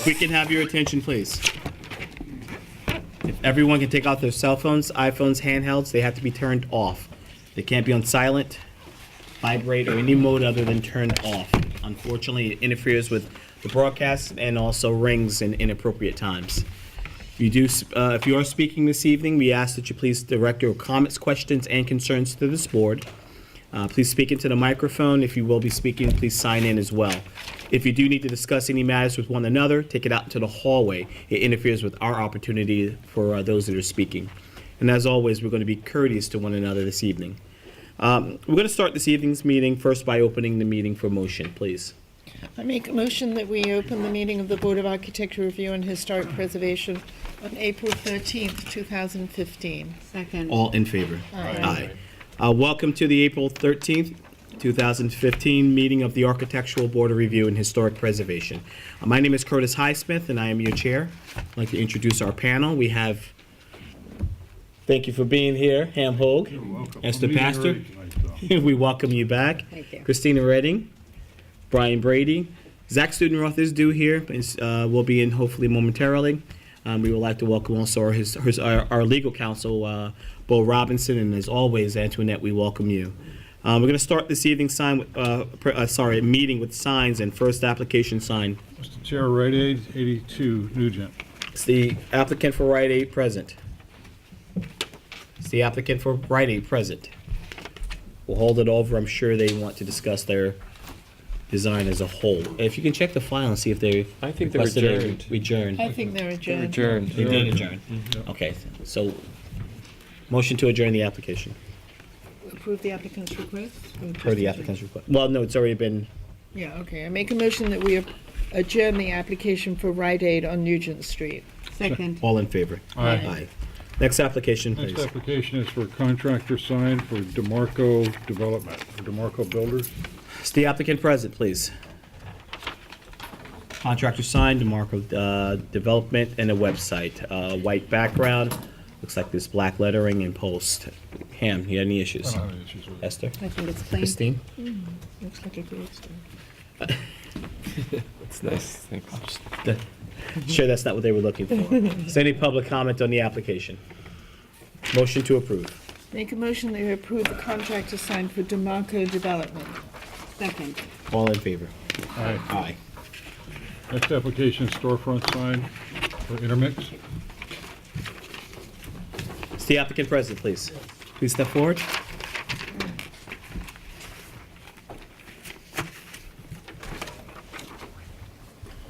If we can have your attention, please. If everyone can take out their cell phones, iPhones, handhelds, they have to be turned off. They can't be on silent, vibrate, or any mode other than turned off. Unfortunately, it interferes with the broadcast and also rings in inappropriate times. If you are speaking this evening, we ask that you please direct your comments, questions, and concerns to this board. Please speak into the microphone. If you will be speaking, please sign in as well. If you do need to discuss any matters with one another, take it out into the hallway. It interferes with our opportunity for those that are speaking. And as always, we're going to be courteous to one another this evening. We're going to start this evening's meeting first by opening the meeting for motion, please. I make a motion that we open the meeting of the Board of Architecture Review and Historic Preservation on April 13th, 2015. Second. All in favor? Aye. Welcome to the April 13th, 2015 meeting of the Architectural Board of Review and Historic Preservation. My name is Curtis Highsmith, and I am your chair. I'd like to introduce our panel. We have, thank you for being here, Ham Hogue. You're welcome. Esther I'm leaving Pastor. early tonight, We welcome you back. Thank you. Christina Redding, Brian Brady. Zach Studenroth is due here, will be in hopefully momentarily. We would like to welcome also our legal counsel, Bo Robinson, and as always, Antoinette, we welcome you. We're going to start this evening's meeting with signs and first application sign. Mr. Chair, Rite Aid, 82 Nugent. It's the applicant for Rite Aid present. It's the applicant for Rite Aid present. We'll hold it over. I'm sure they want to discuss their design as a whole. If you can check the file and see if they I think they're requested a adjourned. adjourn. I think they're adjourned. Adjourned. They did adjourn. Yep. Okay, so motion to adjourn the application Approve the applicant's request? Or just per the adjourn? applicant's request. Well, no, it's already been, Yeah, okay. I make a motion that we adjourn the application for Rite Aid on Nugent Street. Second. all in favor? Aye. Next application, Next please. application is for contractor sign for DeMarco Development, or DeMarco Builders. Is the applicant present, please? Contractor signed, DeMarco Development, and a website. White background, looks like there's black lettering and post. Ham, you had any I issues? don't have any issues with it. Esther? I think it's plain. Christine? Looks like a gravestone. That's nice, thanks. Sure, that's not what they were looking for. Is there any public comment on the application? Motion to approve. Make a motion that we approve the contract assigned for DeMarco Development. Second. All in favor? Aye. Aye. Next application is storefront sign for Intermix. Is the applicant present, please? Please step forward.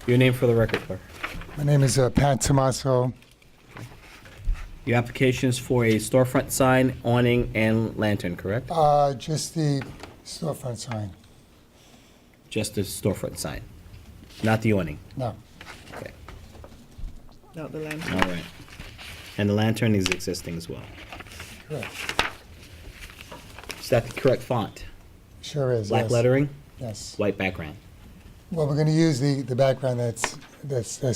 Your name for the record, clerk. My name is Pat Tomaso. Your application is for a storefront sign, awning, and lantern, correct? Just the storefront sign. Just a storefront sign, not the awning. No, Okay, Not the lantern. all right. And the lantern is existing as well. correct. Is that the correct font? Sure is. Black yes. lettering, Yes. white background, Well, we're going to use the background that's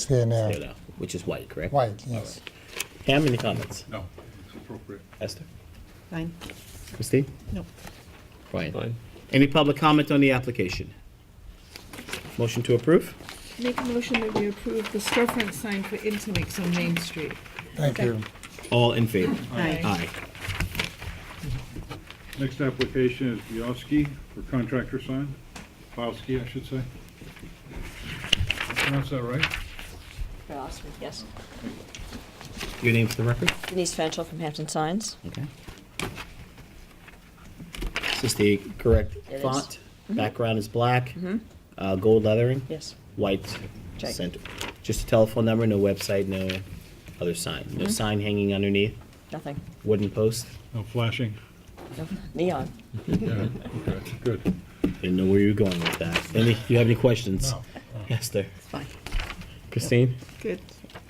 there now. there though, which is white, correct? White, yes. Ham, any comments? No, it's appropriate. Esther? Fine. Christine? No. Brian? Fine. Any public comment on the application? Motion to approve? Make a motion that we approve the storefront sign for Intermix on Main Street. Thank you. All in favor? Aye. Aye. Next application is Bielski for contractor sign. Bielski, I should say. Pronounce that right? Oscar, yes. Your name for the record? Denise Fenchel from Hampton Signs. Okay. Is this the correct It is. font? Background is black, gold lettering, Yes. white Check. center. Just a telephone number, no website, no other sign. No sign hanging underneath, Nothing. wooden post. No flashing? No. Neon. Yeah, okay, good. Didn't know where you were going with that. You have any questions? No. Esther? Fine. Christine? Good.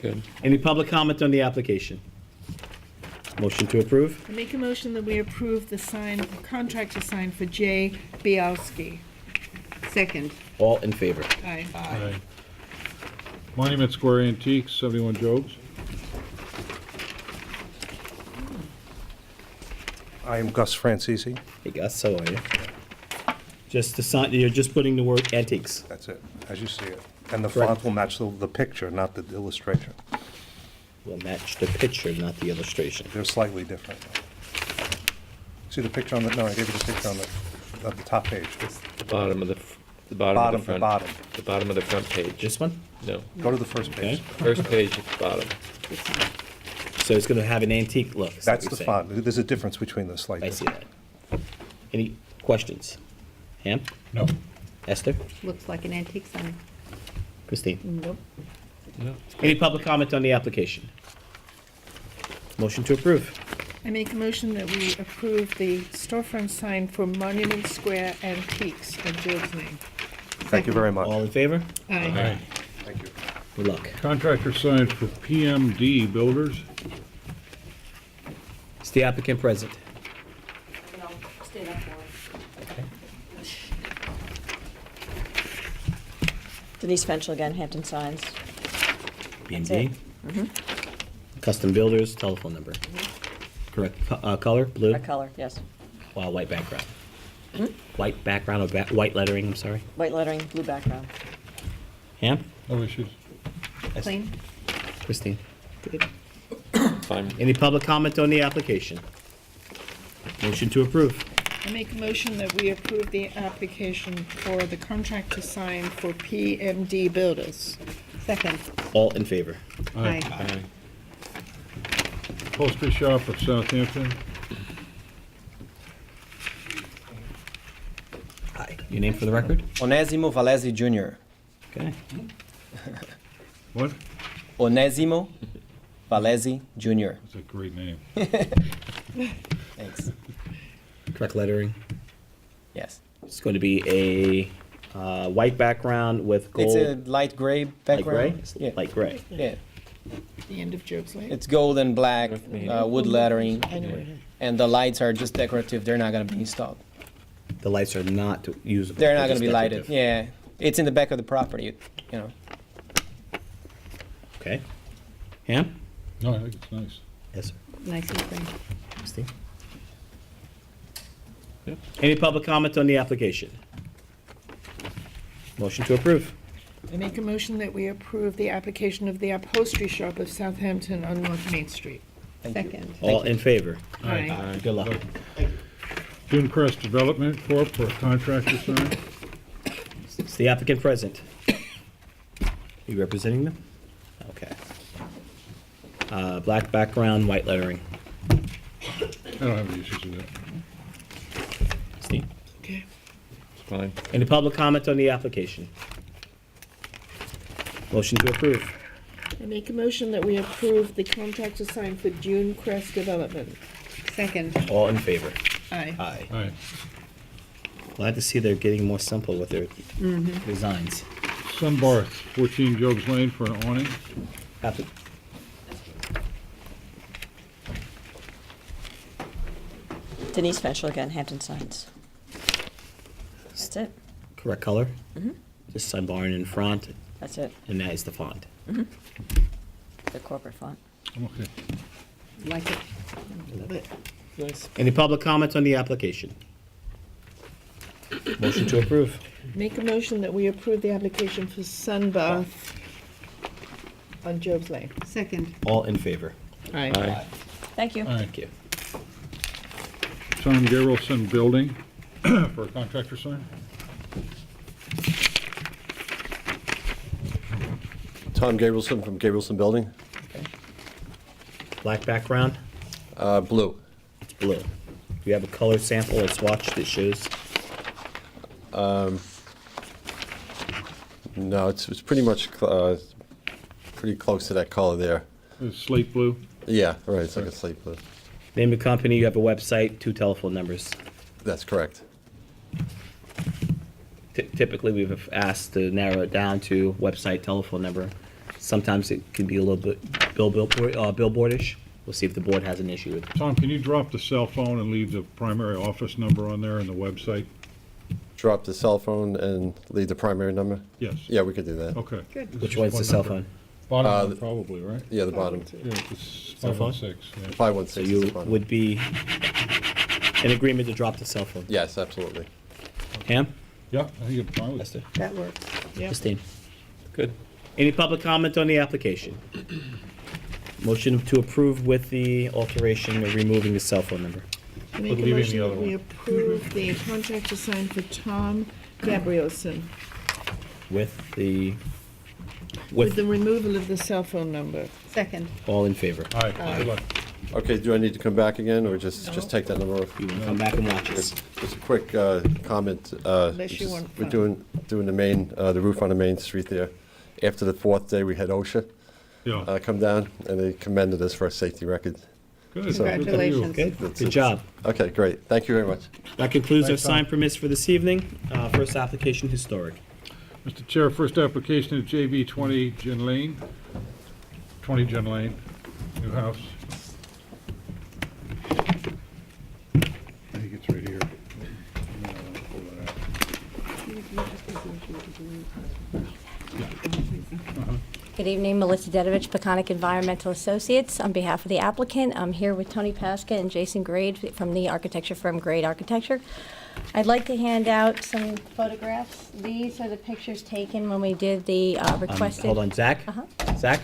Good. Any public comment on the application? Motion to approve? I make a motion that we approve the contractor sign for J. Bialski. Second. All in favor? Aye. Aye. Monument Square Antiques, 71 Jobs. I am Gus Francisi. Hey Gus, how are you? Just the sign, you're just putting the word antiques. That's it, as you see it. And the Correct. font will match the picture, not the illustration. Will match the picture, not the illustration. They're slightly different. See the picture on the, no, I gave you the picture on the top page. The bottom of the bottom Bottom, of the the front. bottom. The bottom of the front page. This one? No, Go to the first Okay. page. first page at the bottom. So it's gonna have an antique look. is That's what the you're saying. font. There's a difference between the slight. I see that. Any questions? Ham? No. Esther? Looks like an antique sign. Christine? Nope. No. Any public comment on the application? Motion to approve. I make a motion that we approve the storefront sign for Monument Square Antiques on Job's Lane. Thank you very much. All in favor? Aye. Thank you. Good luck. Contractor sign for PMD Builders. Is the applicant present? Denise Fenchel again, Hampton Signs. BMD? Mm-hmm. Custom builders, telephone number. Correct. Color, blue? A color, yes. White background. White background or white lettering, I'm sorry. White lettering, blue background. Ham? No issues. Plain? Christine? Good. Fine. Any public comment on the application? Motion to approve. I make a motion that we approve the application for the contract to sign for PMD Builders. Second. All in favor? Aye. Aye. Upholstery shop of Southampton. Hi. Your name for the record? Onesimo Valesi Jr. Okay. What? Onesimo Valesi Jr. That's a great name. Thanks. Correct lettering. Yes. It's going to be a white background with gold. It's a light gray light background. gray? It's Yeah. light gray. Yeah. The end of Job's Lane. It's gold and black, wood lettering, I know where it is. and the lights are just decorative. They're not going to be installed. The lights are not usable. They're not They're going to be just lighted. decorative. Yeah. It's in the back of the property, you know. Okay. Ham? No, I think it's nice. Yes, sir. Nice and plain. Christine? Any public comment on the application? Motion to approve. I make a motion that we approve the application of the upholstery shop of Southampton on North Main Street. Second. All in favor? Aye. Good luck. Dunecrest Development Corp. for a contractor sign. Is the applicant present? You representing them? Okay. Black background, white lettering. I don't have any issues with that. Steve? Okay. It's fine. Any public comment on the application? Motion to approve. I make a motion that we approve the contract to sign for Dune Crest Development. Second. All in favor? Aye. Aye. All right. Glad to see they're getting more simple with their designs. Sunbarth, 14 Job's Lane for an awning. Applic- Denise Fenchel again, Hampton Signs. That's it. Correct color? Mhm. Just sun barn in front, That's it. and that is the font. The corporate font. Okay. Like it. Love it. Nice. Any public comment on the application? Motion to approve. Make a motion that we approve the application for Sunbath on Job's Lane. Second. All in favor? Aye. Aye. Thank you. All right. Thank you. Tom Garrelson Building for a contractor sign. Tom Gabrielson from Gabrielson Building. Black background, Blue. it's blue. Do you have a color sample or swatch that shows? No, it's pretty much pretty close to that color there. It's slate blue. Yeah, right. It's like a slate blue. Name of company, you have a website, 2 telephone numbers. That's correct. Typically, we've asked to narrow it down to website, telephone number. Sometimes it can be a little bit billboardish. We'll see if the board has an issue with it. Tom, can you drop the cell phone and leave the primary office number on there and the website? Drop the cell phone and leave the primary number. Yes. Yeah, we could do that. Okay. Good. It's Which just one's the one cell number. phone? Bottom one, the- probably, right? Yeah, the bottom. Yeah, it's Cell phone? 516. Yeah. 516. So is you the bottom. would be in agreement to drop the cell phone? Yes, absolutely. Ham? Yeah, I think it's fine with Esther? That works. Yep. Christine? Good. Any public comment on the application? Motion to approve with the alteration of removing the cell phone number. I make a leaving the motion other that we one. approve the contract assigned for Tom Gabrielson With the, with the with, removal of the cell phone number. Second. all in favor? Aye, good luck. Okay, do I need to come back again, or just take that number off? You want to come back and watch us? Just a quick comment. Unless you want We're fun. doing the roof on the main street there. After the fourth day, we had OSHA Yeah, come down, and they commended us for our safety record. good. Congratulations. Good, good job. Okay, great. Thank you very much. That concludes our Thanks, Tom. sign permits for this evening. First application, historic. Mr. Chair, first application is JB 20 Gin Lane. 20 Gin Lane, new house. I think it's right here. Pull that out. Good evening, Melissa Dedovich, Peconic Environmental Associates. On behalf of the applicant, I'm here with Tony Pasca and Jason Grade from the architecture firm Grade Architecture. I'd like to hand out some photographs. These are the pictures taken when we did the requested. Hold on, Zach? Uh-huh. Zach,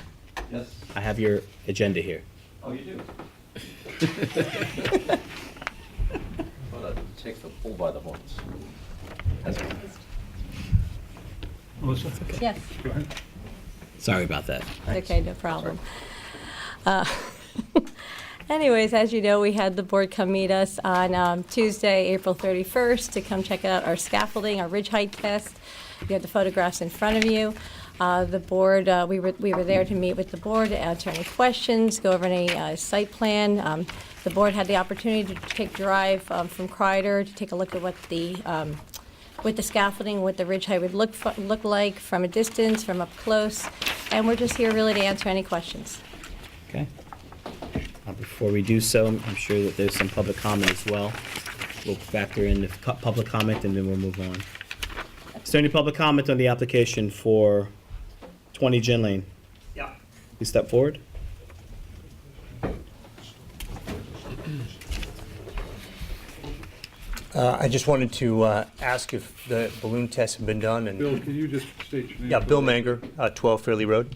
Yes. I have your agenda here. Oh, you do? Take the bull by the horns. Melissa, Yes. go ahead. Sorry about that. Okay, no problem. Anyways, as you know, we had the board come meet us on Tuesday, April 31st, to come check out our scaffolding, our ridge height test. You have the photographs in front of you. The board, we were there to meet with the board, to answer any questions, go over any site plan. The board had the opportunity to take a drive from Kreider to take a look at what the with the scaffolding, what the ridge height would look like from a distance, from up close, and we're just here really to answer any questions. Okay. Before we do so, I'm sure that there's some public comment as well. We'll factor in the public comment and then we'll move on. Is there any public comment on the application for 20 Gin Lane? Yeah. Please step forward. I just wanted to ask if the balloon tests have been done and. Bill, can you just state your name? Yeah, for Bill the record? Manger, 12 Fairley Road.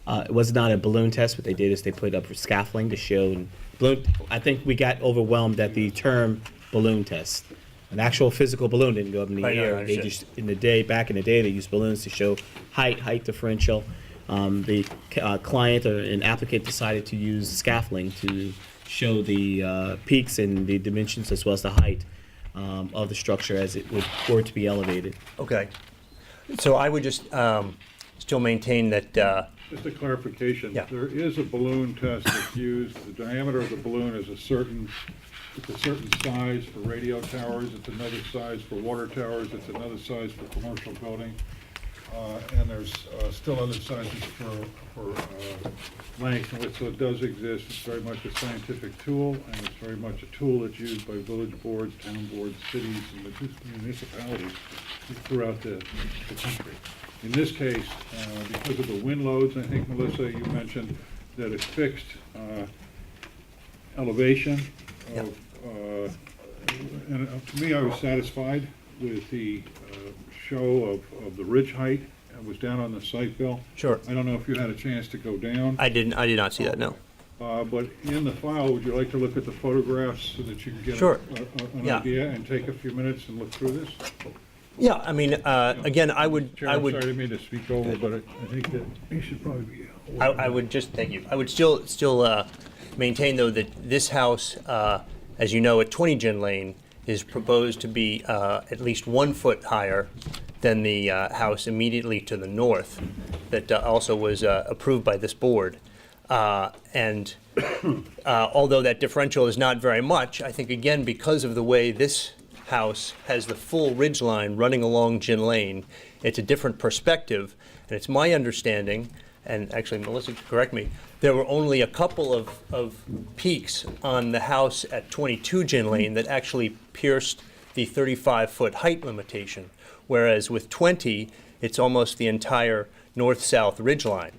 It was not a balloon test. What they did is they put up scaffolding to show balloon. I think we got overwhelmed at the term balloon test. An actual physical balloon didn't go up in the Right, no, I air. They understand. back in the day, they used balloons to show height differential. The client or an applicant decided to use scaffolding to show the peaks and the dimensions as well as the height of the structure as it were to be elevated. Okay. So I would just still maintain that, Just a clarification. Yeah. There is a balloon test that's used. The diameter of the balloon is a certain size for radio towers. It's another size for water towers. It's another size for commercial building. And there's still other sizes for length, and so it does exist. It's very much a scientific tool, and it's very much a tool that's used by village boards, town boards, cities, and municipalities throughout the country. In this case, because of the wind loads, I think, Melissa, you mentioned that it's fixed elevation of, and to me, I was satisfied with the show of the ridge height. I was down on the site, Bill. sure. I don't know if you had a chance to go down. I did not see that, no. But in the file, would you like to look at the photographs so that you can get Sure. an Yeah. idea and take a few minutes and look through this? Yeah, I mean, again, I Chair, I'm sorry, I would, didn't mean to speak over, but I think that you should probably be. I would just, thank you. I would still maintain, though, that this house, as you know, at 20 Gin Lane, is proposed to be at least 1 foot higher than the house immediately to the north that also was approved by this board. And although that differential is not very much, I think, again, because of the way this house has the full ridge line running along Gin Lane, it's a different perspective. And it's my understanding, and actually, Melissa, correct me, there were only a couple of peaks on the house at 22 Gin Lane that actually pierced the 35-foot height limitation, whereas with 20, it's almost the entire north-south ridge line.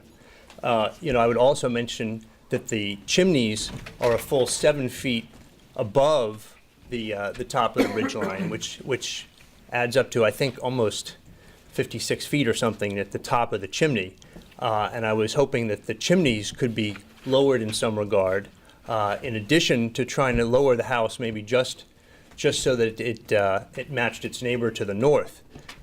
I would also mention that the chimneys are a full 7 feet above the top of the ridge line, which adds up to, I think, almost 56 feet or something at the top of the chimney. And I was hoping that the chimneys could be lowered in some regard, in addition to trying to lower the house maybe just so that it matched its neighbor to the north.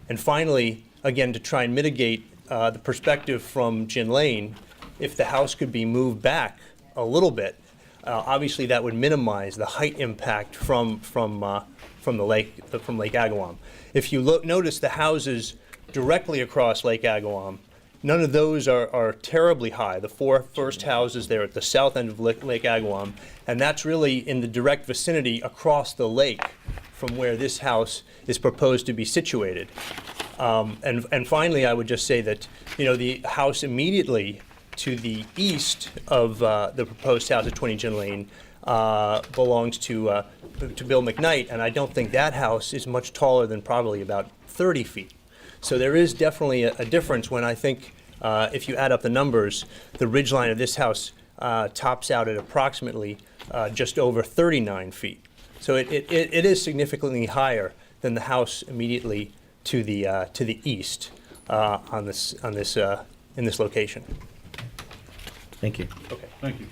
And finally, again, to try and mitigate the perspective from Gin Lane, if the house could be moved back a little bit, obviously that would minimize the height impact from Lake Agawam. If you notice the houses directly across Lake Agawam, none of those are terribly high. The 4 first houses there at the south end of Lake Agawam, and that's really in the direct vicinity across the lake from where this house is proposed to be situated. And finally, I would just say that, the house immediately to the east of the proposed house at 20 Gin Lane belongs to Bill McKnight, and I don't think that house is much taller than probably about 30 feet. So there is definitely a difference when I think, if you add up the numbers, the ridgeline of this house tops out at approximately just over 39 feet. So it is significantly higher than the house immediately to the east in this location. Thank you. Okay. Thank you.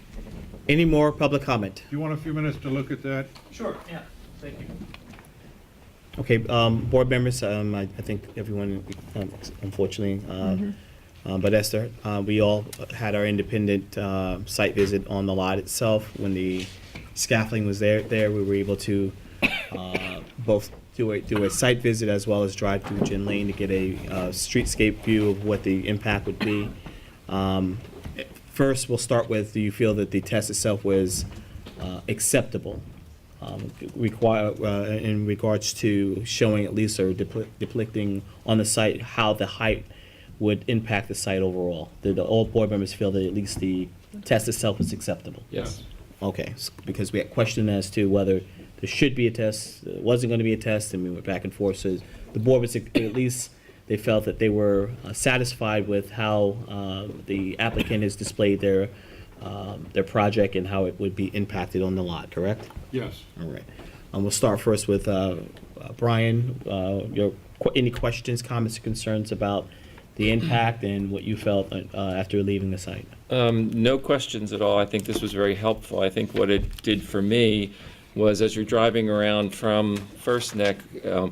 Any more public comment? Do you want a few minutes to look at that? Sure. Yeah. Thank you. Okay, board members, I think everyone, unfortunately, but Esther, we all had our independent site visit on the lot itself. When the scaffolding was there, we were able to both do a site visit as well as drive through Gin Lane to get a streetscape view of what the impact would be. First, we'll start with, do you feel that the test itself was acceptable? In regards to showing at least or depicting on the site how the height would impact the site overall. Did all board members feel that at least the test itself was acceptable? Yes. Okay, because we had question as to whether there should be a test, there wasn't going to be a test, and we went back and forth. So the board was at least, they felt that they were satisfied with how the applicant has displayed their project and how it would be impacted on the lot, correct? Yes. All right. We'll start first with Brian. Any questions, comments, or concerns about the impact and what you felt after leaving the site? No questions at all. I think this was very helpful. I think what it did for me was, as you're driving around from First Neck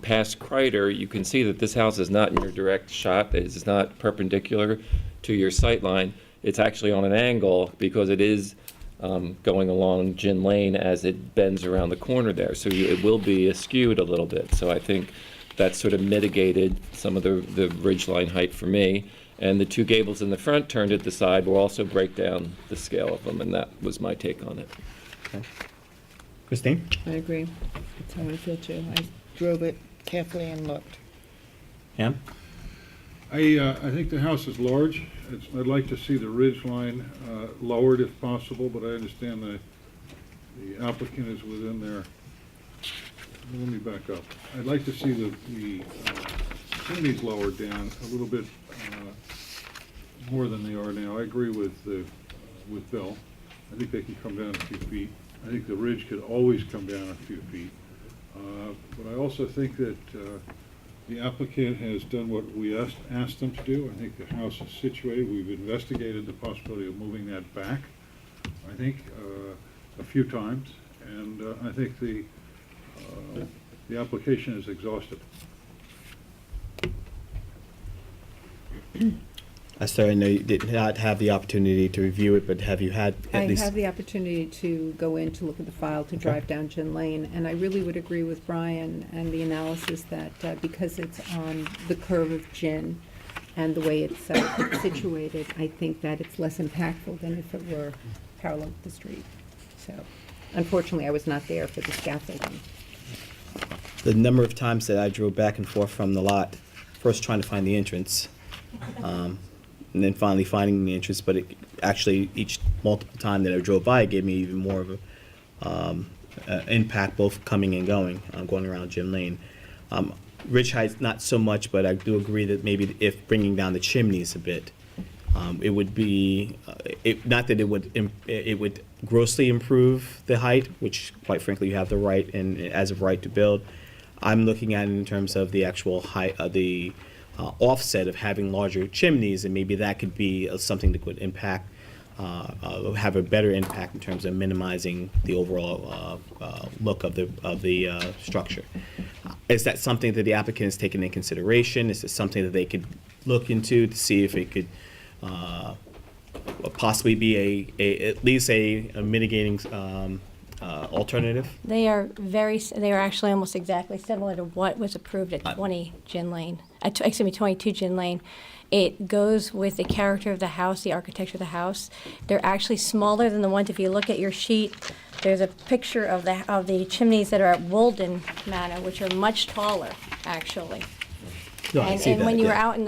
past Kreider, you can see that this house is not in your direct shot. It is not perpendicular to your sight line. It's actually on an angle because it is going along Gin Lane as it bends around the corner there. So it will be askewed a little bit. So I think that sort of mitigated some of the ridgeline height for me. And the two gables in the front turned at the side will also break down the scale of them, and that was my take on it. Okay. Christine? I agree. That's how I feel too. I drove it carefully and looked. Pam? I think the house is large. I'd like to see the ridge line lowered if possible, but I understand the applicant is within their. Let me back up. I'd like to see the chimneys lowered down a little bit more than they are now. I agree with Bill. I think they can come down a few feet. I think the ridge could always come down a few feet. But I also think that the applicant has done what we asked them to do. I think the house is situated. We've investigated the possibility of moving that back, I think, a few times. And I think the application is exhausted. Esther, I know you did not have the opportunity to review it, but have you had at least? I had the opportunity to go in to look at the file, to drive down Gin Lane, and I really would agree with Brian and the analysis that because it's on the curve of Gin and the way it's situated, I think that it's less impactful than if it were parallel to the street. So, unfortunately, I was not there for the scaffolding. The number of times that I drove back and forth from the lot, first trying to find the entrance, and then finally finding the entrance, but it actually each multiple time that I drove by, it gave me even more of a impact, both coming and going around Gin Lane. Ridge height, not so much, but I do agree that maybe if bringing down the chimneys a bit, it would be, not that it would grossly improve the height, which quite frankly you have the right and as of right to build. I'm looking at it in terms of the actual height, the offset of having larger chimneys, and maybe that could be something that could impact, have a better impact in terms of minimizing the overall look of the structure. Is that something that the applicant has taken into consideration? Is it something that they could look into to see if it could possibly be at least a mitigating alternative? They are actually almost exactly similar to what was approved at 20 Gin Lane, 22 Gin Lane. It goes with the character of the house, the architecture of the house. They're actually smaller than the ones, if you look at your sheet, there's a picture of the chimneys that are at Walden Manor, which are much taller, actually. No, I see And that, when you were yeah. out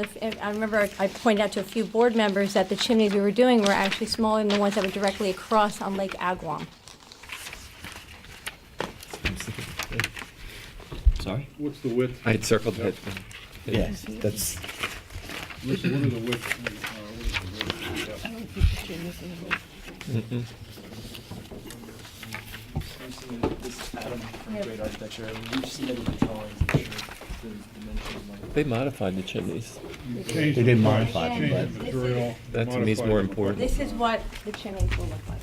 I remember I pointed out to a few board members that the chimneys we were doing were actually smaller than the ones that were directly across on Lake Agawam. Sorry? What's the width? I had circled that. Yes, that's, What are the width? What is the width? I don't think the gym is in the way. This is Adam from Great Architecture. We've submitted the drawings and showed the dimensions. They modified the chimneys. Change They the did price, modify them, change but- the material. That to me is modify more the- important. This is what the chimneys will look like.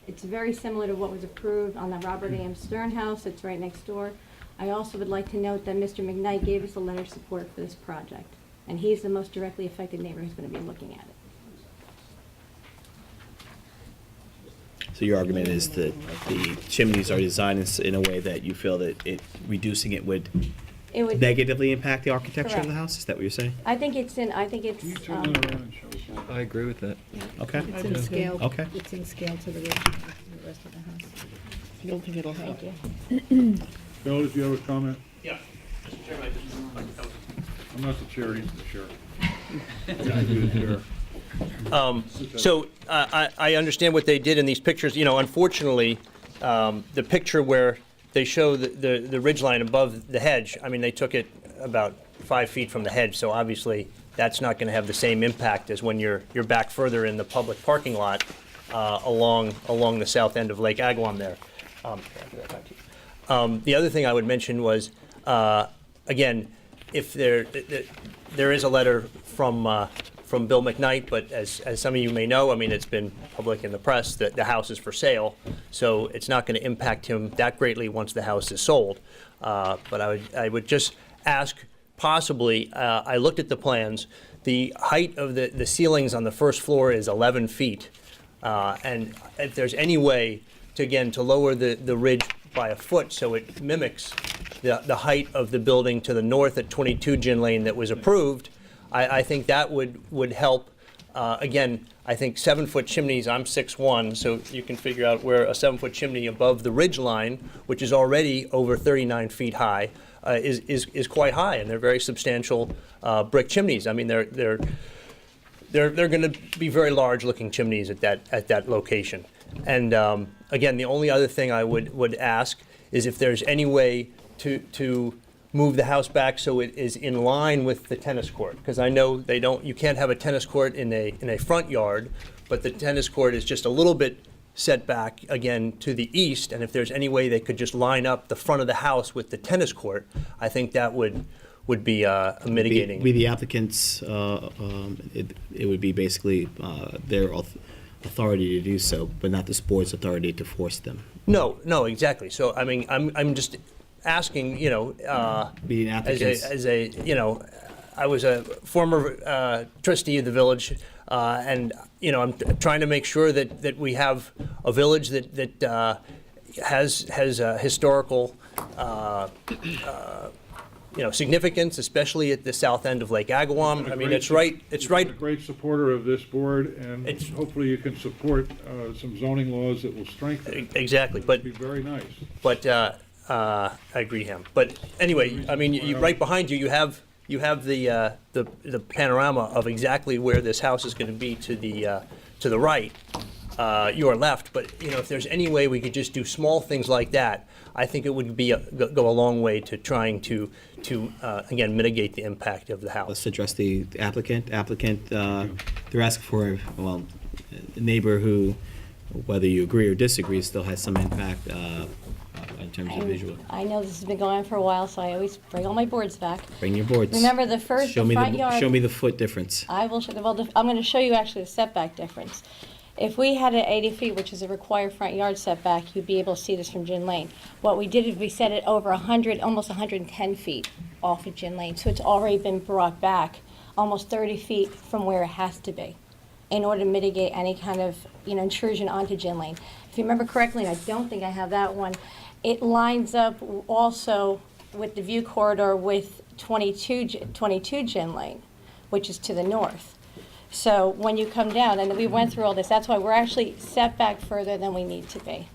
It's very similar to what was approved on the Robert A.M. Stern house. It's right next door. I also would like to note that Mr. McKnight gave us a letter of support for this project, and he's the most directly affected neighbor who's going to be looking at it. so your argument is that the chimneys are designed in a way that you feel that reducing it would It would, negatively impact the architecture of the Correct. house? Is that what you're saying? I think it's, Can you turn that around and show us? I agree with that. Okay. It's in scale. Okay. It's in scale to the rest of the house. You don't think it'll help? Bill, did you have a comment? Yeah. Mr. Chairman, I'm not the chair, he's the chair. You're the chair. So I understand what they did in these pictures. You know, unfortunately, the picture where they show the ridge line above the hedge, I mean, they took it about 5 feet from the hedge, so obviously that's not going to have the same impact as when you're back further in the public parking lot along the south end of Lake Agawam there. Can I give that back to you? The other thing I would mention was, again, if there is a letter from Bill McKnight, but as some of you may know, I mean, it's been public in the press that the house is for sale, so it's not going to impact him that greatly once the house is sold. But I would just ask, possibly, I looked at the plans, the height of the ceilings on the first floor is 11 feet. And if there's any way to lower the ridge by a foot so it mimics the height of the building to the north at 22 Gin Lane that was approved, I think that would help. Again, I think 7-foot chimneys, I'm 6'1", so you can figure out where a 7-foot chimney above the ridge line, which is already over 39 feet high, is quite high, and they're very substantial brick chimneys. I mean, they're going to be very large-looking chimneys at that location. And again, the only other thing I would ask is if there's any way to move the house back so it is in line with the tennis court, because I know you can't have a tennis court in a front yard, but the tennis court is just a little bit set back again to the east, and if there's any way they could just line up the front of the house with the tennis court, I think that would be a mitigating. Be the applicants, it would be basically their authority to do so, but not the board's authority to force them. No, exactly. So I mean, I'm just asking, Being applicants. I was a former trustee of the village, and I'm trying to make sure that we have a village that has a historical significance, especially at the south end of Lake Agawam. I mean, it's right. You've been a great supporter of this board, and hopefully you can support some zoning laws that will strengthen it. Exactly, but It'd be very nice. But I agree, him. But anyway, I mean, right behind you, you have the panorama of exactly where this house is going to be to the right, your left. But if there's any way we could just do small things like that, I think it would go a long way to trying to again mitigate the impact of the house. Let's address the applicant. They're asking for, a neighbor who, whether you agree or disagree, still has some impact. in terms of visual. I know this has been going on for a while, so I always bring all my boards back. Bring your boards. Remember the first, Show the me front yard. Show me the foot difference. I will show, well, I'm going to show you actually the setback difference. If we had an 80 feet, which is a required front yard setback, you'd be able to see this from Gin Lane. What we did is we set it over 100, almost 110 feet off of Gin Lane, so it's already been brought back almost 30 feet from where it has to be in order to mitigate any kind of, intrusion onto Gin Lane. If you remember correctly, and I don't think I have that one, it lines up also with the view corridor with 22 Gin Lane, which is to the north. So when you come down, and we went through all this, that's why we're actually set back further than we need to be.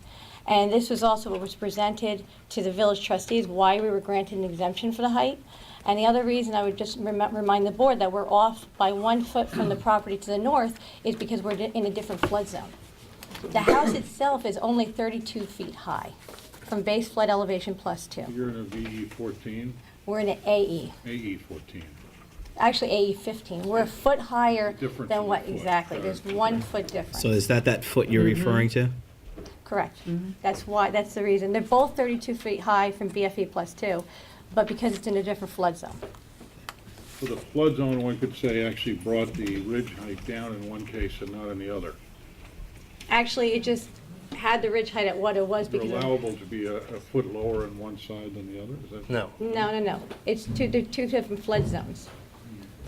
And this was also what was presented to the village trustees, why we were granted an exemption for the height. And the other reason I would just remind the board that we're off by 1 foot from the property to the north is because we're in a different flood zone. The house itself is only 32 feet high from base flood elevation +2. You're in a VE 14, We're in an AE. AE 14. Actually, AE 15. We're a foot higher Difference than in what, the foot. exactly. There's 1 foot difference. So is that foot you're referring to? Correct. That's the reason. They're both 32 feet high from BFE +2, but because it's in a different flood zone. So the flood zone, one could say, actually brought the ridge height down in one case and not in the other. Actually, it just had the ridge height at what it was Is it because of, allowable to be a foot lower on one side than the other? Is that? No. no. They're two different flood zones.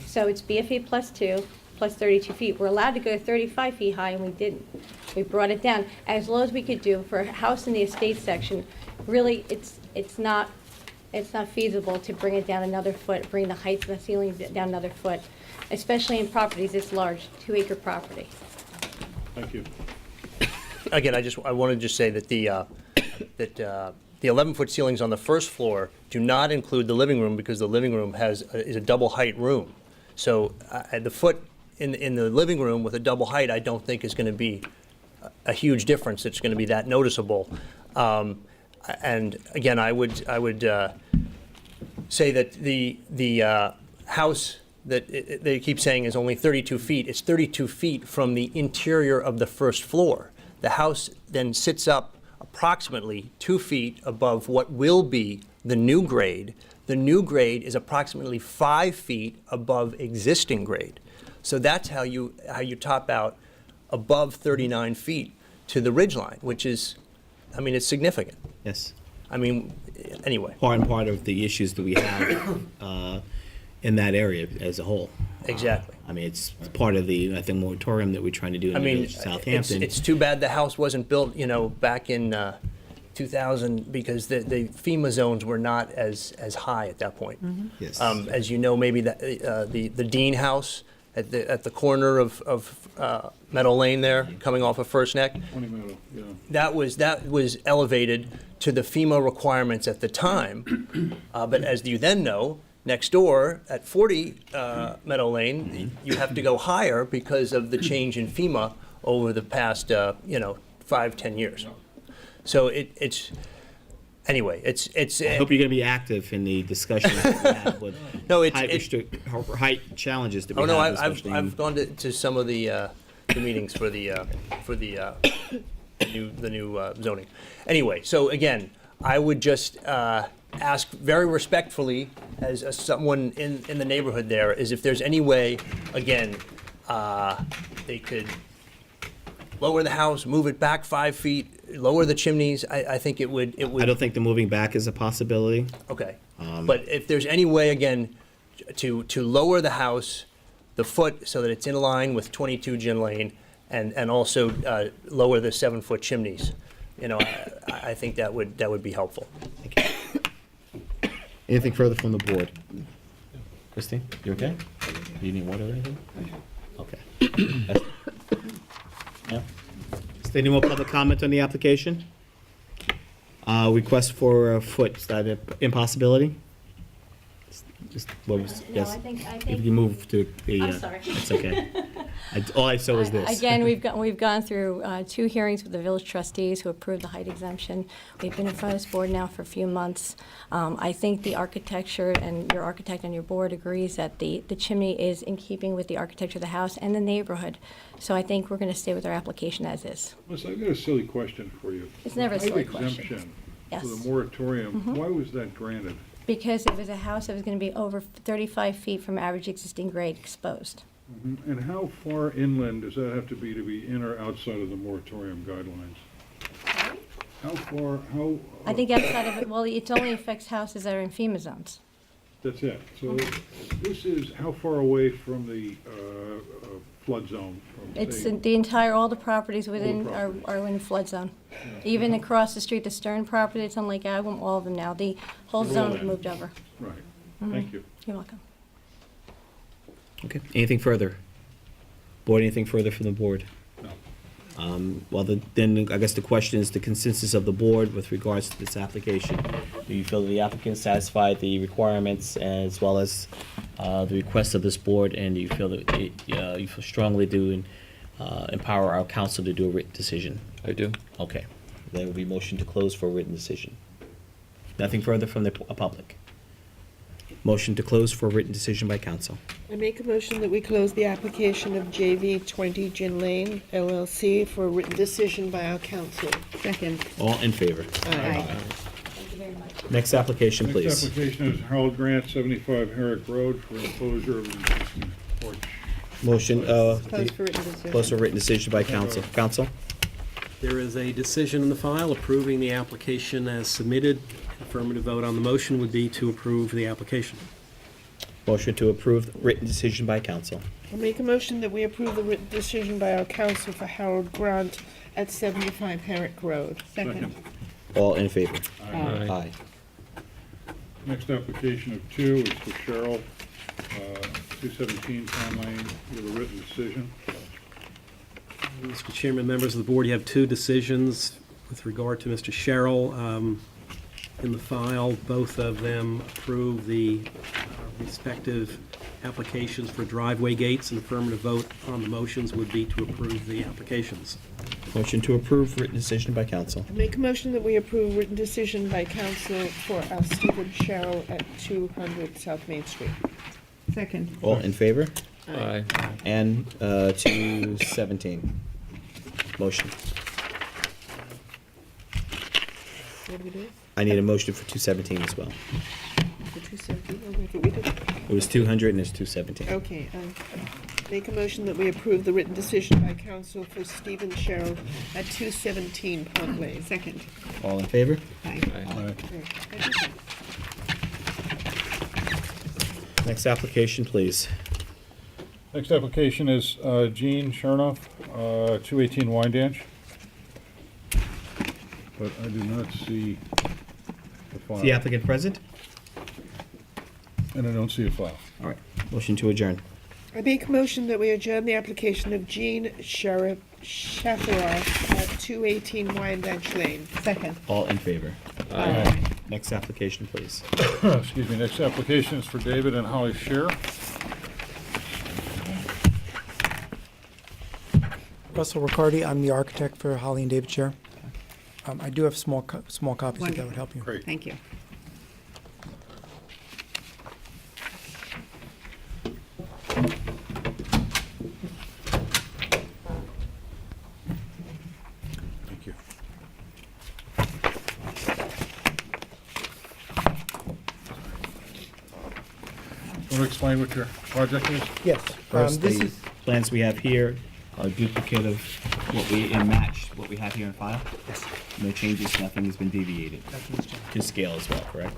So it's BFE +2 plus 32 feet. We're allowed to go 35 feet high, and we didn't. We brought it down as low as we could do for a house in the estate section. Really, it's not feasible to bring it down another foot, bring the height of the ceiling down another foot, especially in properties this large, 2-acre property. Thank you. Again, I want to just say that the 11-foot ceilings on the first floor do not include the living room because the living room is a double height room. So the foot in the living room with a double height, I don't think is going to be a huge difference. It's going to be that noticeable. And again, I would say that the house that they keep saying is only 32 feet. It's 32 feet from the interior of the first floor. The house then sits up approximately 2 feet above what will be the new grade. The new grade is approximately 5 feet above existing grade. So that's how you top out above 39 feet to the ridge line, which is, I mean, it's significant. Yes. I mean, anyway. Part of the issues that we have in that area as a whole. Exactly. I mean, it's part of the, I think, moratorium that we're trying to do in the village of Southampton. It's too bad the house wasn't built, back in 2000 because the FEMA zones were not as high at that point. Yes. As you know, maybe the Dean House at the corner of Meadow Lane there, coming off of First Neck. 20 Meadow, yeah. That was elevated to the FEMA requirements at the time. But as you then know, next door at 40 Meadow Lane, you have to go higher because of the change in FEMA over the past 5-10 years. So it's anyway. It's. I hope you're going to be active in the discussion that we have with No, height challenges that we Oh no, have. I've gone to some of the meetings for the new zoning. Anyway, so again, I would just ask very respectfully, as someone in the neighborhood there, is if there's any way, again, they could lower the house, move it back 5 feet, lower the chimneys. I think it would. I don't think the moving back is a possibility. Okay, but if there's any way, again, to lower the house, the foot, so that it's in line with 22 Gin Lane, and also lower the 7-foot chimneys, I think that would be helpful. Thank you. Anything further from the board? Christine, you okay? You need water or anything? Okay. Yeah. Is there any more public comment on the application? Request for a foot, is that an impossibility? Yes. I think. If you move to the. I'm sorry. It's okay. All I saw was this. Again, we've gone through 2 hearings with the village trustees who approved the height exemption. We've been in front of this board now for a few months. I think the architecture, and your architect and your board agrees that the chimney is in keeping with the architecture of the house and the neighborhood. So I think we're going to stay with our application as is. Listen, I've got a silly question for you. It's never a Height silly question. exemption, Yes. For the moratorium, why was that granted? Because it was a house that was going to be over 35 feet from average existing grade exposed. And how far inland does that have to be in or outside of the moratorium guidelines? How far, I think outside of it, well, it only affects houses that are in FEMA zones. that's it. So this is how far away from the flood zone? From, It's say, the entire, all the properties within properties. are in flood zone. Even across the street, the Stern property, it's on Lake Agawam, all of them now. The whole They're all zone in. moved over. Right, thank you. You're welcome. Okay, anything further? Board, anything further from the board? No. Well, then, I guess the question is the consensus of the board with regards to this application. Do you feel that the applicant satisfied the requirements as well as the request of this board, and do you feel that you feel strongly to empower our council to do a written decision? I do. Okay, there will be motion to close for a written decision. Nothing further from the public. Motion to close for a written decision by council. I make a motion that we close the application of JV 20 Gin Lane LLC for a written decision by our council. Second. All in favor? Aye. Thank you very much. Next application, Next please. application is Harold Grant, 75 Herrick Road, for enclosure of an existing porch. Motion, Close for written decision. close for written decision by council. Council? There is a decision in the file approving the application as submitted. Affirmative vote on the motion would be to approve the application. Motion to approve written decision by council. I make a motion that we approve the written decision by our council for Harold Grant at 75 Herrick Road. Second. All in favor? Aye. Aye. Next application of two is for Cheryl, 217 Pine Lane, with a written decision. Mr. Chairman, members of the board, you have two decisions with regard to Mr. Sherrill. In the file, both of them approve the respective applications for driveway gates. An affirmative vote on the motions would be to approve the applications. Motion to approve written decision by council. I make a motion that we approve written decision by council for Stephen Sherrill at 200 South Main Street. Second. All in favor? Aye. And 217. Motion. What do we do? I need a motion for 217 as well. For 217? Oh, wait, we did. It was 200 and it's 217. Okay, make a motion that we approve the written decision by council for Stephen Sherrill at 217 Pond Lane. Second. All in favor? Aye. Next application, please. Next application is Gene Chernoff, 218 Wyandanch. But I do not see the file. Is the applicant present? And I don't see a file. All right. Motion to adjourn. I make a motion that we adjourn the application of Jean Shafarov at 218 Wyandanch Lane. Second. All in favor? Aye. Next application, please. Excuse me, next application is for David and Holly Shear. Russell Riccardi, I'm the architect for Holly and David Chair. I do have small copies if that would help you. Great. Thank you. Thank you. Want to explain what your project is? Yes. First, This the is, plans we have here are a duplicate of what we, and match what we have here in file? yes, No changes, nothing has been deviated. nothing's changed. To scale as well, correct?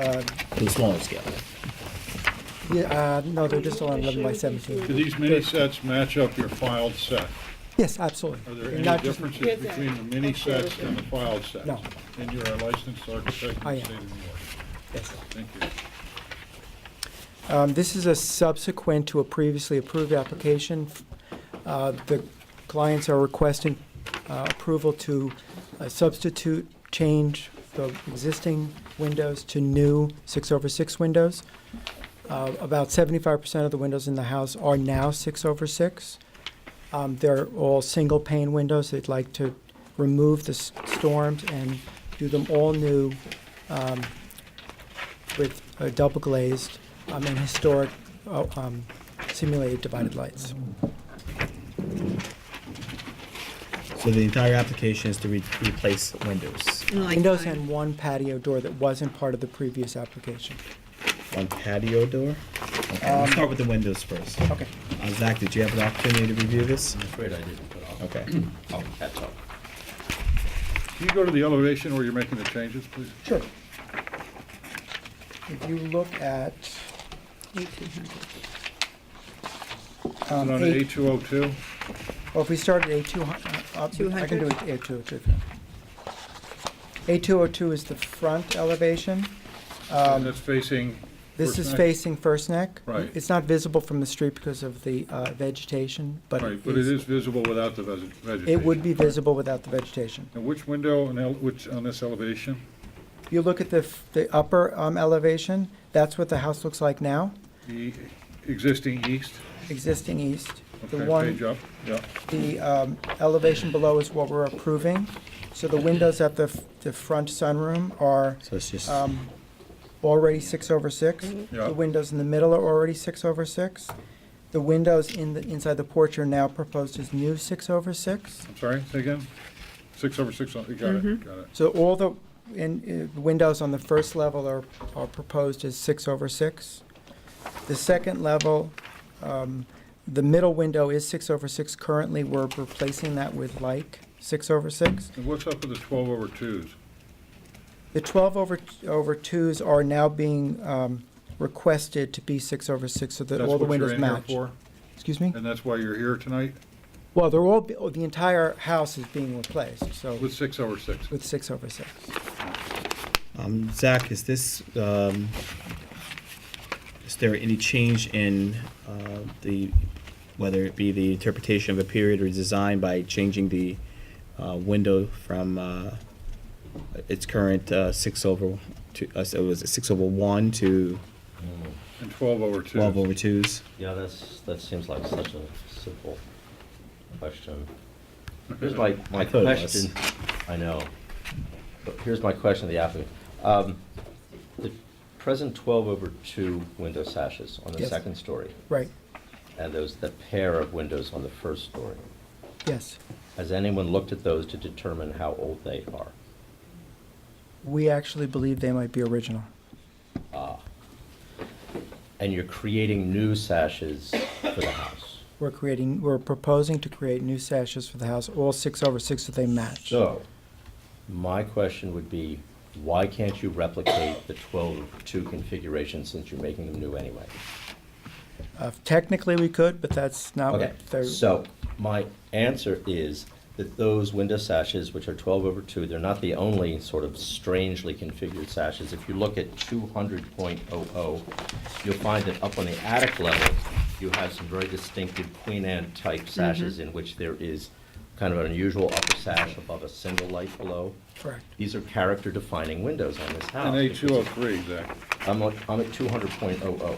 Uh, To the smaller scale. Yeah, no, they're just on 11 by 17. Do these mini sets match up your filed set? Yes, absolutely. Are there They're any not just- differences between the mini sets and the filed sets? No. And you're a licensed architect in I the am. state of New York? Yes. Thank you. This is a subsequent to a previously approved application. The clients are requesting approval to substitute, change the existing windows to new 6/6 windows. About 75% of the windows in the house are now 6/6. They're all single pane windows. They'd like to remove the storms and do them all new with double glazed and historic simulated divided lights. So the entire application is to replace windows. Windows and one patio door that wasn't part of the previous application. One patio door? Okay, let's start with the windows first. Okay. Zach, did you have an opportunity to review this? I'm afraid I didn't, but Okay. I'll catch up. Can you go to the elevation where you're making the changes, please? Sure. If you look at Is it on A202? well, if we start at A200, I can do it A202. if you want. A202 is the front elevation. And that's facing? This First is Neck? facing First Neck. Right. It's not visible from the street because of the vegetation, but Right, but it is visible without the vegetation. it would be visible without the vegetation. And which window which on this elevation? If you look at the upper elevation, that's what the house looks like now, The existing east? existing east. The Okay, one, page up, yeah. the elevation below is what we're approving. So the windows at the front sunroom are So it's just, already 6/6. Yeah. The windows in the middle are already 6/6. The windows inside the porch are now proposed as new 6/6. I'm sorry, say again? 6/6, you got it, got it. So all the windows on the first level are proposed as 6/6. The second level, the middle window is 6/6. Currently, we're replacing that with like 6/6. And what's up with the 12/2s? The 12/2s are now being requested to be 6/6, so that That's all the what you're windows in here match. for? Excuse me? And that's why you're here tonight, Well, the entire house is being replaced, so with 6/6? with 6/6. Zach, is this, is there any change in whether it be the interpretation of a period or design by changing the window from its current 6/2, so was it 6/1 to And 12/2s? 12/2s? Yeah, that seems like such a simple question. Here's my I thought it was. question. I know. But here's my question to the applicant. The present 12/2 window sashes on the Yes. second story, Right, and the pair of windows on the first story. yes. Has anyone looked at those to determine how old they are? We actually believe they might be original. And you're creating new sashes for the house. We're proposing to create new sashes for the house, all 6/6 so they match. So, my question would be, why can't you replicate the 12/2 configuration since you're making them new anyway? Technically, we could, but that's not Okay, what they're. so my answer is that those window sashes, which are 12/2, they're not the only sort of strangely configured sashes. If you look at 200.00, you'll find that up on the attic level, you have some very distinctive Queen Anne type sashes in which there is kind of an unusual upper sash above a single light below. Correct. These are character defining windows on this house. And A203, Zach. I'm at 200.00.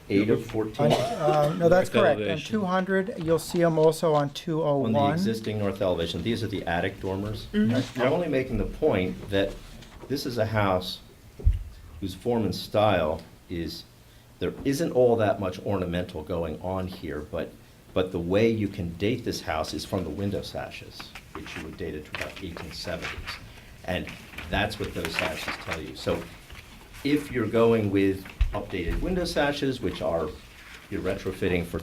8 of 14. No, that's North correct. On elevation. 200, you'll see them also on On 201. the existing north elevation, these are the attic dormers. I'm only making the point that this is a house whose form and style there isn't all that much ornamental going on here, but the way you can date this house is from the window sashes, which you would date it to about 1870s. And that's what those sashes tell you. So if you're going with updated window sashes, which you're retrofitting for,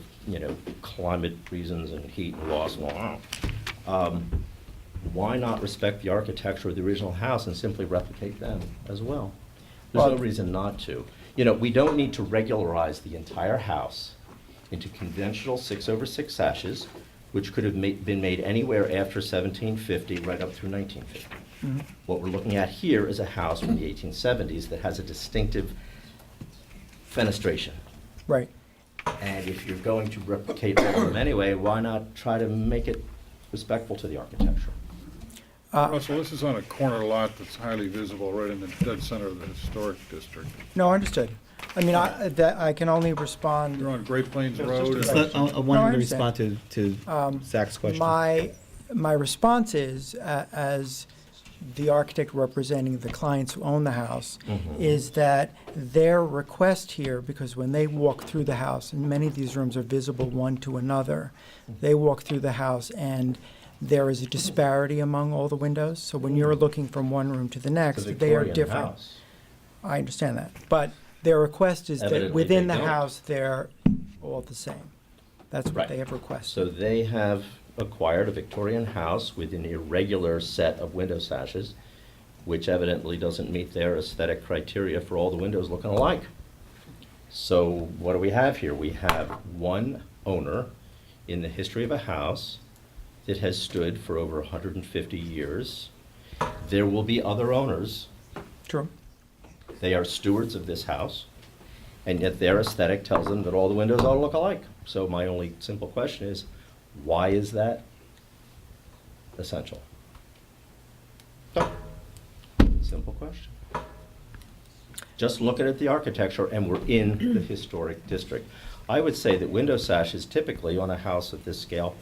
climate reasons and heat and loss and all that, why not respect the architecture of the original house and simply replicate them as well? There's no reason not to. We don't need to regularize the entire house into conventional 6/6 sashes, which could have been made anywhere after 1750, right up through 1950. What we're looking at here is a house from the 1870s that has a distinctive fenestration. Right. And if you're going to replicate all of them anyway, why not try to make it respectful to the architecture? Russell, this is on a corner lot that's highly visible, right in the dead center of the historic district. No, understood. I mean, I can only respond. You're on Great Plains Road. Just and- I wanted to understand. respond to Zach's question. My response is, as the architect representing the clients who own the house, is that their request here, because when they walk through the house, and many of these rooms are visible one to another, they walk through the house and there is a disparity among all the windows. So when you're looking from one room to the next, It's a they are Victorian different. house. I understand that. But their request is that Evidently within they the don't. house, they're all the same. That's what Right. they have requested. So they have acquired a Victorian house with an irregular set of window sashes, which evidently doesn't meet their aesthetic criteria for all the windows looking alike. So what do we have here? We have one owner in the history of a house that has stood for over 150 years. There will be other owners. True. They are stewards of this house, and yet their aesthetic tells them that all the windows all look alike. So my only simple question is, why is that essential? Simple question. Just looking at the architecture, and we're in the historic district. I would say that window sashes typically on a house of this scale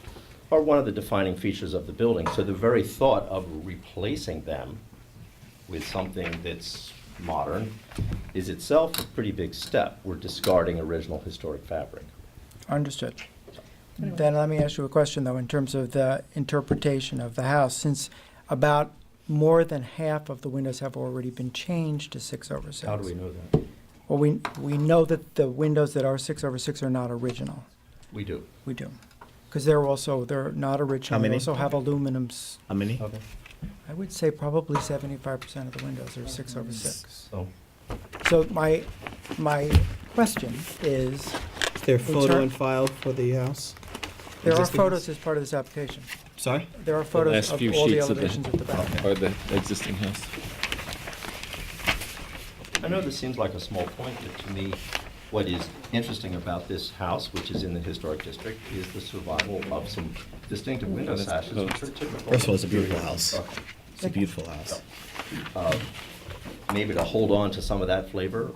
are one of the defining features of the building. So the very thought of replacing them with something that's modern is itself a pretty big step. We're discarding original historic fabric. Understood. Then let me ask you a question, though, in terms of the interpretation of the house. Since about more than half of the windows have already been changed to 6/6. How do we know that? Well, we know that the windows that are 6/6 are not original. We do. We do. Because they're not original. How many? They also have aluminums. How many? Okay. I would say probably 75% of the windows are 6/6. So, So my question is, Is there a In photo ter- and file for the house? there are Existing photos house? as part of this application. Sorry? There are The photos last of few all the sheets of elevations at the back. Or the existing house. I know this seems like a small point, but to me, what is interesting about this house, which is in the historic district, is the survival of some distinctive window That's sashes, which are proposed. typical. First of all, it's a beautiful Victorian house. construction. It's a beautiful house. Maybe to hold on to some of that flavor,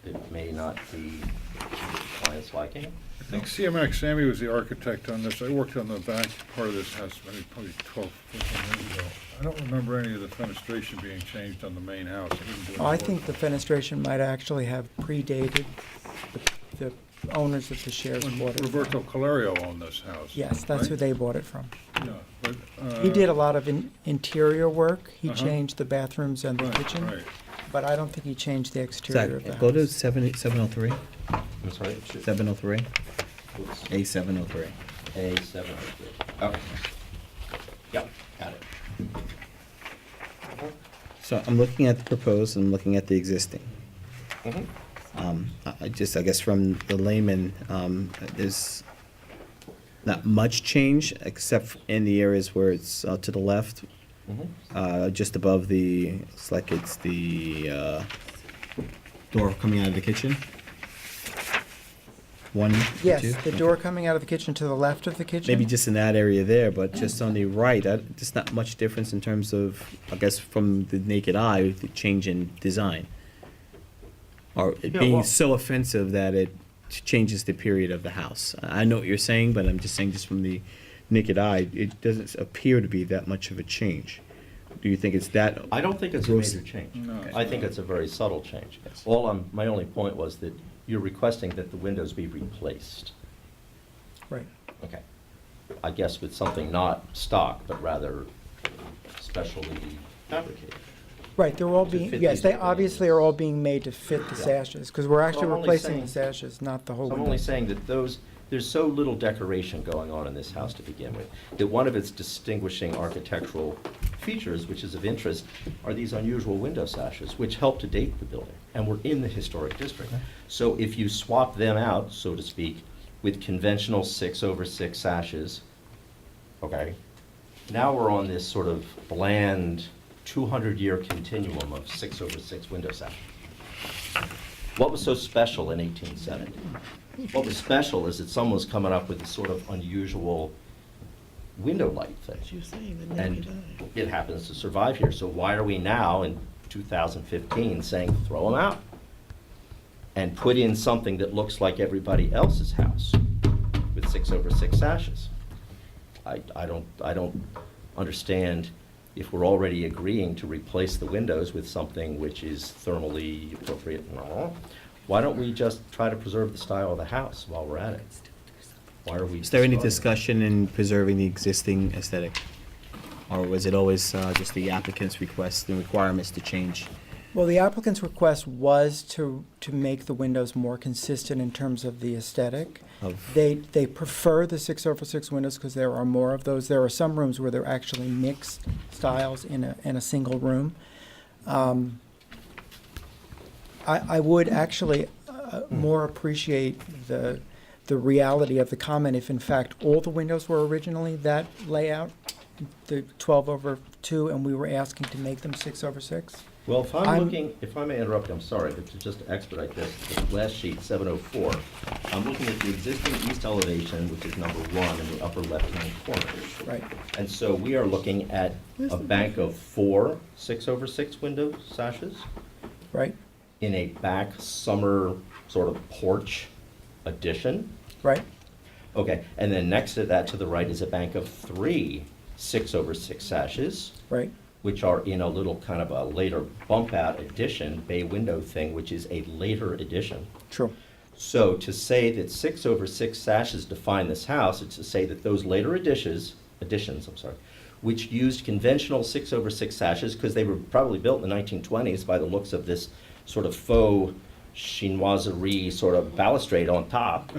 it may not be to the client's liking. I think CMX, Sammy was the architect on this. I worked on the back part of this house maybe probably 12, 15 years ago. I don't remember any of the fenestration being changed on the main house. I didn't do any I work. think the fenestration might actually have predated the owners of the shares When bought it. Roberto Calerio owned this house. Yes, that's who right? they bought it from. Yeah, but, He did a lot of interior work. He Uh-huh. changed the bathrooms and the Right, kitchen, right. but I don't think he changed the exterior of the Zach, house. go to 703. I'm sorry, it should- 703. oops, A703. A703. Okay. Yep, got it. So I'm looking at the proposed and looking at the existing. Mhm. I guess from the layman, there's not much change except in the areas where it's to the left, Mhm. just above it's like it's the door coming out of the kitchen. One, Yes, two? the door coming out of the kitchen to the left of the kitchen. Maybe just in that area there, but just on the right, there's not much difference in terms of, I guess, from the naked eye, the change in design. Or it Yeah, being well- so offensive that it changes the period of the house. I know what you're saying, but I'm just saying just from the naked eye, it doesn't appear to be that much of a change. Do you think it's that? I don't think it's a gross? major change. No. I think it's a very subtle change. Yes. My only point was that you're requesting that the windows be replaced. Right. Okay. I guess with something not stock, but rather specially fabricated. Right, they're all To being, fit yes, these they buildings. obviously are all being made to fit the Yeah. sashes, because we're actually I'm only replacing the saying- sashes, not the whole I'm window. only saying that there's so little decoration going on in this house to begin with, that one of its distinguishing architectural features, which is of interest, are these unusual window sashes, which help to date the building, and we're in the historic district. So if you swap them out, so to speak, with conventional 6/6 sashes, okay, now we're on this sort of bland 200-year continuum of 6/6 window sashes. What was so special in 1870? What was special is that someone was coming up with this sort of unusual window light thing. And it happens to survive here. So why are we now in 2015 saying throw them out? And put in something that looks like everybody else's house with 6/6 sashes? I don't understand if we're already agreeing to replace the windows with something which is thermally appropriate. No. Why don't we just try to preserve the style of the house while we're at it? Why are we? Is there any discarding it? discussion in preserving the existing aesthetic? Or was it always just the applicant's request and requirements to change? Well, the applicant's request was to make the windows more consistent in terms of the aesthetic. They prefer the 6/6 windows because there are more of those. There are some rooms where they're actually mixed styles in a single room. I would actually more appreciate the reality of the comment if in fact all the windows were originally that layout, the 12/2, and we were asking to make them 6/6. Well, if I'm looking, if I may interrupt, I'm sorry, but to just expedite this, the last sheet, 704, I'm looking at the existing east elevation, which is number 1 in the upper left-hand corner. Right. And so we are looking at a bank of 4 6/6 window sashes Right, in a back summer sort of porch addition. right, Okay, and then next to that, to the right, is a bank of 3 6/6 sashes, right. which are in a little kind of a later bump out addition, bay window thing, which is a later addition. True. So to say that 6/6 sashes define this house, it's to say that those later additions, which used conventional 6/6 sashes, because they were probably built in the 1920s by the looks of this sort of faux chinoiserie sort of balustrade on top,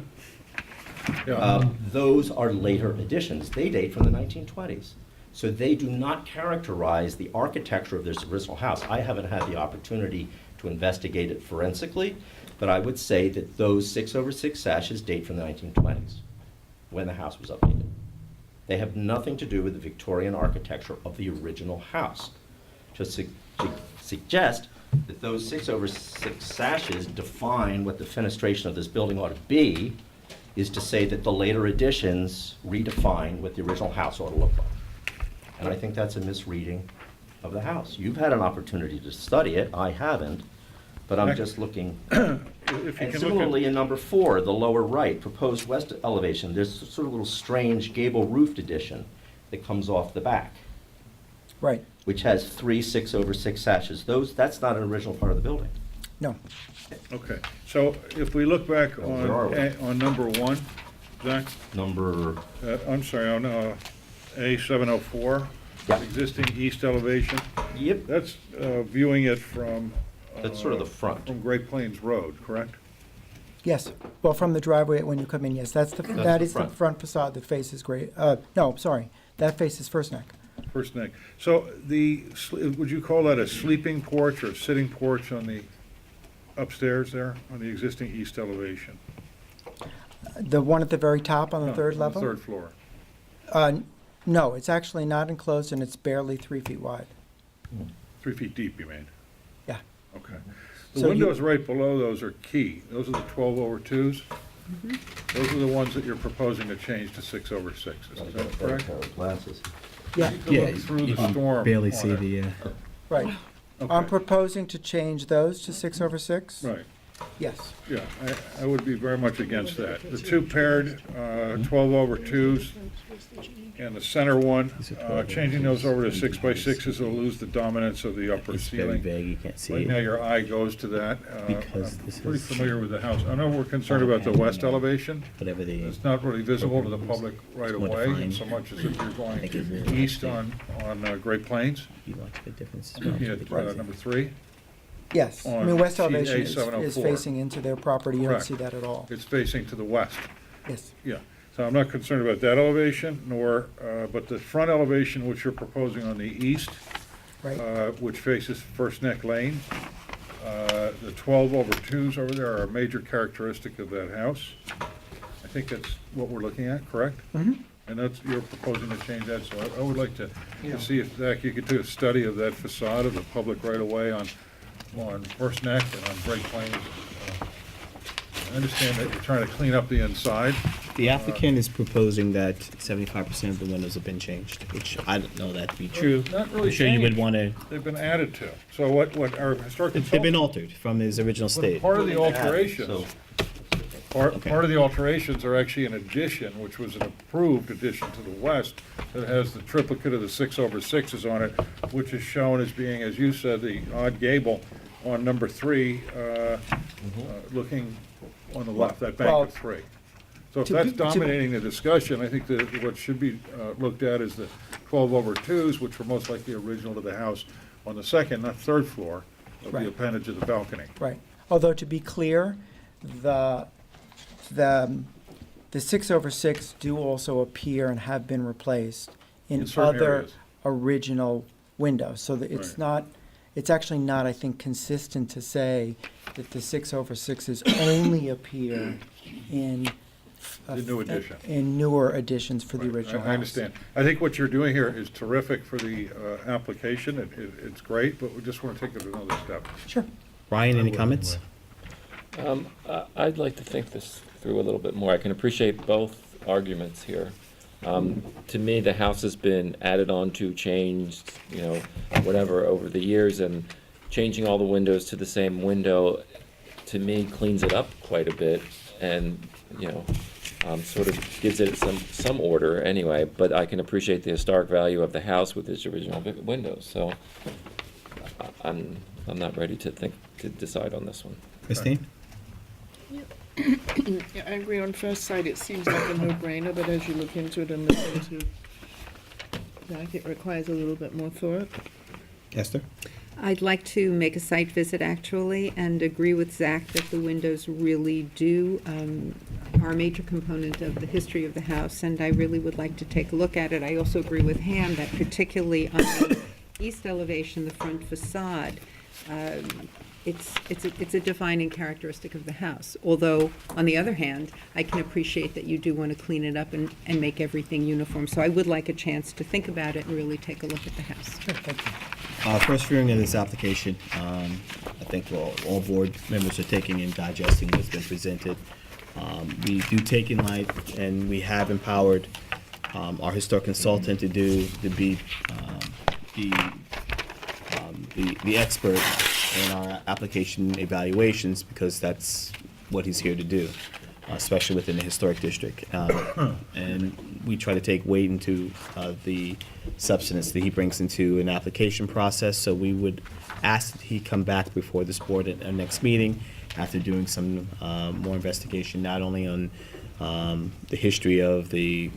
those are later additions. They date from the 1920s. So they do not characterize the architecture of this original house. I haven't had the opportunity to investigate it forensically, but I would say that those 6/6 sashes date from the 1920s, when the house was updated. They have nothing to do with the Victorian architecture of the original house. To suggest that those 6/6 sashes define what the fenestration of this building ought to be is to say that the later additions redefine what the original house ought to look like. And I think that's a misreading of the house. You've had an opportunity to study it, I haven't, but I'm just looking. If you And can look similarly, in number 4, the lower right, proposed west elevation, there's sort of a little strange gable roofed addition that comes off the back, Right. which has 3 6/6 sashes. That's not an original part of the building. No. Okay, so if we look back Where are we? on number 1, Zach, Number, I'm sorry, on A704, Yeah. existing east elevation, yep, that's viewing it from. that's sort of the front. From Great Plains Road, correct? Yes. Well, from the driveway when you come in, yes, that the is the front. front facade that faces Great, no, sorry, that faces First Neck. First neck. So would you call that a sleeping porch or sitting porch on the upstairs there, on the existing east elevation? The one at the very top on the No, third on level? the third floor. No, it's actually not enclosed and it's barely 3 feet wide. 3 feet deep, you mean? Yeah. Okay. So The you- windows right below those are key. Those are the 12/2s? Those are the ones that you're proposing to change to 6/6. Is that correct? Glasses. Yeah, You can look through the storm Barely on see it. the. right. I'm Okay. proposing to change those to 6/6. Right. Yes. Yeah, I would be very much against that. The two paired 12/2s and the center one, changing those over to 6x6s will lose the dominance of the upper It's very ceiling. vague, you can't see Right it. now, your eye goes to that. Because I'm this pretty is- familiar with the house. I know we're concerned about the west elevation. Whatever they. It's not really visible to the public right It's more away, defined. so much as if you're going Make it really east on Great Plains. You watch the difference. Looking at number 3, Yes. I On mean, west sheet elevation is A704. facing into their property. You don't Correct. see that at all. it's facing to the west. Yes. Yeah, so I'm not concerned about that elevation, nor, but the front elevation, which you're proposing on the east, Right. which faces First Neck Lane, the 12/2s over there are a major characteristic of that house. I think that's what we're looking at, correct? Mhm. And that's, you're proposing to change that, so I would like to see if, Zach, you could do a study of that facade of the public right-of-way on First Neck and on Great Plains. I understand that you're trying to clean up the inside. The applicant is proposing that 75% of the windows have been changed, which I don't know that to be true. Not really I'm sure you would changed. want to. They've been added to. So what our historic They've been consultant, altered from his original state. part of the So- alterations, part of the alterations are actually an addition, which was an approved addition to the west, that has the triplicate of the 6/6s on it, which is shown as being, as you said, the odd gable on number 3, looking on the left, that bank Well, of 3. So if to that's be- to- dominating the discussion, I think that what should be looked at is the 12/2s, which were most likely original to the house, on the second, not third floor of the Right. appendage of the balcony. Right. Although, to be clear, the 6/6 do also appear and have been replaced in In certain other areas. original windows. So that it's Right. not, it's actually not, I think, consistent to say that the 6/6s only appear in The new addition. in newer editions for the Right, original house. I understand. I think what you're doing here is terrific for the application. It's great, but we just want to take it another step. Sure. Ryan, any comments? I'd like to think this through a little bit more. I can appreciate both arguments here. To me, the house has been added on to, changed, whatever, over the years, and changing all the windows to the same window, to me, cleans it up quite a bit, and, sort of gives it some order anyway, but I can appreciate the historic value of the house with its original windows, so I'm not ready to decide on this one. Christine? Yeah, I agree. On first sight, it seems like a no-brainer, but as you look into it and look into, I think it requires a little bit more thought. Esther? I'd like to make a site visit, actually, and agree with Zach that the windows really are a major component of the history of the house, and I really would like to take a look at it. I also agree with Ham that particularly on the east elevation, the front facade, it's a defining characteristic of the house. Although, on the other hand, I can appreciate that you do want to clean it up and make everything uniform. So I would like a chance to think about it and really take a look at the house. Sure, thank you. First viewing of this application, I think all board members are taking and digesting what's been presented. We do take in light, and we have empowered our historic consultant to be the expert in our application evaluations, because that's what he's here to do, especially within the historic district. And we try to take weight into the substance that he brings into an application process. So we would ask that he come back before this board at our next meeting after doing some more investigation, not only on the history of the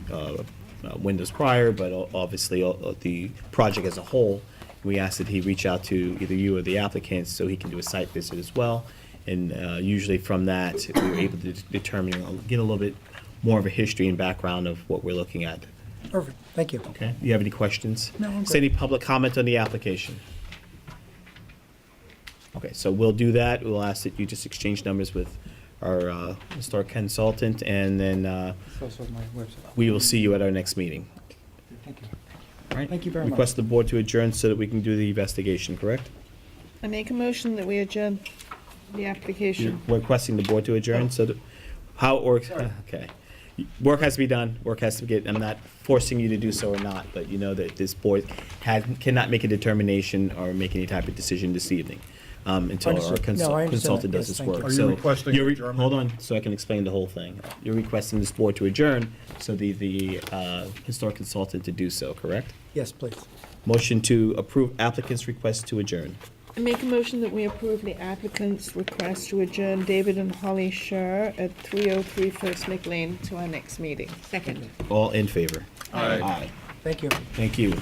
windows prior, but obviously the project as a whole. We ask that he reach out to either you or the applicants so he can do a site visit as well. And usually from that, we were able to determine, get a little bit more of a history and background of what we're looking at. Perfect, thank you. Okay, do you have any questions? No, I'm Is good. there any public comment on the application? Okay, so we'll do that. We'll ask that you just exchange numbers with our historic consultant, and then It's also on my website. we will see you at our next meeting. Thank you. All right? Thank you very much. Request the board to adjourn so that we can do the investigation, correct? I make a motion that we adjourn the application. We're requesting the board to adjourn, so that, how it works, okay. Work has to be done, work has to get, I'm not forcing you to do so or not, but you know that this board cannot make a determination or make any type of decision this evening, until our Understood. No, I understand consultant that. does Yes, this thank you. work. Are you So requesting you're adjournment? Hold on, so I can explain the whole thing. You're requesting this board to adjourn, so the historic consultant to do so, correct? Yes, please. Motion to approve applicant's request to adjourn. I make a motion that we approve the applicant's request to adjourn David and Holly Scher at 303 First Lake Lane to our next meeting. Second. All in favor? Aye. Thank you. Thank you.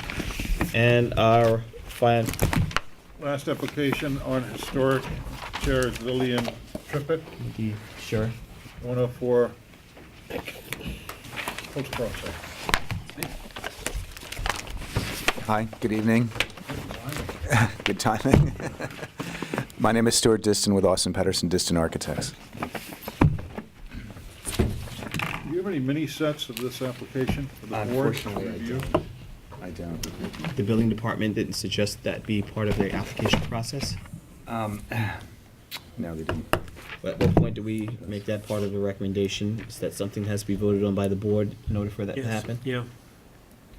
And our final, Last application on historic chair is Lillian Trippett, sure. 104 Post Crossing. Hi, good evening. Good timing. My name is Stuart Diston with Austin Patterson Diston Architects. Do you have any mini sets of this application for the board to Unfortunately, I review? I don't. The building department didn't suggest that be part of their application process? No, they didn't. At what point do we make that part of the recommendation? Is that something that has to be voted on by the board in order for that to Yes, happen? Yeah.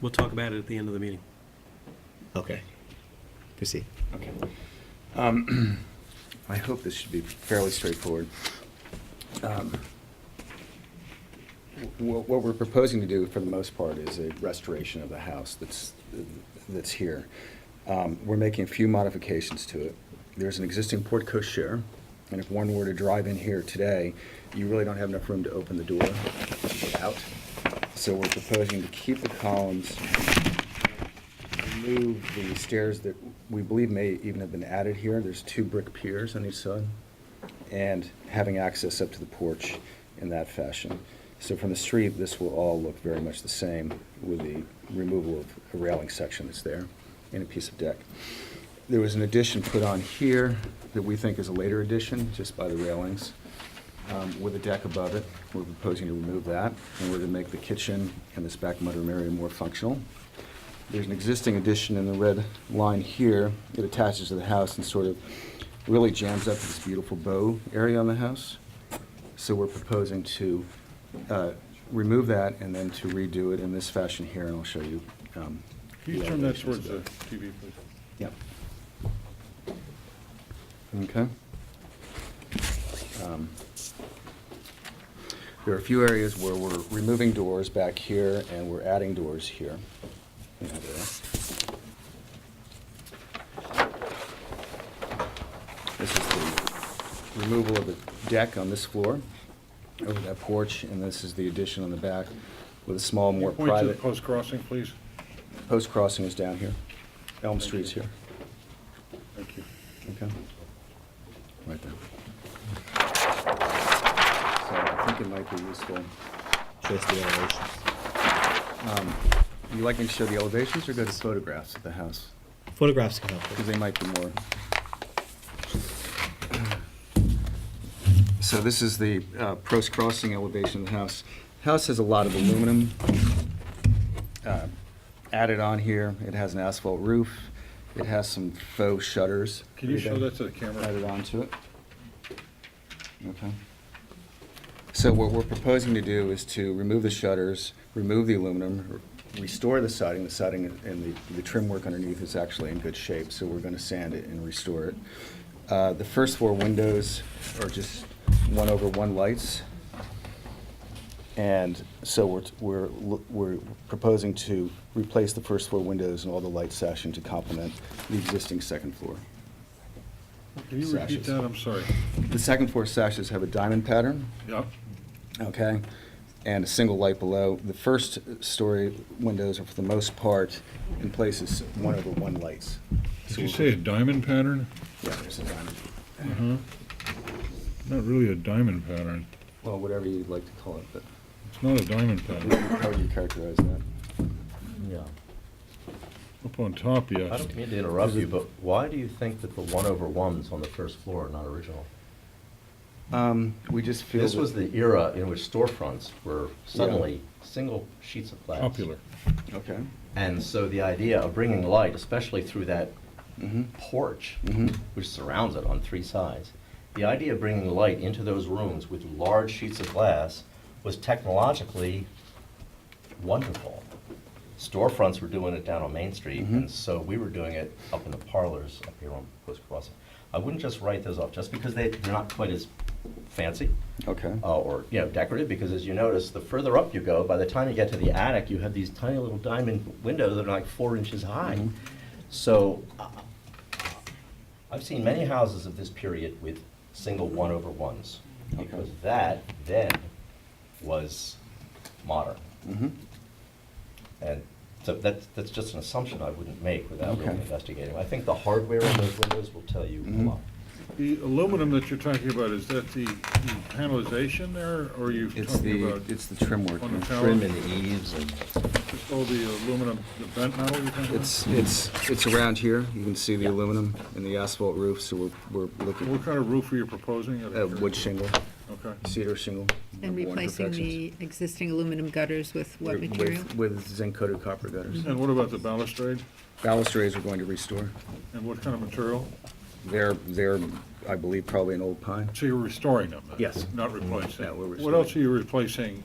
We'll talk about it at the end of the meeting. Okay. Proceed. Okay. I hope this should be fairly straightforward. What we're proposing to do, for the most part, is a restoration of the house that's here. We're making a few modifications to it. There's an existing porte cochere, and if one were to drive in here today, you really don't have enough room to open the door to get out. So we're proposing to keep the columns remove the stairs that we believe may even have been added here. There's 2 brick piers on each side, and having access up to the porch in that fashion. So from the street, this will all look very much the same with the removal of a railing section that's there and a piece of deck. There was an addition put on here that we think is a later addition, just by the railings, with a deck above it. We're proposing to remove that in order to make the kitchen and this back mudroom area more functional. There's an existing addition in the red line here. It attaches to the house and sort of really jams up to this beautiful bow area on the house. So we're proposing to remove that and then to redo it in this fashion here, and I'll show you. Can you turn that towards the TV, please? Yep. Okay. There are a few areas where we're removing doors back here and we're adding doors here. in that area. This is the removal of the deck on this floor over that porch, and this is the addition on the back with a small, more Point to the private. post crossing, please. Post crossing is down here. Elm Street's here. Thank you. Okay. Right there. So I think it might be useful. Shows the elevations. You like me to show the elevations or go to photographs of the house? Photographs can help. Because they might be more. So this is the post crossing elevation of the house. House has a lot of aluminum added on here. It has an asphalt roof. It has some faux shutters. Can you show that to the camera? Added onto it. Okay. So what we're proposing to do is to remove the shutters, remove the aluminum, restore the siding. The siding and the trim work underneath is actually in good shape, so we're going to sand it and restore it. The first floor windows are just 1/1 lights. And so we're proposing to replace the first floor windows and all the light sashing to complement the existing second floor. Can you repeat Sashes. that? I'm sorry. The second floor sashes have a diamond pattern, Yep. okay, and a single light below. The first story windows are for the most part in places 1/1 lights. Did So you we're- say a diamond pattern? Yeah, there's a diamond. Uh-huh. Not really a diamond pattern. Well, whatever you'd like to call it, but It's not a diamond pattern. how would you characterize that? Yeah. Up on top, I yes. don't mean to interrupt you, but why do you think that the 1/1s on the first floor are not original? We just feel This that- was the era in which storefronts were suddenly single sheets of glass. Popular. Okay. And so the idea of bringing light, especially through that Mhm. porch, Mhm. which surrounds it on three sides, the idea of bringing light into those rooms with large sheets of glass was technologically wonderful. Storefronts were doing it down on Main Street, Mhm. and so we were doing it up in the parlors up here on Post Crossing. I wouldn't just write those off, just because they're not quite as fancy Okay. or, decorative, because as you notice, the further up you go, by the time you get to the attic, you have these tiny little diamond windows that are like 4 inches high. Mhm. So I've seen many houses of this period with single 1/1s, Okay. because that then was modern. Mhm. And so that's just an assumption I wouldn't make without really Okay. investigating. I think the hardware in those windows will tell you a Mhm. lot. The aluminum that you're talking about, is that the panelization there, or are you It's talking the, about it's the trim work. on the yeah. tower? Trim in the eaves and Just all the aluminum, the bent metal you're talking about? It's around here. You can see the aluminum and the asphalt roof, so we're looking What kind of roof are you proposing? at wood shingle, Okay. cedar shingle. And number one replacing perfections. the existing aluminum gutters with what With- material? With zinc-coated copper gutters. And what about the balustrade? Balustrades we're going to restore. And what kind of material? They're, I believe, probably an old pine. So you're restoring them then? Yes. Not replacing? Yeah, we're What restoring. else are you replacing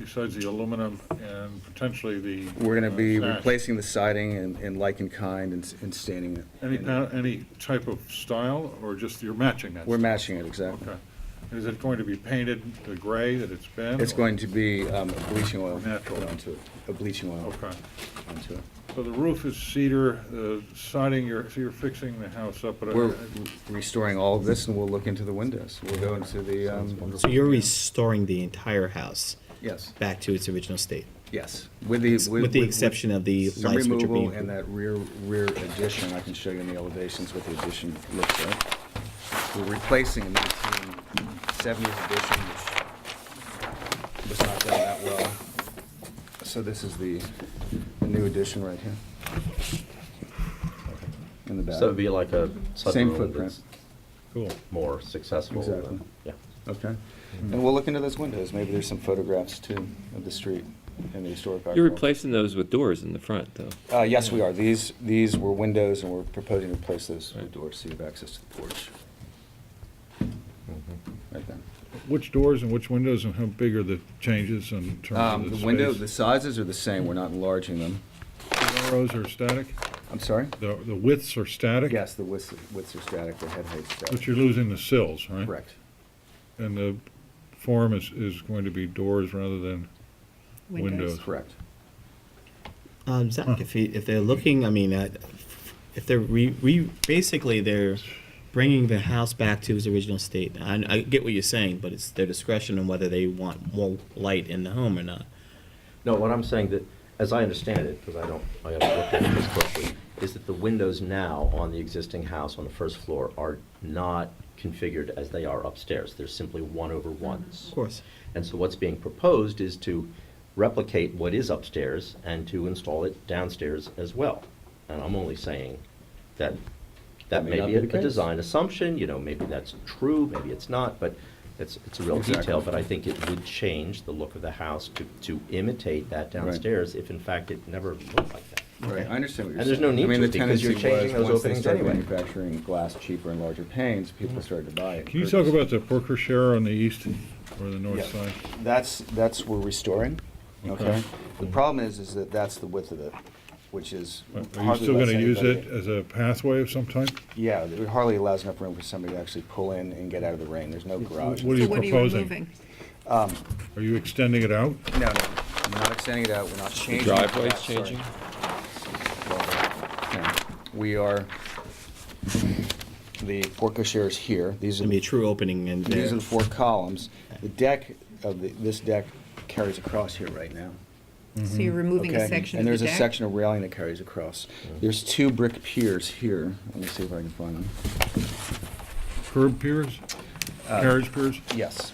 besides the aluminum and potentially the? We're going to be sash? replacing the siding in like kind and staining it. Any type of style, or just you're matching that? We're matching it, exactly. Okay. Is it going to be painted the gray that it's been? It's or- going to be a bleaching oil Natural. put onto it, a bleaching oil Okay. onto it. So the roof is cedar, the siding, so you're fixing the house up, but We're restoring all of this, and we'll look into the windows. We'll go into the, So you're restoring the entire house. Yes. back to its original state. Yes. With the exception of the some lights which are removal being. and that rear addition. I can show you in the elevations what the addition looks like. We're replacing a 1970s addition, which was not done that well. So this is the new addition right here. In the back. So it'd be like a Same sunroom footprint. that's Cool. more successful. Exactly. Yeah. Okay. And we'll look into those windows. Maybe there's some photographs too of the street and the historic You're architecture. replacing those with doors in the front, though. Yes, we are. These were windows, and we're proposing to replace those with doors so you have access to the porch. Right there. Which doors and which windows and how big are the changes in terms of the The space? window, the sizes are the same. We're not enlarging them. The arrows are static? I'm sorry? The widths are static? Yes, the widths are static, the head height's static. But you're losing the sills, right? Correct. And the form is going to be doors rather than windows? Correct. Zach, if they're looking, I mean, if they're basically they're bringing the house back to its original state. I get what you're saying, but it's their discretion on whether they want more light in the home or not. No, what I'm saying that, as I understand it, because I haven't looked at this closely, is that the windows now on the existing house on the first floor are not configured as they are upstairs. They're simply 1/1s. Of course. And so what's being proposed is to replicate what is upstairs and to install it downstairs as well. And I'm only saying that That may may not be be a the case. design assumption, maybe that's true, maybe it's not, but it's a real Exactly. detail. But I think it would change the look of the house to imitate that downstairs if in fact it never looked like that. Right, I understand what you're saying. And there's no need I mean, to, the because you're tendency changing was, those once they openings started anyway. manufacturing glass cheaper and larger panes, people started to buy it. Can you talk about the porte-cochere on the east or the north Yeah. side? That's we're restoring, okay? Okay. The problem is that that's the width of it, which is Are you hardly still lets gonna use anybody- it as a pathway of some type? Yeah, it hardly allows enough room for somebody to actually pull in and get out of the rain. There's no garage. What are you proposing? Are you extending it out? No, we're not extending it out, we're not changing. driveway's that, sorry. changing? No. We are, the porte-cochere is here. These It's are gonna be a the, true opening in there. these are the four columns. The deck this deck carries across here right now. So you're removing a Okay, section of and the there's deck? a section of railing that carries across. There's two brick piers here. Let me see if I can find them. Curb piers? Carriage piers? Yes.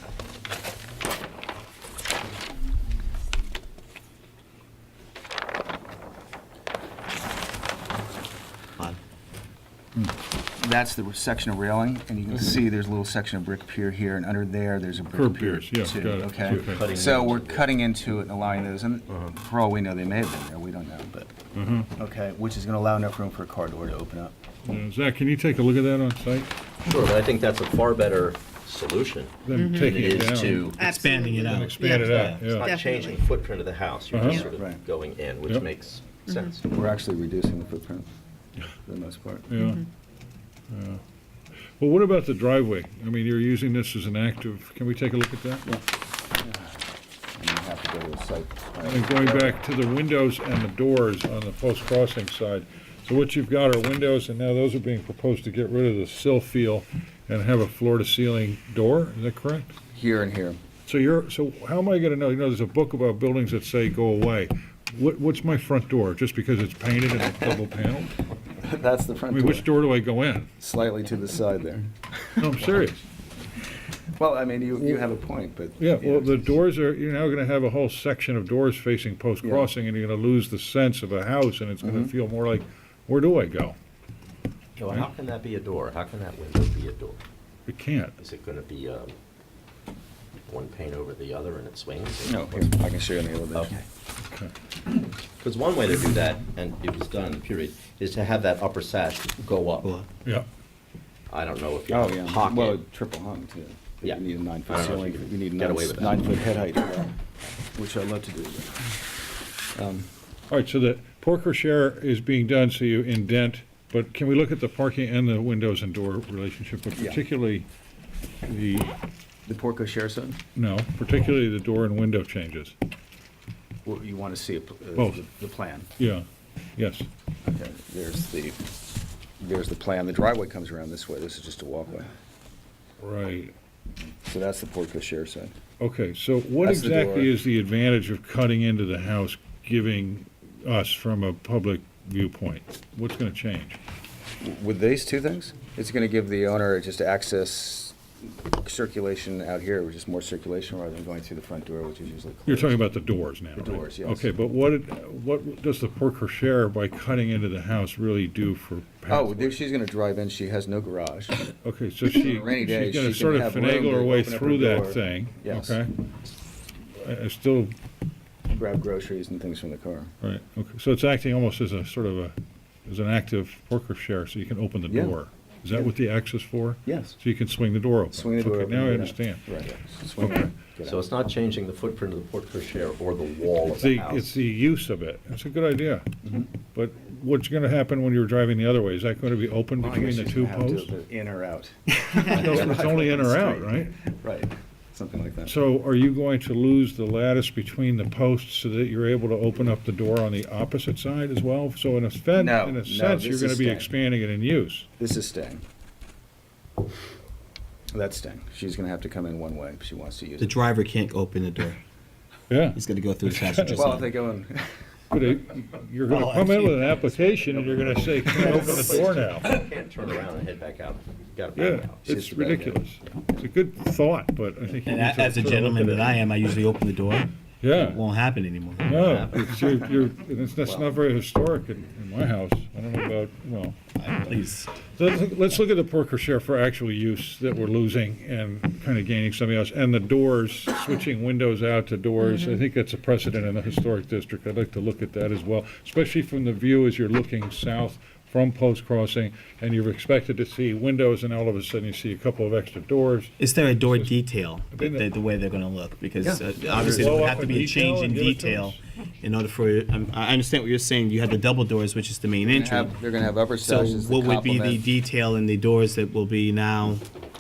Odd. That's the section of railing, and you can see there's a little section of brick pier here, and under there, there's a brick Curb pier piers, yeah, too, got it. okay? Okay. Cutting So into we're the- cutting into it and allowing those, and for all we know, they may have been there, we don't know, but, okay, which is gonna allow enough room for a car door to open up. Yeah, Zach, can you take a look at that on site? Sure, but I think that's a far better solution Then than taking it it is down. to, Expanding it and out. expand it out, it's yeah. not changing the footprint of the house. You're just sort of Right. going in, which Yep. makes sense. We're actually reducing the footprint, for the most part. Yeah. Yeah. Well, what about the driveway? I mean, you're using this as an active, can we take a look at that? And you have to go to the site. And going back to the windows and the doors on the post-crossing side. So what you've got are windows, and now those are being proposed to get rid of the sill feel and have a floor-to-ceiling door, is that correct? Here and here. So how am I gonna know, there's a book about buildings that say go away. What's my front door, just because it's painted and it's double paneled? That's the I front mean, door. which door do I go in? Slightly to the side there. No, I'm serious. Well, I mean, you have a point, but. Yeah, well, the doors are, you're now gonna have a whole section of doors facing post-crossing, and you're gonna lose the sense of a house, and it's gonna feel more like, where do I go? So how can that be a door? How can that window be a door? It can't. Is it gonna be one pane over the other and it swings? No, here, I can show you in the elevation. Okay. Because one way to do that, and it was done in the period, is to have that upper sash go up. Yeah. I don't know if you Oh, have yeah. a pocket. Well, triple hung too. But Yeah. You need a I 9-foot don't know if ceiling, you can you need a get away with that. 9-foot head height, for that, which I'd love to do. but, All right, so the porte-cochere is being done, so you indent, but can we look at the parking and the windows and door relationship, but Yeah. particularly the, The porte-cochere side? no, particularly the door and window changes? Well, you want to see Both. the plan. Yeah, yes. Okay, there's the plan. The driveway comes around this way. This is just a walkway. Right. So that's the porte-cochere side. Okay, so what That's the door. exactly is the advantage of cutting into the house, giving us from a public viewpoint? What's gonna change? With these two things, it's gonna give the owner just access circulation out here, which is more circulation rather than going through the front door, which is usually closed. You're talking about the doors now, The right? doors, yes. Okay, but what does the porte cochere by cutting into the house really do for Oh, pathway? she's gonna drive in, she has no garage. Okay, so she's rainy day, gonna she sort can of have room finagle her to way open up her through that door. thing, Yes. okay? I still, Grab groceries and things from the car. right, okay, so it's acting almost as a sort of as an active porte cochere, so you can open the Yeah. door. Is that what the X is for? Yes. So you can swing the door open? Swing the door Okay, open. now I get out. understand. Right. Swing Okay. it, get So out. it's not changing the footprint of the porte cochere or the wall of It's the the, it's house. the use of it. It's a good idea. Mm-hmm. But what's gonna happen when you're driving the other way? Is that gonna be open Well, I between guess the she's two gonna have to posts? do the in or out. No, it's only in or out, right? Right, something like that. So are you going to lose the lattice between the posts so that you're able to open up the door on the opposite side as well? So in a sense, No, in no, a sense, you're this gonna is be staying. expanding it in use. This is staying. That's staying. She's gonna have to come in one way if she wants to use The it. driver can't open the door. Yeah. He's got to go through the passenger Well, if side. they go in, But you're gonna come in with an application and you're gonna say, can I open the door now? You can't turn around and head back out. You gotta Yeah, back out. it's the back end. ridiculous. It's a good thought, but I think you And need to as a sort of look gentleman at that it. I am, I usually open the door. Yeah. It won't happen anymore. No, it's, that's not very historic in my house. I don't know about, well. Please. So let's look at the porte cochere for actual use that we're losing and kind of gaining something else. And the doors, switching windows out to doors, I think that's a precedent in the historic district. I'd like to look at that as well, especially from the view as you're looking south from Post Crossing and you're expected to see windows and all of a sudden you see a couple of extra doors. Is there a door detail, the way they're going to look? Because obviously there Blow would up have to a be a change detail in and give it to detail us. in order for, I understand what you're saying, you had the double doors, which is the main entry. they're gonna have upper So sashes that what would be the complement. detail in the doors that will be now?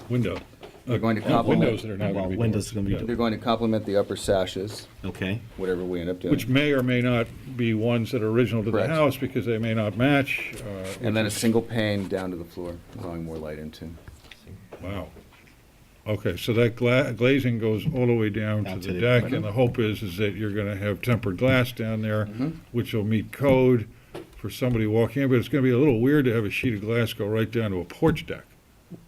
Window. They're going to complement. Windows that are now Well, going to be windows doors. are gonna be Yeah. doors. They're going to complement the upper sashes, Okay. whatever we end up doing. Which may or may not be ones that are original to the Correct. house because they may not match. And then a single pane down to the floor, allowing more light into. Wow. Okay, so that glazing goes all the way down to the deck, and the hope is that you're gonna have tempered glass down there, which will meet code for somebody walking in, but it's gonna be a little weird to have a sheet of glass go right down to a porch deck.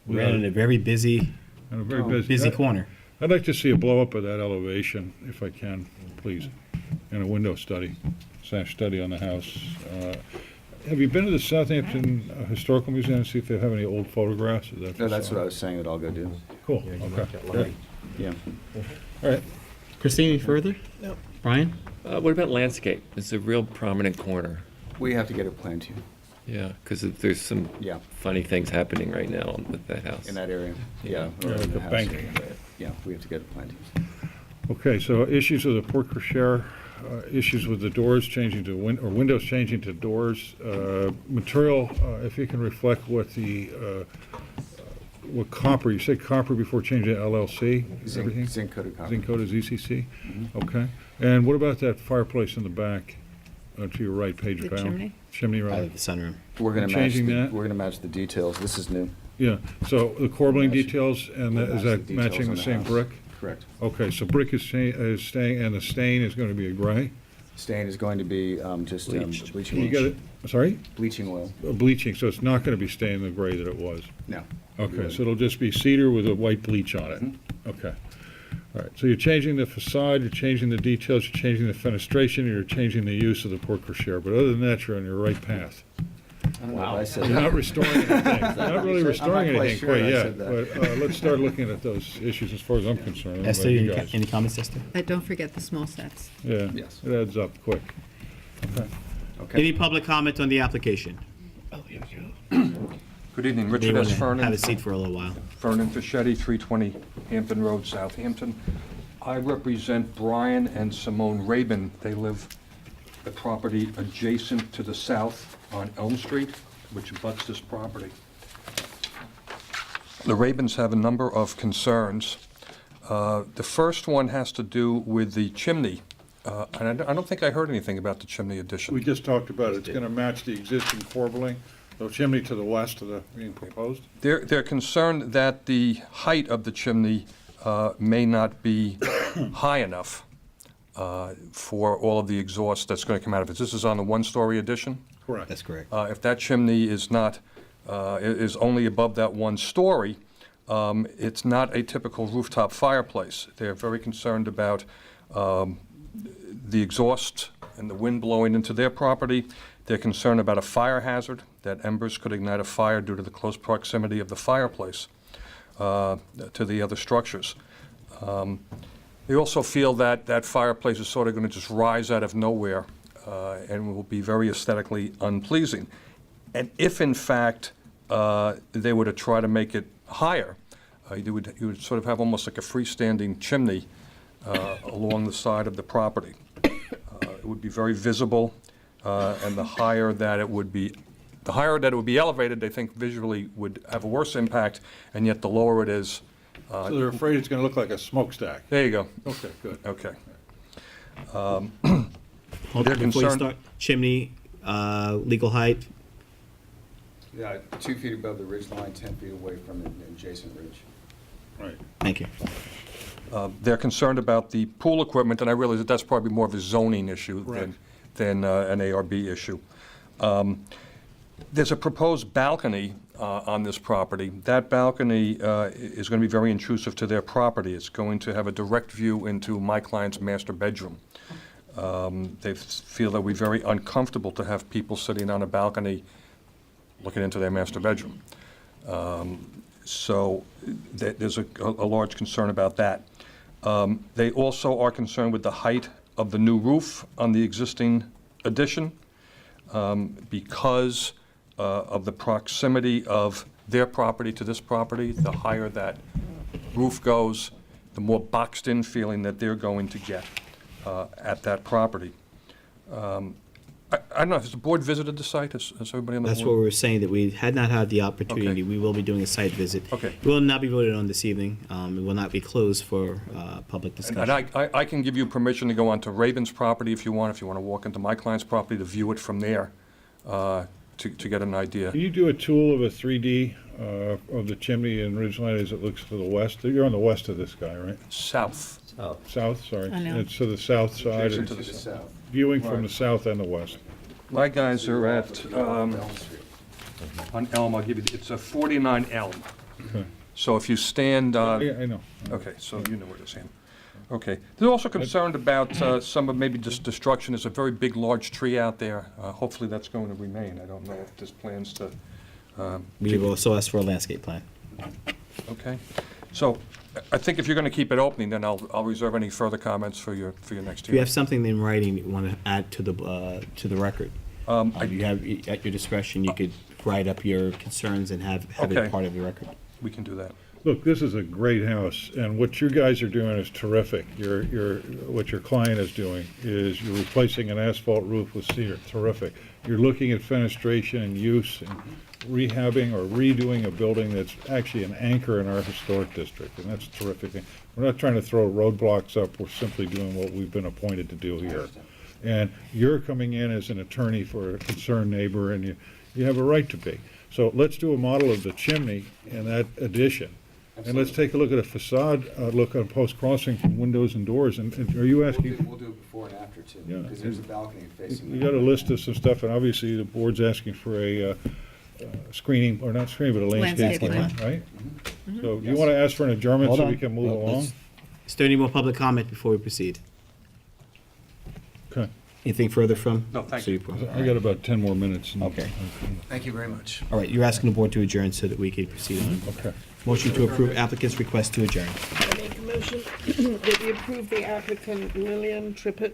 We're in a very busy And a very busy corner. I'd like to see a blow up of that elevation, if I can, please, and a window study, study on the house. Have you been to the Southampton Historical Museum to see if they have any old photographs of that? No, that's what I was saying that I'll go do. Cool, okay. Great. Yeah. All right. Christine, any further? No. Brian? What about landscape? It's a real prominent corner. We have to get it planned too, Yeah, because there's some Yeah. funny things happening right now with that house. in that area. Yeah. Yeah, or in the house bank. area. Yeah, we have to get it planned. Okay, so issues with the porte cochere, issues with the doors changing to or windows changing to doors, material, if you can reflect what the, what copper, you said copper before changing to LLC? Everything? Zinc coated copper. Zinc coated ZCC? Okay. And what about that fireplace in the back, to your right, page The down? chimney? Chimney, Out rather. of the sunroom. We're gonna match, Changing that? we're gonna match the details. This is new. Yeah, so the corbelling Match- details, and We'll is match that the details matching on the same house. brick? Correct. Okay, so brick is staying, and the stain is going to be a gray? Stain is going to be just Bleached. bleaching. You got it, sorry? Bleaching oil. Bleaching, so it's not going to be staying the gray that it was? No. Okay, so it'll just be cedar with a white bleach on it? Okay. All right, so you're changing the facade, you're changing the details, you're changing the fenestration, and you're changing the use of the porte cochere, but other than that, you're on your right path. I don't know if I said You're that. not restoring anything, you're not really restoring I'm not quite anything sure quite I yet, said but that. let's start looking at those issues as far as I'm concerned. I don't know Esther, about you guys. any comments, Esther? Don't forget the small sets. Yeah, Yes. it adds up quick. Okay. Any public comment on the application? Good evening, They Richard want S. to Fernan. have a seat for a little while. Fernan Fischetti, 320 Hampton Road, Southampton. I represent Brian and Simone Rabin. They live the property adjacent to the south on Elm Street, which abuts this property. The Rabins have a number of concerns. The first one has to do with the chimney. And I don't think I heard anything about the chimney addition. We just talked about it, it's going to match the existing corbelling, the chimney to the west of the being proposed? They're concerned that the height of the chimney may not be high enough for all of the exhaust that's going to come out of it. This is on the one-story addition. Correct. That's correct. If that chimney is not, is only above that one story, it's not a typical rooftop fireplace. They're very concerned about the exhaust and the wind blowing into their property. They're concerned about a fire hazard, that embers could ignite a fire due to the close proximity of the fireplace to the other structures. They also feel that that fireplace is sort of going to just rise out of nowhere and will be very aesthetically unpleasing. And if, in fact, they were to try to make it higher, you would sort of have almost like a freestanding chimney along the side of the property. It would be very visible, and the higher that it would be elevated, they think visually would have a worse impact, and yet the lower it is. So they're afraid it's going to look like a smokestack. There you go. Okay, good. Okay. Hold They're on, before you concerned- start, chimney, legal height, Yeah, 2 feet above the ridge line, 10 feet away from an adjacent ridge. Right. thank you. They're concerned about the pool equipment, and I realize that that's probably more of a zoning issue than an ARB issue. There's a proposed balcony on this property. That balcony is going to be very intrusive to their property. It's going to have a direct view into my client's master bedroom. They feel that we're very uncomfortable to have people sitting on a balcony looking into their master bedroom. So there's a large concern about that. They also are concerned with the height of the new roof on the existing addition because of the proximity of their property to this property. The higher that roof goes, the more boxed-in feeling that they're going to get at that property. I don't know, has the board visited the site? Has everybody on the board? That's what we were saying, that we had not had the opportunity. Okay. We will be doing a site visit. Okay. It will not be voted on this evening. It will not be closed for public discussion. And I can give you permission to go onto Raven's property if you want to walk into my client's property to view it from there, to get an idea. Can you do a tool of a 3D of the chimney and ridgeline as it looks to the west? You're on the west of this guy, right? South. South, sorry. I know. It's to the south side, Adjacent or to the south. viewing from Right. the south and the west. My guys are at, on Elm, I'll give you, it's a 49 Elm. Okay. So if you stand on. Yeah, I know. Okay, so you know where it is, Sam. Okay. They're also concerned about some of maybe just destruction. There's a very big, large tree out there. Hopefully that's going to remain. I don't know if there's plans to. We will also ask for a landscape plan. Okay. So I think if you're going to keep it opening, then I'll reserve any further comments for your next If you have hearing. something in writing you want to add to the record, you have, at your discretion, you could write up your concerns and have Okay. it part of your record. We can do that. Look, this is a great house, and what you guys are doing is terrific. What your client is doing is you're replacing an asphalt roof with cedar, terrific. You're looking at fenestration and use and rehabbing or redoing a building that's actually an anchor in our historic district, and that's a terrific thing. We're not trying to throw roadblocks up, we're simply doing what we've been appointed to do here. And you're coming in as an attorney for a concerned neighbor, and you have a right to be. So let's do a model of the chimney and that addition. And let's take a look at a facade look on post-crossing from windows and doors. And are you asking? We'll do it before and after too, Yeah. because there's a balcony facing. You got a list of some stuff, and obviously the board's asking for a screening, or not screening, but a landscape Landscape plan, plan. right? So you want to ask for an adjournment Hold so on. we can move Well, along? let's- Is there any more public comment before we proceed? Okay. Anything further from? No, thank City you. Pro- I got about 10 more minutes. and- Okay. Thank you very much. All right, you're asking the board to adjourn so that we can proceed on. Okay. Motion to approve applicant's request to adjourn. I make a motion that we approve the applicant Lillian Trippett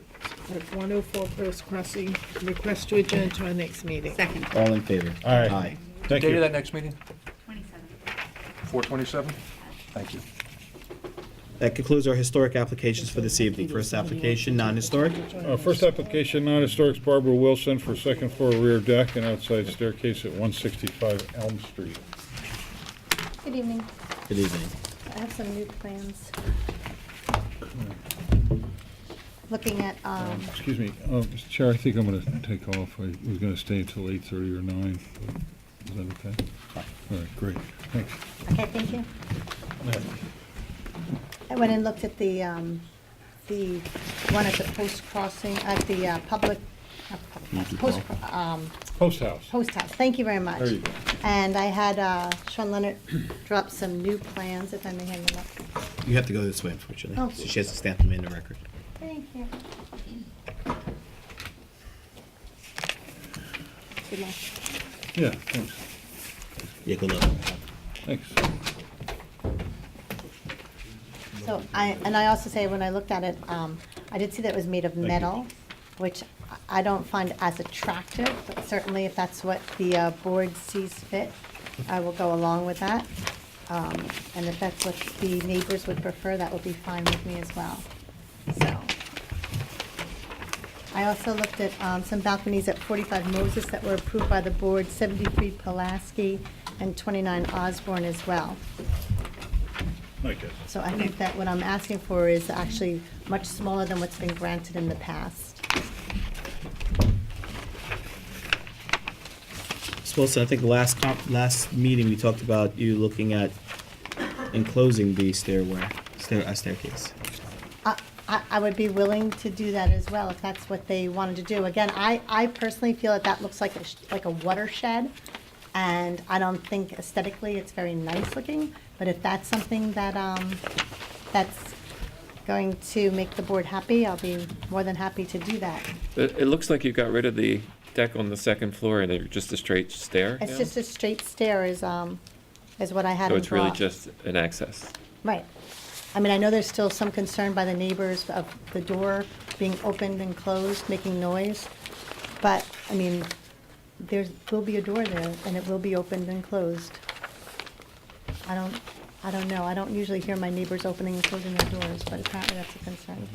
at 104 Post Crossing, request to adjourn to our next meeting. Second. All in favor? All right. Aye. Thank Date of you. that next meeting? 4/27? Thank you. That concludes our historic applications for this evening. First application, non-historic. First application, non-historic, Barbara Wilson for second floor rear deck and outside staircase at 165 Elm Street. Good evening. Good evening. I have some new plans. Looking at, Excuse me, Mr. Chair, I think I'm going to take off. I was going to stay until 8:30 or 9. Is that okay? All right, great. Thanks. okay, thank you. I went and looked at the one at the post crossing, at the public, post, Post house. post house. Thank you very much. There you go. And I had Sean Leonard drop some new plans, if I may hang them up. You have to go this way, unfortunately. Oh. So she has to stamp them in the record. Thank you. Good luck. Yeah, thanks. Yeah, good luck. Thanks. So I also say, when I looked at it, I did see that it was made of metal, which I don't find as attractive, but certainly if that's what the board sees fit, I will go along with that. And if that's what the neighbors would prefer, that would be fine with me as well. So. I also looked at some balconies at 45 Moses that were approved by the board, 73 Pulaski, and 29 Osborne as well. Okay. So I think that what I'm asking for is actually much smaller than what's been granted in the past. Suppose I think the last meeting we talked about you looking at enclosing the staircase. I would be willing to do that as well, if that's what they wanted to do. Again, I personally feel that that looks like a watershed, and I don't think aesthetically it's very nice looking, but if that's something that, that's going to make the board happy, I'll be more than happy to do that. It looks like you got rid of the deck on the second floor and it's just a straight stair It's now? just a straight stair is what I had So in it's really thought. just an access? Right. I mean, I know there's still some concern by the neighbors of the door being opened and closed, making noise. But, I mean, there will be a door there, and it will be opened and closed. I don't know. I don't usually hear my neighbors opening and closing their doors, but apparently that's a concern.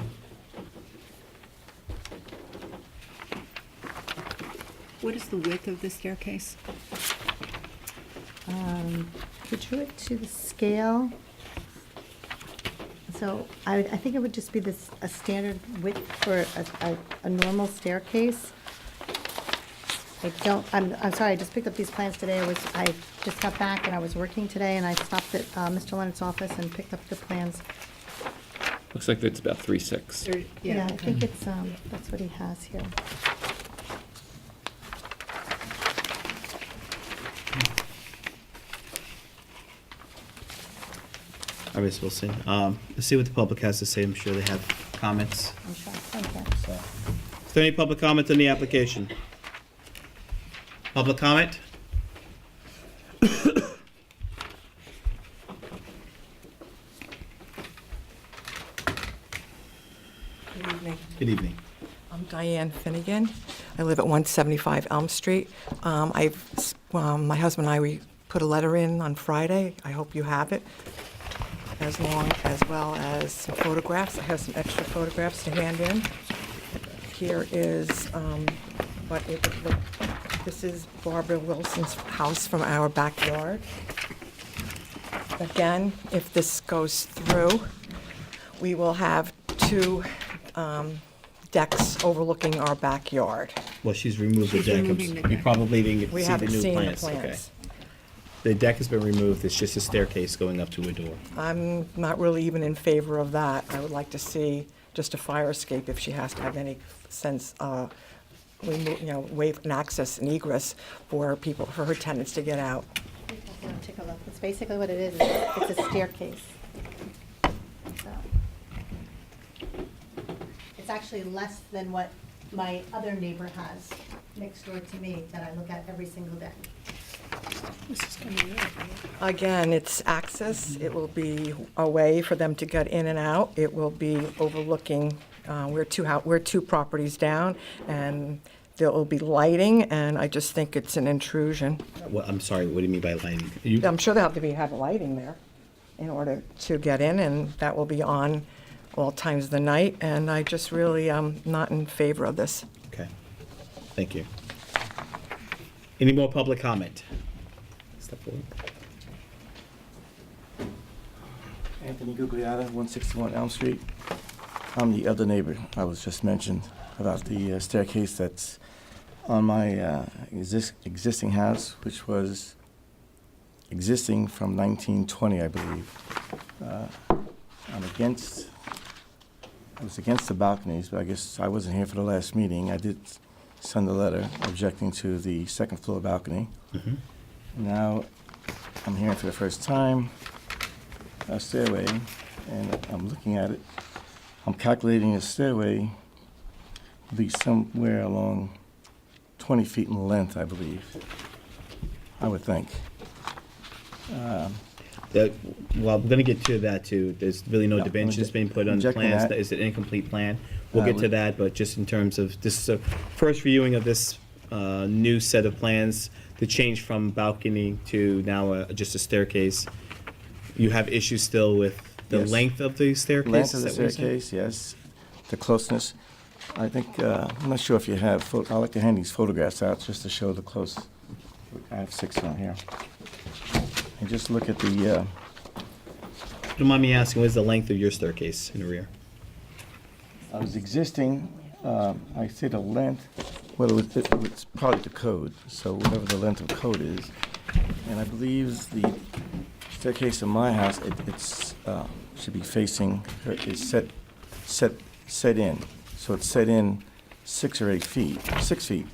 What is the width of the staircase? We drew it to the scale. So I think it would just be a standard width for a normal staircase. I'm sorry, I just picked up these plans today. I just got back and I was working today, and I stopped at Mr. Leonard's office and picked up the plans. Looks like it's about 3.6. Yeah, I think it's, that's what he has here. All right, Ms. Wilson. Let's see what the public has to say. I'm sure they have comments. I'm sure, thank you. Is there any public comment on the application? Public comment? Good evening. Good evening. I'm Diane Finnegan. I live at 175 Elm Street. My husband and I, we put a letter in on Friday. I hope you have it, as well as some photographs. I have some extra photographs to hand in. Here is what it would look. This is Barbara Wilson's house from our backyard. Again, if this goes through, we will have two decks overlooking our backyard. Well, she's removed the She's deck. removing the You deck. probably didn't We see the haven't new seen the plans. Okay. plans. The deck has been removed. It's just a staircase going up to a door. I'm not really even in favor of that. I would like to see just a fire escape if she has to have any sense, waive an access and egress for people, for her tenants to get out. Take a look. It's basically what it is. It's a staircase. So. It's actually less than what my other neighbor has next door to me that I look at every single day. Again, it's access. It will be a way for them to get in and out. It will be overlooking, we're two properties down, and there will be lighting, and I just think it's an intrusion. I'm sorry, what do you mean by lighting? I'm sure they'll have to have lighting there in order to get in, and that will be on all times of the night, and I just really am not in favor of this. Okay, thank you. Any more public comment? Step forward. Anthony Gugliotta, 161 Elm Street. I'm the other neighbor I was just mentioned about the staircase that's on my existing house, which was existing from 1920, I believe. I was against the balconies, but I guess I wasn't here for the last meeting. I did send a letter objecting to the second floor balcony. Now, I'm hearing for the first time a stairway, and I'm looking at it. I'm calculating a stairway will be somewhere along 20 feet in length, I believe. I would think. Well, we're gonna get to that too. There's really no Yeah, dimensions being put on the rejecting plans. that. That is an incomplete plan. We'll get to would- that, but just in terms of, this is a first viewing of this new set of plans, the change from balcony to now just a staircase. You have issues still with the Yes. length of the staircase? Length of is the that what you're saying? staircase, yes. The closeness. I think, I'm not sure if you have, I'd like to hand these photographs out just to show the close. I have 6 on here. And just look at the, Don't mind me asking, what is the length of your staircase in the rear? I was existing, I say the length, well, it's probably the code, so whatever the length of code is. And I believe the staircase in my house, it's, should be facing, is set in. So it's set in 6 or 8 feet, 6 feet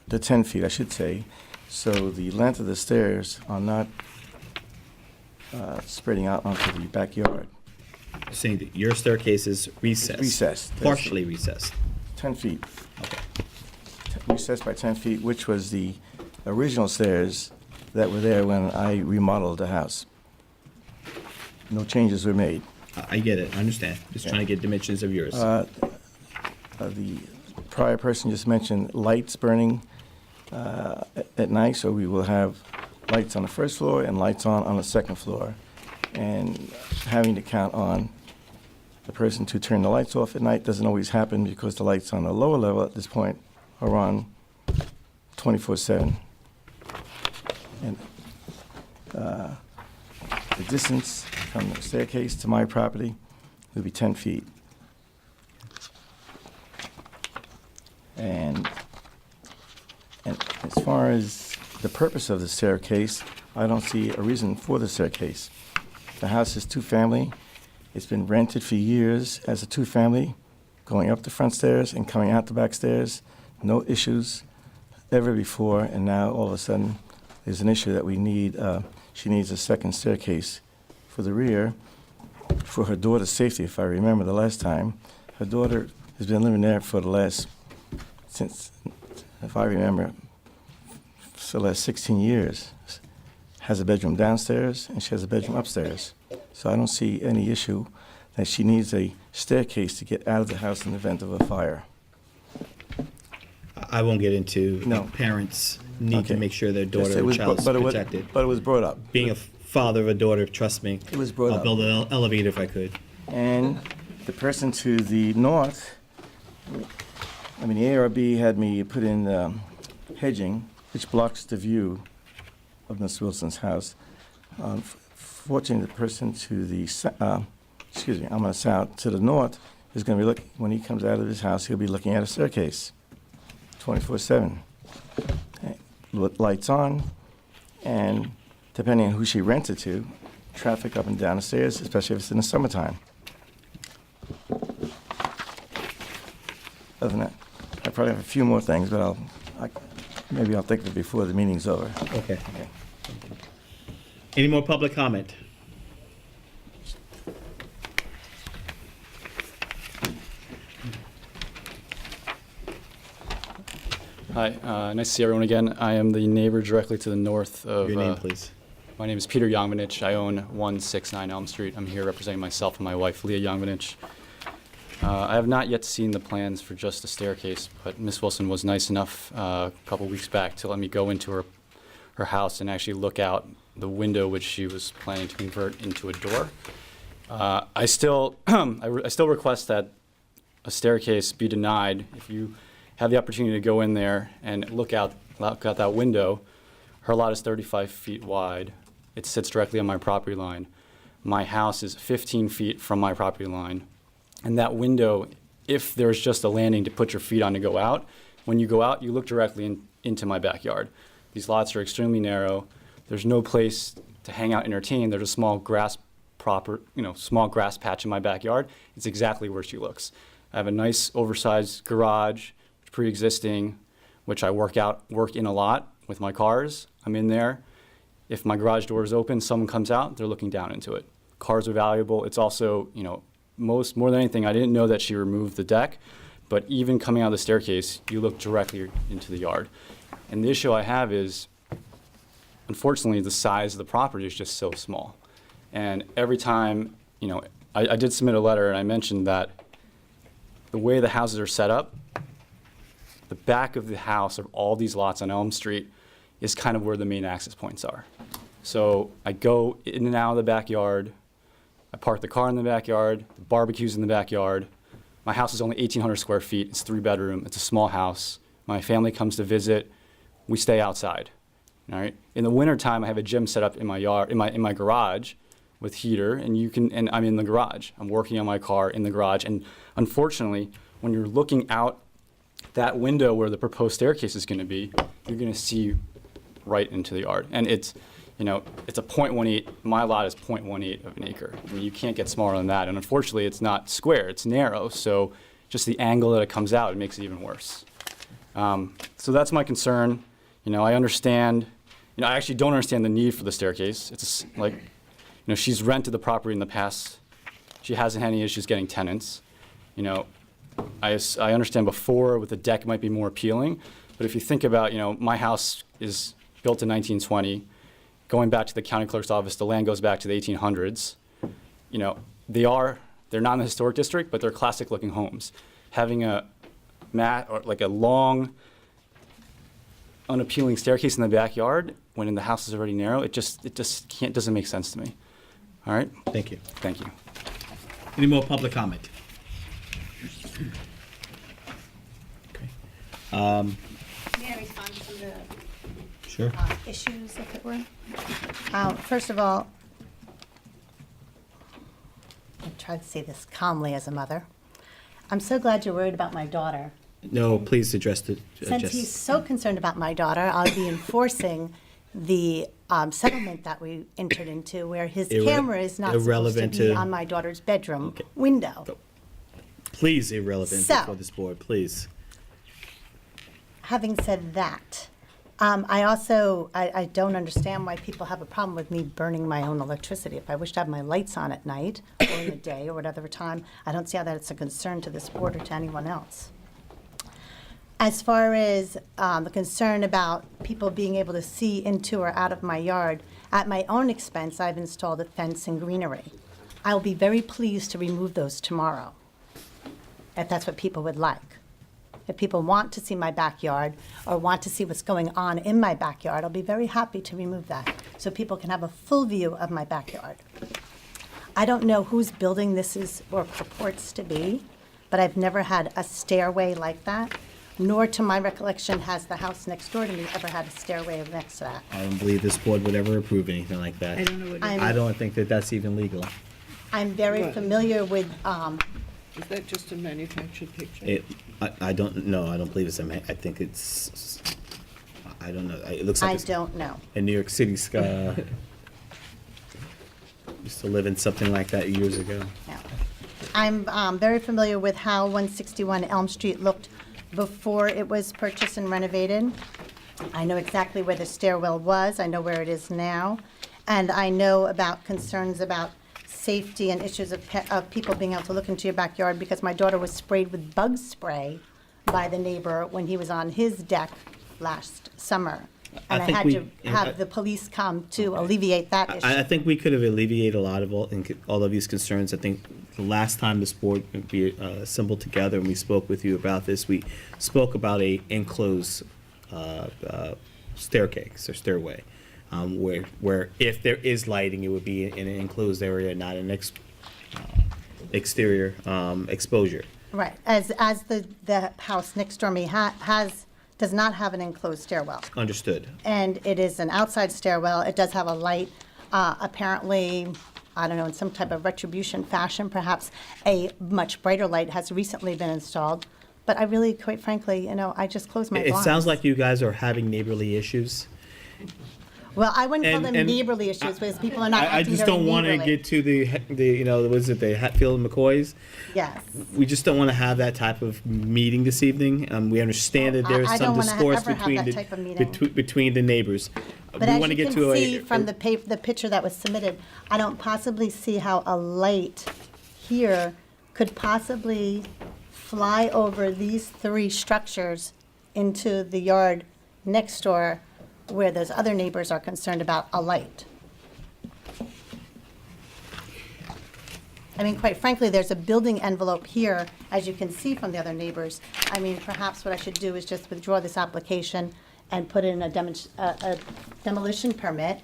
to 10 feet, I should say. So the length of the stairs are not spreading out onto the backyard. You're saying that your staircase is recessed? Recessed. Partially recessed? 10 feet. Recessed by 10 feet, which was the original stairs that were there when I remodeled the house. No changes were made. I get it, I understand. Just trying to get dimensions of yours. The prior person just mentioned lights burning at night, so we will have lights on the first floor and lights on the second floor. And having to count on the person to turn the lights off at night doesn't always happen because the lights on the lower level at this point are on 24/7. And the distance from the staircase to my property will be 10 feet. And as far as the purpose of the staircase, I don't see a reason for the staircase. The house is 2-family. It's been rented for years as a 2-family, going up the front stairs and coming out the back stairs. No issues ever before, and now all of a sudden there's an issue that we need. She needs a second staircase for the rear for her daughter's safety. If I remember the last time, her daughter has been living there for the last, since, if I remember, for the last 16 years. Has a bedroom downstairs and she has a bedroom upstairs. So I don't see any issue that she needs a staircase to get out of the house in the event of a fire. I won't get into No. parents need to Okay. make sure their Just daughter it or was child is but it was- protected. But it was brought up. Being a father of a daughter, trust me. It was brought I'll up. build an elevator if I could. And the person to the north, I mean, the ARB had me put in hedging, which blocks the view of Miss Wilson's house. Fortunately, the person to the, I'm on the south, to the north, is going to be looking, when he comes out of his house, he'll be looking at a staircase, 24/7. Lights on, and depending on who she rents it to, traffic up and down the stairs, especially if it's in the summertime. Other than that, I probably have a few more things, but maybe I'll think of it before the meeting's over. Okay. Any more public comment? Hi, nice to see everyone again. I am the neighbor directly to the north of... Your name, please. My name is Peter Yongvanich. I own 169 Elm Street. I'm here representing myself and my wife, Leah Yongvanich. I have not yet seen the plans for just the staircase, but Miss Wilson was nice enough a couple weeks back to let me go into her house and actually look out the window which she was planning to convert into a door. I still request that a staircase be denied. If you have the opportunity to go in there and look out that window, her lot is 35 feet wide. It sits directly on my property line. My house is 15 feet from my property line. And that window, if there's just a landing to put your feet on to go out, when you go out, you look directly into my backyard. These lots are extremely narrow. There's no place to hang out and entertain. There's a small grass proper, small grass patch in my backyard, it's exactly where she looks. I have a nice oversized garage, pre-existing, which I work in a lot with my cars. I'm in there. If my garage door is open, someone comes out, they're looking down into it. Cars are valuable. It's also, more than anything, I didn't know that she removed the deck, but even coming out of the staircase, you look directly into the yard. And the issue I have is, unfortunately, the size of the property is just so small. And every time, I did submit a letter and I mentioned that the way the houses are set up, the back of the house of all these lots on Elm Street is kind of where the main access points are. So I go in and out of the backyard, I park the car in the backyard, the barbecue's in the backyard. My house is only 1,800 square feet, it's 3-bedroom, it's a small house. My family comes to visit, we stay outside, all right? In the wintertime, I have a gym set up in my yard, in my garage with heater, and I'm in the garage. I'm working on my car in the garage, and unfortunately, when you're looking out that window where the proposed staircase is gonna be, you're gonna see right into the yard. And it's a 0.18, my lot is 0.18 of an acre. I mean, you can't get smaller than that. And unfortunately, it's not square, it's narrow. So just the angle that it comes out, it makes it even worse. So that's my concern. I understand, I actually don't understand the need for the staircase. It's she's rented the property in the past. She hasn't had any issues getting tenants. I understand before with the deck it might be more appealing. But if you think about, my house is built in 1920. Going back to the county clerk's office, the land goes back to the 1800s. They're not in the historic district, but they're classic looking homes. Having a a long, unappealing staircase in the backyard when the house is already narrow, it just doesn't make sense to me. All right? Thank you. Thank you. Any more public comment? Okay. May I respond to the Sure. issues, if it were? First of all, I try to say this calmly as a mother. I'm so glad you're worried about my daughter. No, please address the. Since he's so concerned about my daughter, I'll be enforcing the settlement that we entered into where his camera is not supposed to irrelevant be to- on my daughter's bedroom window. Please, irrelevant So- before this board, please. Having said that, I don't understand why people have a problem with me burning my own electricity. If I wish to have my lights on at night or in the day or whatever time, I don't see how that's a concern to this board or to anyone else. As far as the concern about people being able to see into or out of my yard, at my own expense, I've installed a fence and greenery. I will be very pleased to remove those tomorrow, if that's what people would like. If people want to see my backyard or want to see what's going on in my backyard, I'll be very happy to remove that so people can have a full view of my backyard. I don't know whose building this is or purports to be, but I've never had a stairway like that, nor to my recollection has the house next door to me ever had a stairway next to that. I don't believe this board would ever approve anything like that. I don't know what it is. I don't think that that's even legal. I'm very What? familiar with, Is that just a manufactured picture? I don't know. I don't believe it's I think it's. I don't know. It looks like I it's don't know. in New York City. Used to live in something like that years ago. I'm very familiar with how 161 Elm Street looked before it was purchased and renovated. I know exactly where the stairwell was, I know where it is now, and I know about concerns about safety and issues of people being able to look into your backyard because my daughter was sprayed with bug spray by the neighbor when he was on his deck last summer. And I think had we- to have the police come to alleviate that issue. I think we could have alleviated a lot of all of these concerns. I think the last time this board assembled together and we spoke with you about this, we spoke about a enclosed staircase or stairway, where if there is lighting, it would be in an enclosed area, not an exterior exposure. Right, as the house next door me does not have an enclosed stairwell. Understood. And it is an outside stairwell. It does have a light. Apparently, I don't know, in some type of retribution fashion, perhaps a much brighter light has recently been installed. But I really, quite frankly, I just closed my It blinds. sounds like you guys are having neighborly issues. Well, I wouldn't call And- them and neighborly issues, because people are not I acting just very don't want to neighborly. get to the was it the Hatfield and McCoys? Yes. We just don't want to have that type of meeting this evening. We understand that Well, there is I some don't wanna discourse ever have between that the type of meeting. between the neighbors. But We as want to you get can to see from the the picture that was submitted, I don't possibly see how a light here could possibly fly over these three structures into the yard next door where those other neighbors are concerned about a light. I mean, quite frankly, there's a building envelope here, as you can see from the other neighbors. I mean, perhaps what I should do is just withdraw this application and put in a demolition permit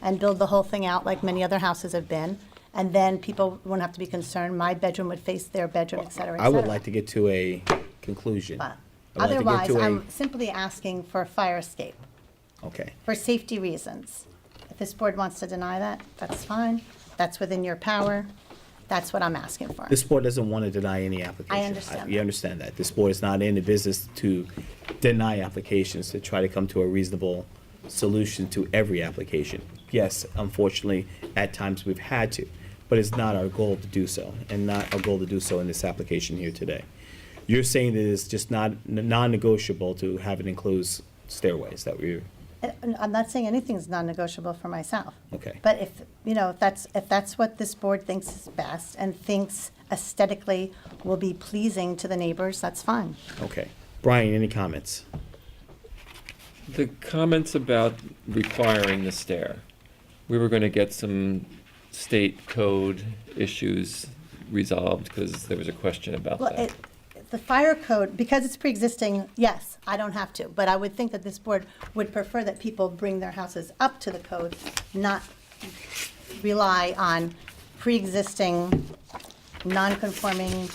and build the whole thing out like many other houses have been. And then people wouldn't have to be concerned, my bedroom would face their bedroom, et cetera, et I would cetera. like to get to a conclusion. But I'd like to get otherwise, to a- I'm simply asking for a fire escape, Okay. for safety reasons. If this board wants to deny that, that's fine. That's within your power. That's what I'm asking for. This board doesn't want to deny any application. understand You understand that. This board is not in the business to deny applications, to try to come to a reasonable solution to every application. Yes, unfortunately, at times we've had to, but it's not our goal to do so, and not our goal to do so in this application here today. You're saying that it's just not non-negotiable to have an enclosed stairways, that we're, I'm not saying anything's non-negotiable for myself. okay. But if, if that's what this board thinks is best and thinks aesthetically will be pleasing to the neighbors, that's fine. Okay. Brian, any comments? The comments about requiring the stair, we were going to get some state code issues resolved because there was a question about Well, that. the fire code, because it's pre-existing, yes, I don't have to. But I would think that this board would prefer that people bring their houses up to the code, not rely on pre-existing, non-conforming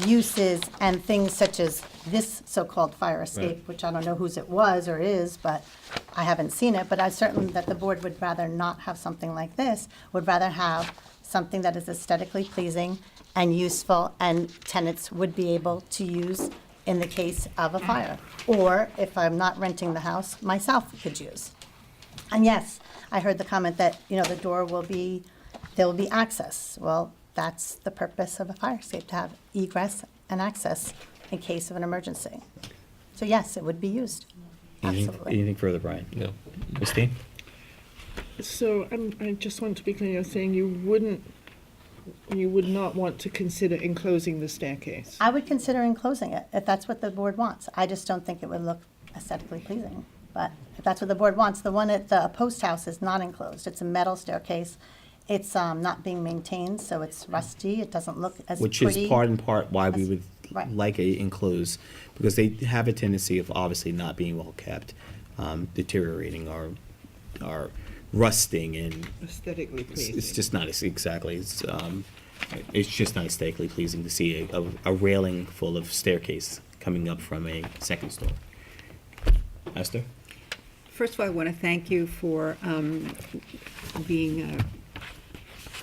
uses and things such as this so-called fire escape, Right. which I don't know whose it was or is, but I haven't seen it. But I certainly that the board would rather not have something like this, would rather have something that is aesthetically pleasing and useful and tenants would be able to use in the case of a fire. Or if I'm not renting the house, myself could use. And yes, I heard the comment that, the door will be, there will be access. Well, that's the purpose of a fire escape, to have egress and access in case of an emergency. So yes, it would be used. Absolutely. Anything further, Brian? No. Christine? So I just want to be clear, you're saying you would not want to consider enclosing the staircase? I would consider enclosing it, if that's what the board wants. I just don't think it would look aesthetically pleasing. But if that's what the board wants, the one at the post house is not enclosed. It's a metal staircase. It's not being maintained, so it's rusty. It doesn't look as Which pretty. is part and part why we as- would right. like a enclosed, because they have a tendency of obviously not being well kept, deteriorating or rusting, and Aesthetically it's pleasing. just not exactly, it's just not aesthetically pleasing to see a railing full of staircase coming up from a second story. Esther? First of all, I want to thank you for being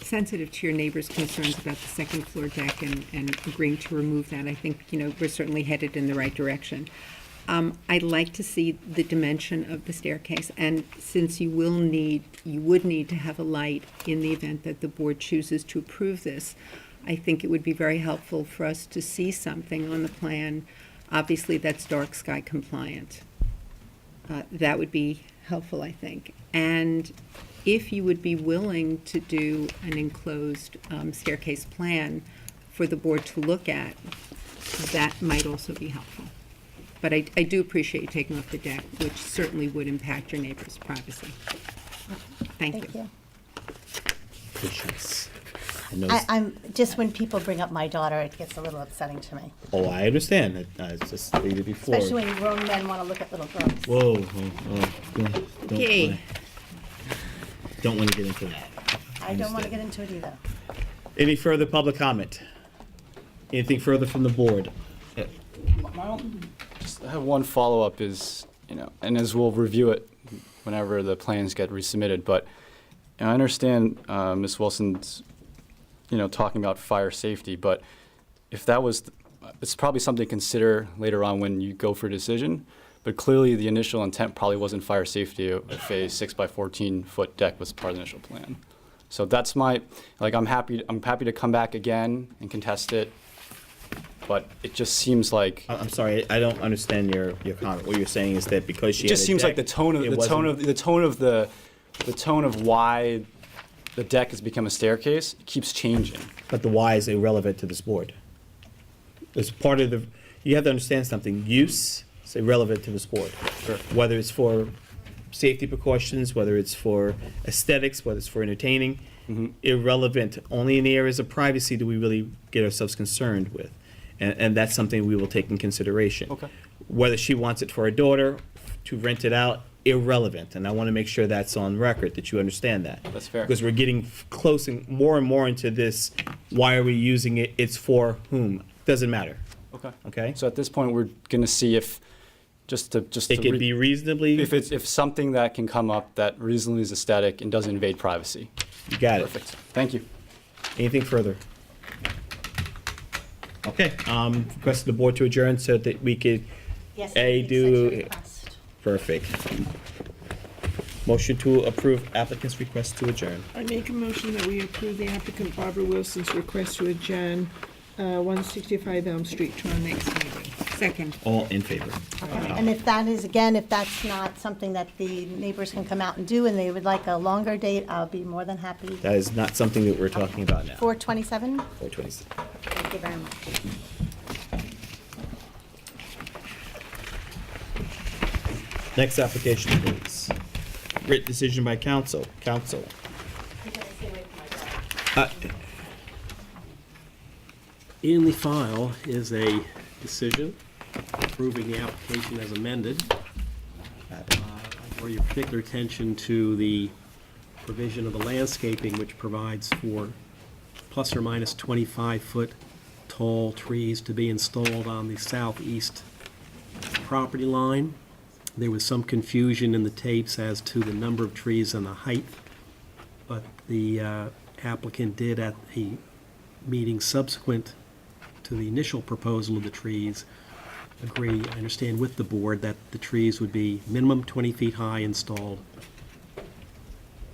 sensitive to your neighbors' concerns about the second floor deck and agreeing to remove that. I think, we're certainly headed in the right direction. I'd like to see the dimension of the staircase, and since you would need to have a light in the event that the board chooses to approve this, I think it would be very helpful for us to see something on the plan, obviously that's dark sky compliant. That would be helpful, I think. And if you would be willing to do an enclosed staircase plan for the board to look at, that might also be helpful. But I do appreciate you taking off the deck, which certainly would impact your neighbor's privacy. Thank you. Patience. I know I'm, just when people bring up my daughter, it gets a little upsetting to me. Oh, I understand. It's just stated before. Especially when grown men want to look at little girls. Whoa. Don't Okay. wanna- Don't want to get into that. I don't want to get into it either. Any further public comment? Anything further from the board? I have one follow-up is, and as we'll review it whenever the plans get resubmitted, but I understand Ms. Wilson's, talking about fire safety, but if that was, it's probably something to consider later on when you go for a decision, but clearly the initial intent probably wasn't fire safety if a 6 by 14 foot deck was part of the initial plan. So that's my, like, I'm happy to come back again and contest it, but it just seems like. I'm sorry, I don't understand your comment. What you're saying is that because she It just had a seems like deck, the tone of why the deck has become a staircase keeps changing. But the why is irrelevant to this board. It's part of the, you have to understand something. Use is irrelevant to this board. Sure. Whether it's for safety precautions, whether it's for aesthetics, whether it's for entertaining, irrelevant. Only in the areas of privacy do we really get ourselves concerned with. And that's something we will take in consideration. Okay. Whether she wants it for her daughter, to rent it out, irrelevant. And I want to make sure that's on record, that you understand that. That's fair. Because we're getting close and more into this, why are we using it, it's for whom? Doesn't matter. Okay. Okay? So at this point, we're going to see if, It could be reasonably, if something that can come up that reasonably is aesthetic and doesn't invade privacy. you got it. Perfect. Thank you. Anything further? Okay, request of the board to adjourn so that we could, Yes, A, it's do, such a request. perfect. Motion to approve applicant's request to adjourn. I make a motion that we approve the applicant Barbara Wilson's request to adjourn 165 Elm Street to our next meeting. Second. All in favor? And if that is, again, if that's not something that the neighbors can come out and do and they would like a longer date, I'll be more than happy. That is not something that we're talking about now. 4/27? 4/26. Thank you very much. Next application, please. Written decision by council. Council. In the file is a decision approving the application as amended. I draw your particular attention to the provision of the landscaping, which provides for plus or minus 25-foot tall trees to be installed on the southeast property line. There was some confusion in the tapes as to the number of trees and the height, but the applicant did at a meeting subsequent to the initial proposal of the trees agree, I understand, with the board that the trees would be minimum 20 feet high installed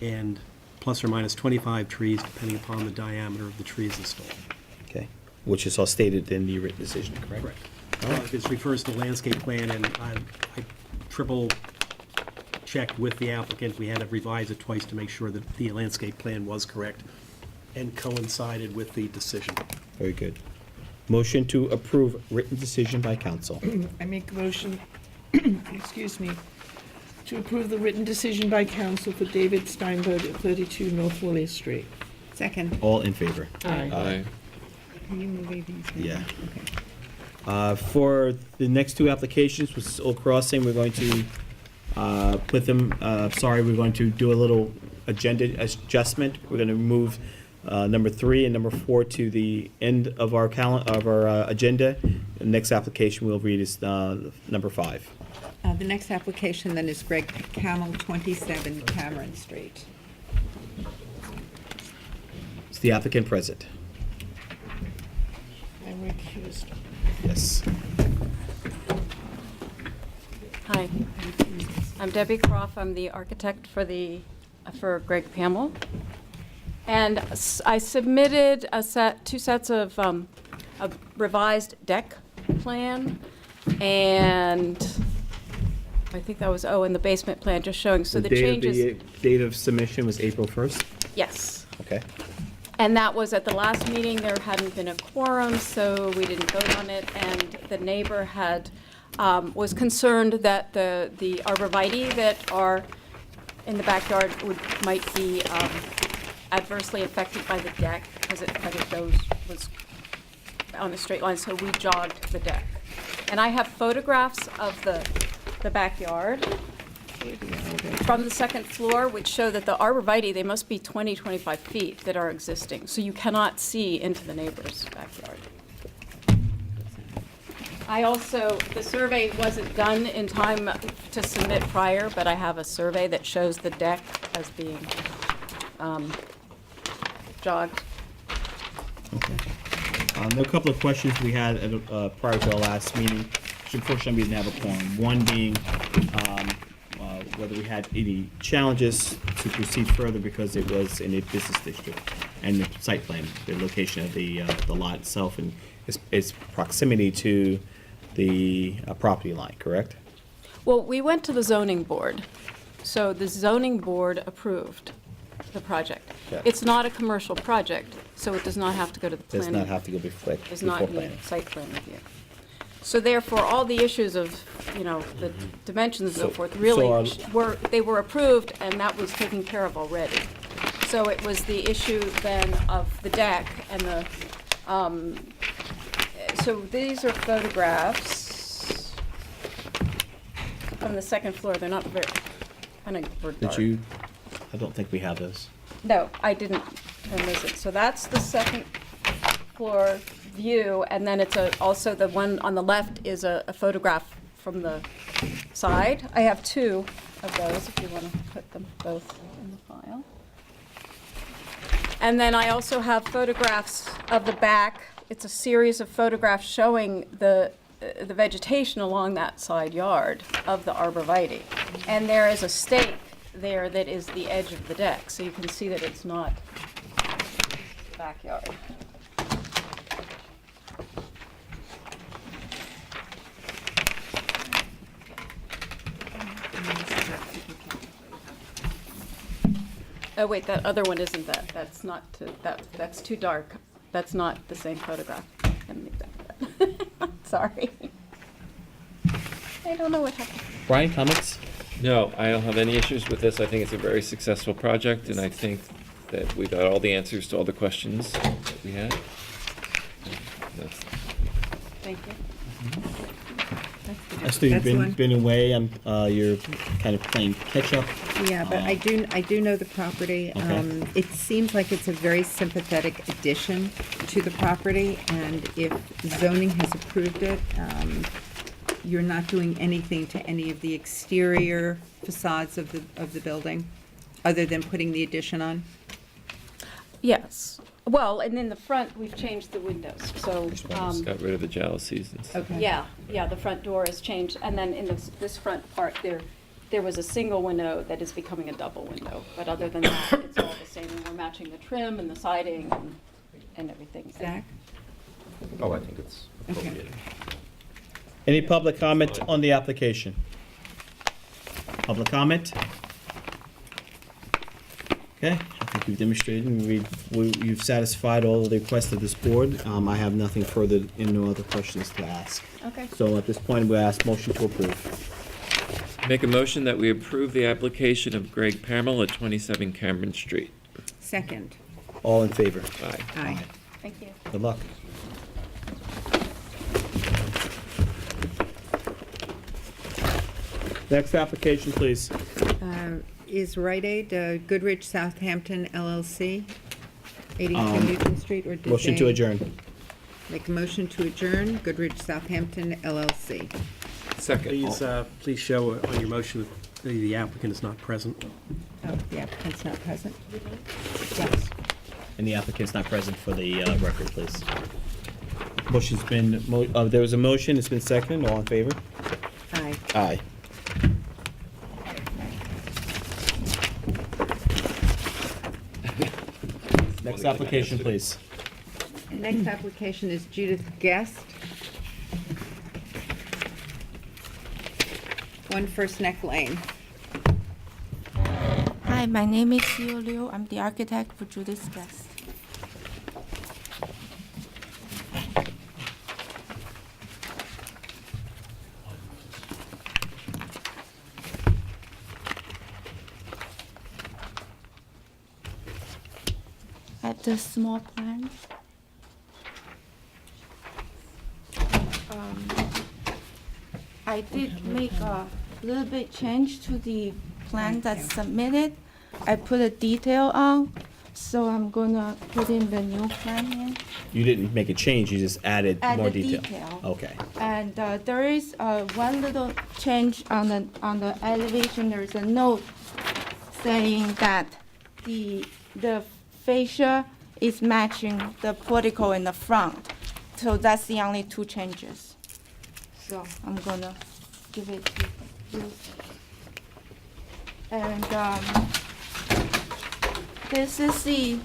and plus or minus 25 trees depending upon the diameter of the trees installed. Okay, which is all stated in the written decision, correct? Correct. This refers to the landscape plan, and I triple checked with the applicant. We had to revise it twice to make sure that the landscape plan was correct and coincided with the decision. Very good. Motion to approve written decision by council. I make a motion, excuse me, to approve the written decision by council for David Steinberg at 32 North William Street. Second. All in favor? Aye. Can you move these? Yeah. For the next two applications, which is Oak Crossing, we're going to put them, we're going to do a little agenda adjustment. We're going to move number 3 and number 4 to the end of our agenda. The next application we'll read is number 5. The next application then is Greg Camel, 27 Cameron Street. Is the applicant present? I'm recused. Yes. Hi, I'm Debbie Croft. I'm the architect for Greg Pamel. And I submitted two sets of a revised deck plan, and I think that was, and the basement plan, just showing, so the changes. The date of submission was April 1st? Yes. Okay. And that was at the last meeting. There hadn't been a quorum, so we didn't vote on it. And the neighbor was concerned that the arborvitae that are in the backyard might be adversely affected by the deck because it kind of was on a straight line. So we jogged the deck. And I have photographs of the backyard from the second floor, which show that the arborvitae, they must be 20, 25 feet that are existing. So you cannot see into the neighbor's backyard. The survey wasn't done in time to submit prior, but I have a survey that shows the deck as being jogged. Okay. There are a couple of questions we had prior to our last meeting. unfortunately, we didn't have a quorum. One being whether we had any challenges to proceed further because it was in a business district, and the site plan, the location of the lot itself, and its proximity to the property line, correct? Well, we went to the zoning board, so the zoning board approved the project. Yeah. It's not a commercial project, so it does not have to go to the Does planning. not have to go before Does not need planning. site plan review. So therefore, all the issues of, the dimensions and so So- forth so really our- they were approved, and that was taken care of already. So it was the issue then of the deck and so these are photographs from the second floor. They're not very, kind of dark. Did you? I don't think we have those. No, I didn't miss it. So that's the second floor view, and then it's also the one on the left is a photograph from the side. I have two of those if you want to put them both in the file. And then I also have photographs of the back. It's a series of photographs showing the vegetation along that side yard of the arborvitae. And there is a stake there that is the edge of the deck, so you can see that it's not backyard. Oh, wait, that other one isn't that. That's not, that's too dark. That's not the same photograph. Let me make that. Sorry. I don't know what happened. Brian, comments? No, I don't have any issues with this. I think it's a very successful project, and I think that we got all the answers to all the questions that we had. That's- Thank you. Esther, you've That's the one. been away. You're kind of playing catch up. Yeah, but I do know the property. Okay. It seems like it's a very sympathetic addition to the property, and if zoning has approved it, you're not doing anything to any of the exterior facades of the building, other than putting the addition on? Yes. Well, and in the front, we've changed the windows, so. Just got rid of the jalousies and stuff. Okay. Yeah, the front door has changed, and then in this front part, there was a single window that is becoming a double window. But other than that, it's all the same, and we're matching the trim and the siding and everything. Zach? Oh, I think it's appropriate. Any public comment on the application? Public comment? Okay, I think we've demonstrated, and you've satisfied all of the requests of this board. I have nothing further and no other questions to ask. Okay. So at this point, we ask motion to approve. Make a motion that we approve the application of Greg Pamel at 27 Cameron Street. Second. All in favor? Aye. Aye. Thank you. Good luck. Next application, please. Is Rite Aid Goodrich Southampton LLC, 82 Um, Newton Street, or did Motion to they- adjourn. Make a motion to adjourn, Goodrich Southampton LLC. Second. Please show on your motion that the applicant is not present. Oh, the applicant's not present? Yes. And the applicant's not present for the record, please. Motion's been, there was a motion, it's been seconded, all in favor? Aye. Aye. Next application, please. Next application is Judith Guest. 1 First Neck Lane. Hi, my name is Xiu Liu. I'm the architect for Judith's Guest. At the small plan, I did make a little bit change to the plan that's submitted. I put a detail on, so I'm gonna put in the new plan in. You didn't make a change, you just added Add more the detail. detail. Okay. And there is one little change on the elevation. There is a note saying that the fascia is matching the portico in the front. So that's the only two changes. So I'm gonna give it to you. And this is the.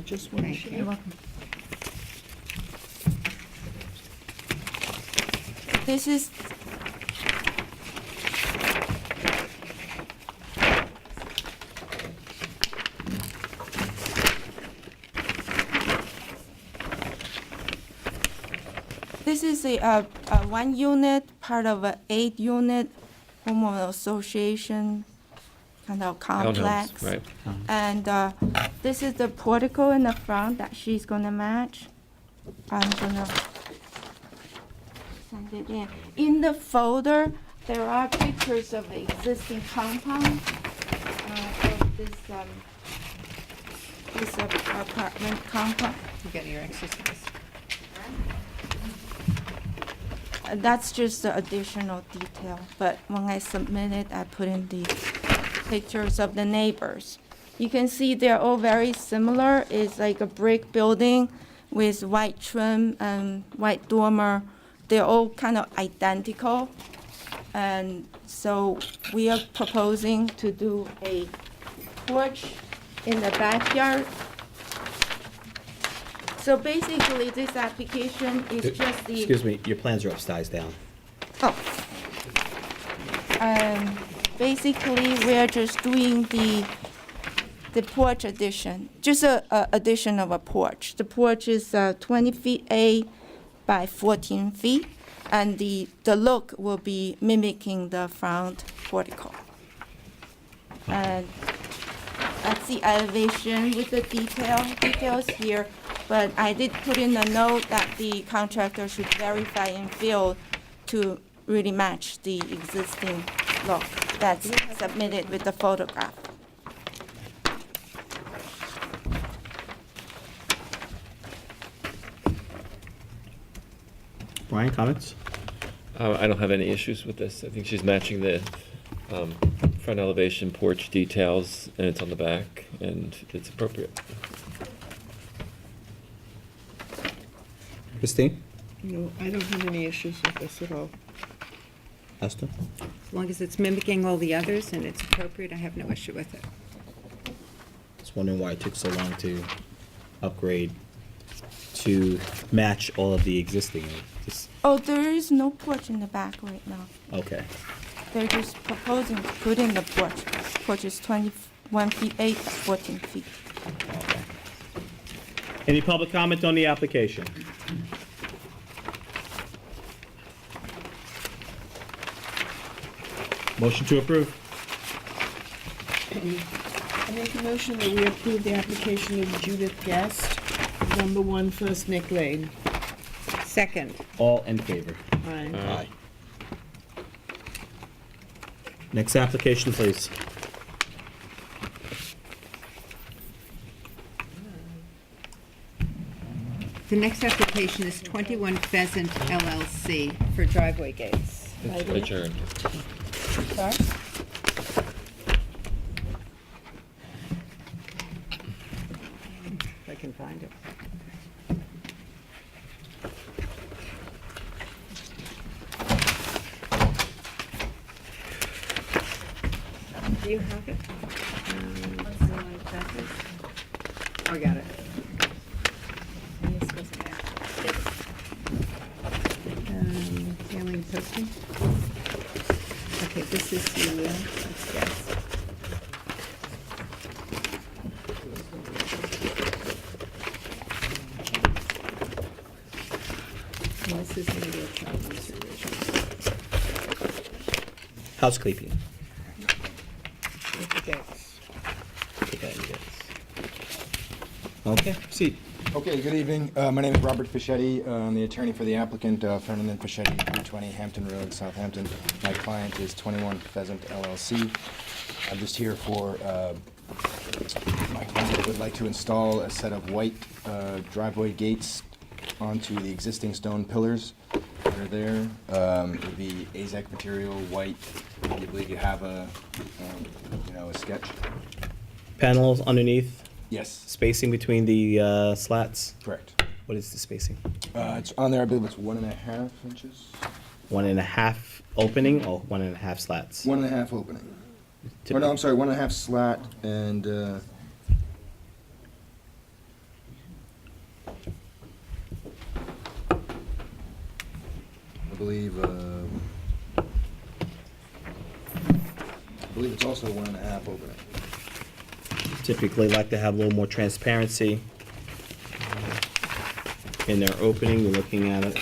Just one Thank sheet. you. This is. This is a 1 unit, part of a 8 unit homeowner association kind of complex. Right. And this is the portico in the front that she's gonna match. I'm gonna send it in. In the folder, there are pictures of the existing compound of this apartment compound. You get your exercise. That's just the additional detail, but when I submit it, I put in the pictures of the neighbors. You can see they're all very similar. It's like a brick building with white trim and white dormer. They're all kind of identical. And so we are proposing to do a porch in the backyard. So basically, this application is just the. Excuse me, your plans are upside down. Oh. Basically, we're just doing the porch addition, just a addition of a porch. The porch is 20 feet by 14 feet, and the look will be mimicking the front portico. And that's the elevation with the details here. But I did put in a note that the contractor should verify in field to really match the existing look that's submitted with the photograph. Brian, comments? I don't have any issues with this. I think she's matching the front elevation porch details, and it's on the back, and it's appropriate. Christine? No, I don't have any issues with this at all. Esther? As long as it's mimicking all the others and it's appropriate, I have no issue with it. Just wondering why it took so long to upgrade to match all of the existing. Oh, there is no porch in the back right now. Okay. They're just proposing to put in the porch. Porch is 21 feet 8, 14 feet. Any public comment on the application? Motion to approve. I make a motion that we approve the application of Judith Guest, number 1 First Nick Lane. Second. All in favor? Aye. Aye. Next application, please. The next application is 21 Pheasant LLC for driveway gates. Adjourned. Sorry? If I can find it. Do you have it? I got it. Mailing posting. Okay, this is the, let's guess. And this is going to be a child conservation. Housekeeping. With the gates. Okay, proceed. Okay, good evening. My name is Robert Fischetti. I'm the attorney for the applicant, Ferdinand Fischetti, 320 Hampton Road, Southampton. My client is 21 Pheasant LLC. I'm just here for, my client would like to install a set of white driveway gates onto the existing stone pillars that are there. It would be AZEK material, white. You believe you have a sketch? Panels underneath? Yes. Spacing between the slats? Correct. What is the spacing? It's on there, I believe it's 1.5 inches. 1.5 opening or 1.5 slats? 1.5 opening. Or no, I'm sorry, 1.5 slat and, I believe it's also 1.5 opening. Typically like to have a little more transparency in their opening. You're looking at it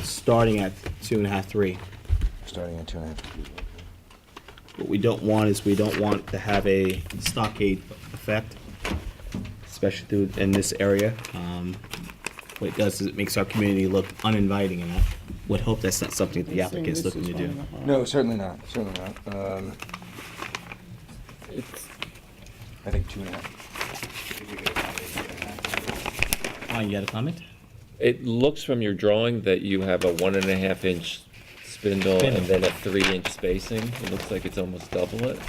starting at 2.5, 3. Starting at 2.5. What we don't want is we don't want to have a stockade effect, especially in this area. What it does is it makes our community look uninviting, and I would hope that's not something that the applicant's looking to do. No, certainly not, certainly not. I think 2.5. You got a comment? It looks from your drawing that you have a 1.5-inch spindle and then a 3-inch spacing. It looks like it's almost double it.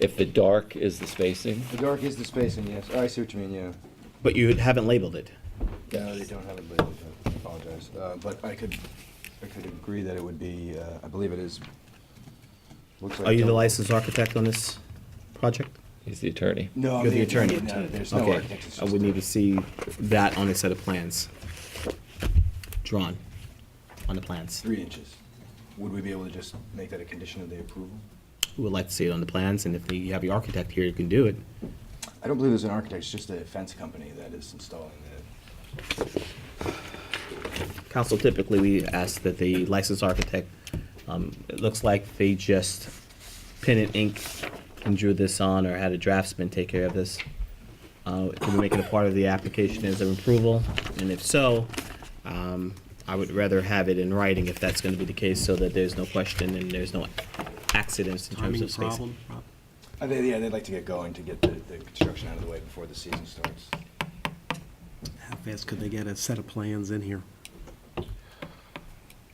If the dark is the spacing. The dark is the spacing, yes. Oh, I see what you mean, yeah. But you haven't labeled it. No, they don't have it labeled, I apologize. But I could agree that it would be, I believe it is. Looks like Are you the double. licensed architect on this project? He's the attorney. No, You're the attorney. No, there's no Okay, architect. It's I just would need to see that on a set of plans, drawn on the plans. 3 inches. Would we be able to just make that a condition of the approval? We would like to see it on the plans, and if you have your architect here, you can do it. I don't believe it's an architect, it's just a fence company that is installing it. Council, typically, we ask that the licensed architect, it looks like they just pen and ink and drew this on, or had a draftsman take care of this. Can we make it a part of the application as an approval? And if so, I would rather have it in writing if that's gonna be the case, so that there's no question and there's no accidents in terms Timing of spacing. problem? They'd like to get going to get the construction out of the way before the season starts. How fast could they get a set of plans in here?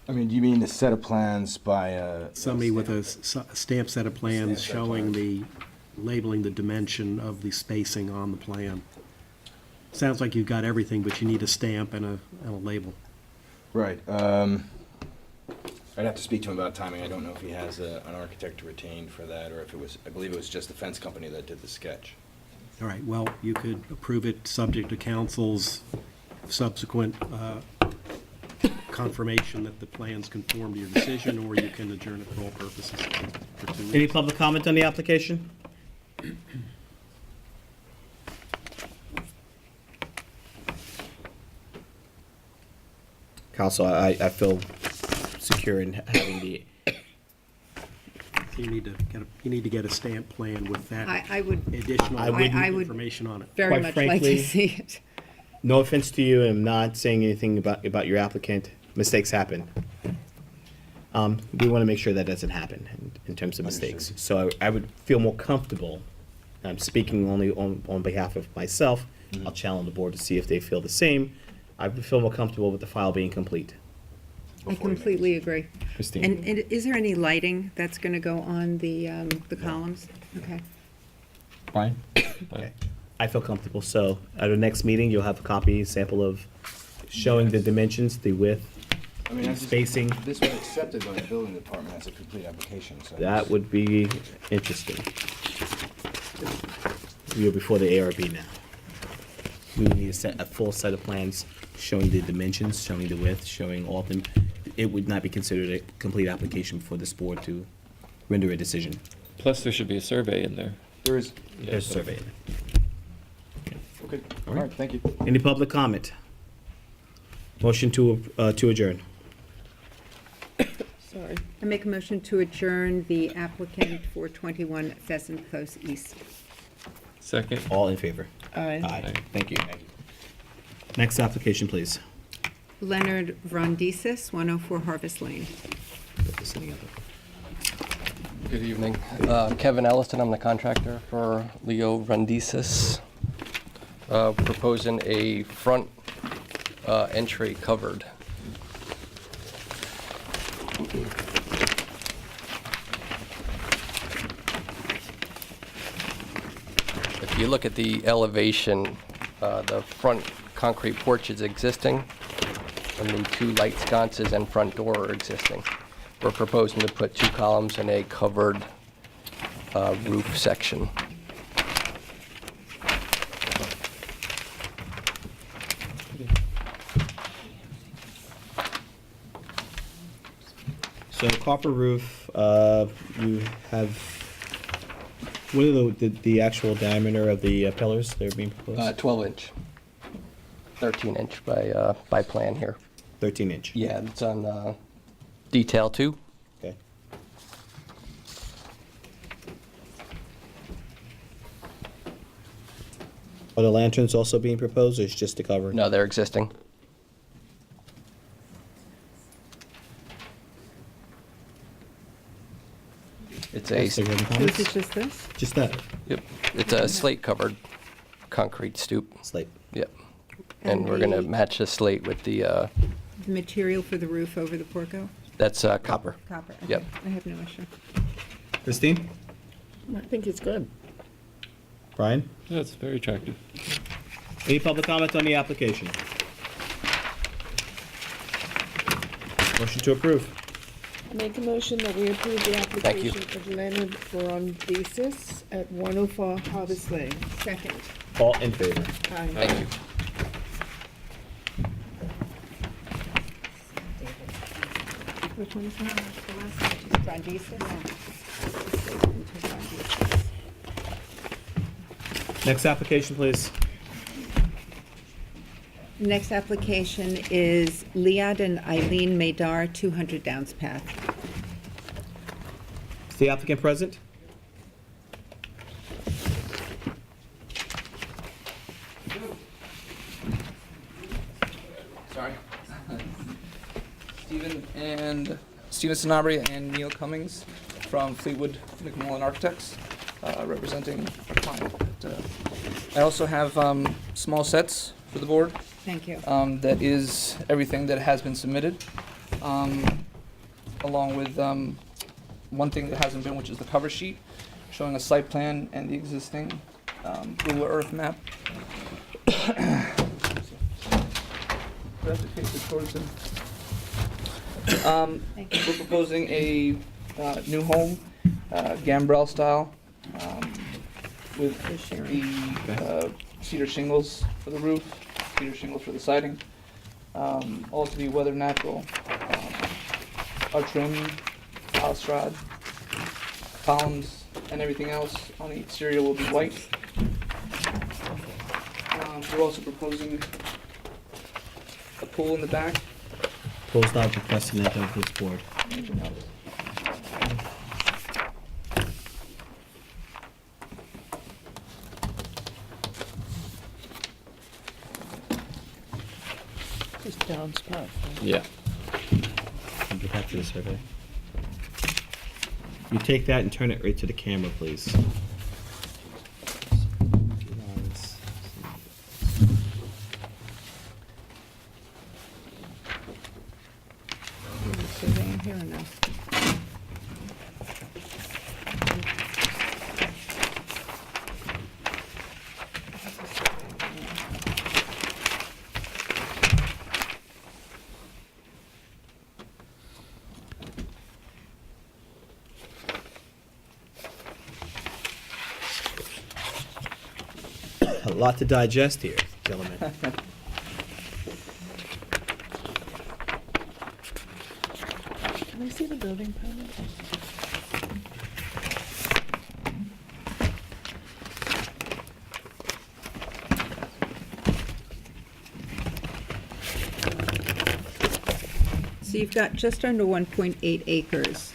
I mean, do you mean a set of plans by Somebody with a stamped set of plans Stamped set of showing plans. labeling the dimension of the spacing on the plan. Sounds like you've got everything, but you need a stamp and a label. Right. I'd have to speak to him about timing. I don't know if he has an architect retained for that, or if it was, I believe it was just the fence company that did the sketch. All right, well, you could approve it subject to council's subsequent confirmation that the plans conform to your decision, or you can adjourn it for all purposes for 2 weeks. Any public comment on the application? Council, I feel secure in having the, You need to get a stamp plan with that I would, additional I would- information on it. very Quite much like frankly- to see it. no offense to you, I'm not saying anything about your applicant. Mistakes happen. We want to make sure that doesn't happen in terms of mistakes. So I would feel more comfortable, I'm speaking only on behalf of myself, I'll challenge the board to see if they feel the same. I would feel more comfortable with the file being complete. I completely agree. Christine? And is there any lighting that's going to go on the columns? Okay. Brian? Okay. I feel comfortable, so at our next meeting, you'll have a copy, sample of showing the dimensions, the width, I mean, the spacing. This was accepted by the building department as a complete application, so. That would be interesting. You're before the ARB now. We would need a full set of plans showing the dimensions, showing the width, showing all of them. It would not be considered a complete application for this board to render a decision. Plus, there should be a survey in there. There is. There's a survey. Okay, all right, thank you. Any public comment? Motion to adjourn. Sorry. I make a motion to adjourn the applicant for 21 Pheasant Close East. Second. All in favor? Aye. Aye. Thank you. Next application, please. Leonard Vrondisis, 104 Harvest Lane. Good evening. Kevin Ellison, I'm the contractor for Leo Rundisis. Proposing a front entry covered. If you look at the elevation, the front concrete porch is existing, and the 2 light sconces and front door are existing. We're proposing to put 2 columns and a covered roof section. So copper roof, you have, what are the actual diameter of the pillars that are being proposed? 12 inch, 13 inch by plan here. 13 inch? Yeah, it's on detail 2. Okay. Are the lanterns also being proposed, or is just the cover? No, they're existing. It's a, Is it just this? Just that? yep, it's a slate-covered concrete stoop. Slate. Yep. And And we're gonna the- match the slate with the, The material for the roof over the portico? that's copper. Copper. Okay. Yep. I have no issue. Christine? I think it's good. Brian? That's very attractive. Any public comment on the application? Motion to approve. Make a motion that we approve the Thank you. application of Leonard Verondesis at 104 Harvest Lane. Second. All in favor? Aye. Thank you. Which one is that? Next application, please. Next application is Liad and Eileen Madar, 200 Downs Path. Is the applicant present? Sorry. Steven Sanabria and Neil Cummings from Fleetwood McMullen Architects, representing our client. I also have small sets for the board. Thank you. That is everything that has been submitted, along with one thing that hasn't been, which is the cover sheet, showing a site plan and the existing Google Earth map. We're proposing a new home, gambrel style, with the cedar shingles for the roof, cedar shingles for the siding, all to be weather natural. Our trim, balustrade, columns, and everything else on the exterior will be white. We're also proposing a pool in the back. Pool's not the precedent of this board. Just Downs Path. Right? Yeah. I'll get back to the survey. You take that and turn it right to the camera, please. Surveying here or no? A lot to digest here, gentlemen. Can I see the building permit? So you've got just under 1.8 acres,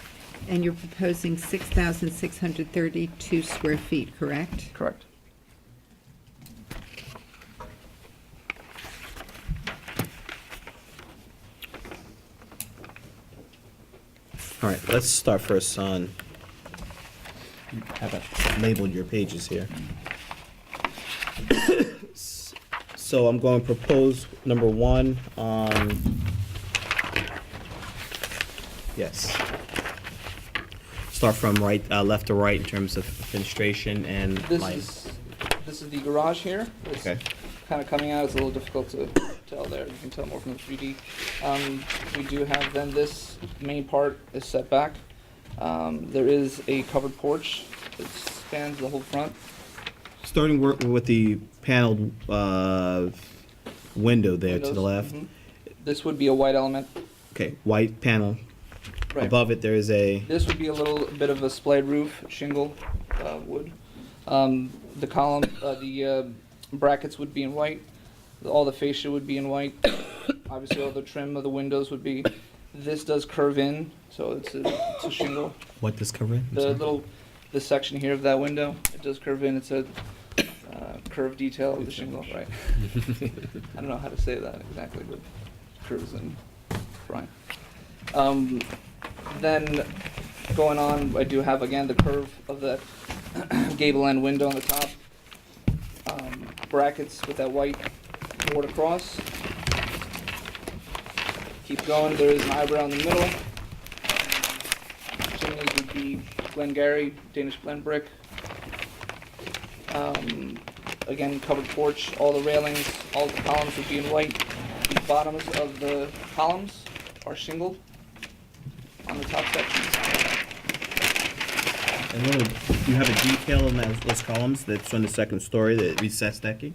and you're proposing 6,632 square feet, correct? Correct. All right, let's start first on, you haven't labeled your pages here. So I'm going to propose number 1 on, yes. Start from right, left to right in terms of fenestration and light. This is the garage here. It's Okay. kind of coming out. It's a little difficult to tell there. You can tell more from the 3D. We do have then this main part is set back. There is a covered porch that spans the whole front. Starting with the paneled window there to the left. This would be a white element. Okay, white panel. Right. Above it, there is a. This would be a little bit of a splayed roof, shingle, wood. The column, the brackets would be in white. All the fascia would be in white. Obviously, all the trim of the windows would be. This does curve in, so it's a shingle. What does cover in? The section here of that window, it does curve in. It's a curved detail of the shingle, right? I don't know how to say that exactly, but curves in, Brian. Then going on, I do have again the curve of the gable end window on the top. Brackets with that white board across. Keep going, there is an eyebrow in the middle. Chimneys would be Glengarry, Danish blend brick. Again, covered porch, all the railings, all the columns would be in white. The bottoms of the columns are shingled on the top section. And do you have a detail on those columns that's on the second story, the recessed decking?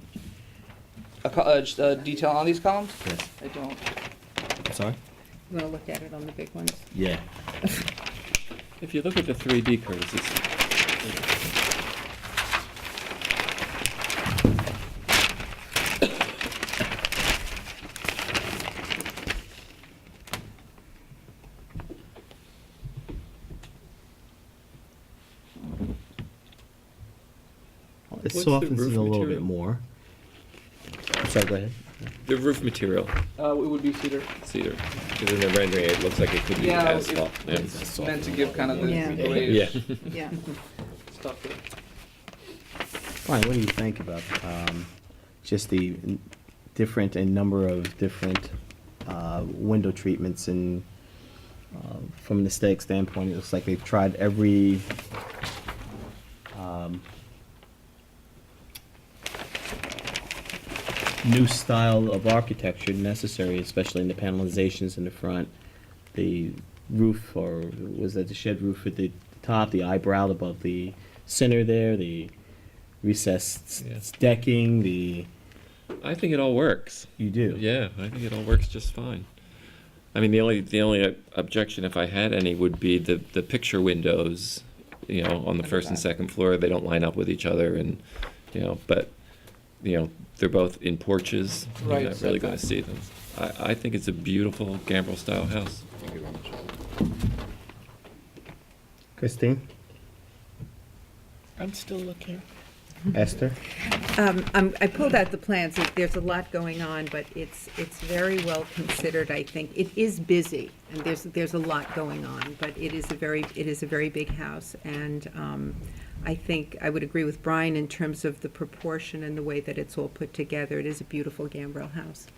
A detail on these columns? Yes. I don't. Sorry? You want to look at it on the big ones? Yeah. If you look at the 3D, Curtis, It What's the softens roof it a little material? bit more. Sorry, go ahead. the roof material, It would be cedar. cedar, because in the rendering, it looks like it could be Yeah, asphalt. Yeah. it's meant to give kind of the Yeah. glaze Yeah. Yeah. stuff there. Brian, what do you think about just the different and number of different window treatments and from an aesthetic standpoint, it looks like they've tried every new style of architecture necessary, especially in the panelizations in the front, the roof, or was that the shed roof at the top, the eyebrow above the center there, the recessed decking, the. I think it all works. You do? Yeah, I think it all works just fine. I mean, the only objection, if I had any, would be the picture windows, on the first and second floor, they don't line up with each other, and, but, they're both in porches. Right, You're not really going to setback. see them. I think it's a beautiful Gambrel-style house. Thank you very much. Christine? I'm still looking. Esther? I pulled out the plans. There's a lot going on, but it's very well considered, I think. It is busy, and there's a lot going on, but it is a very big house, and I think I would agree with Brian in terms of the proportion and the way that it's all put together. It is a beautiful Gambrel house.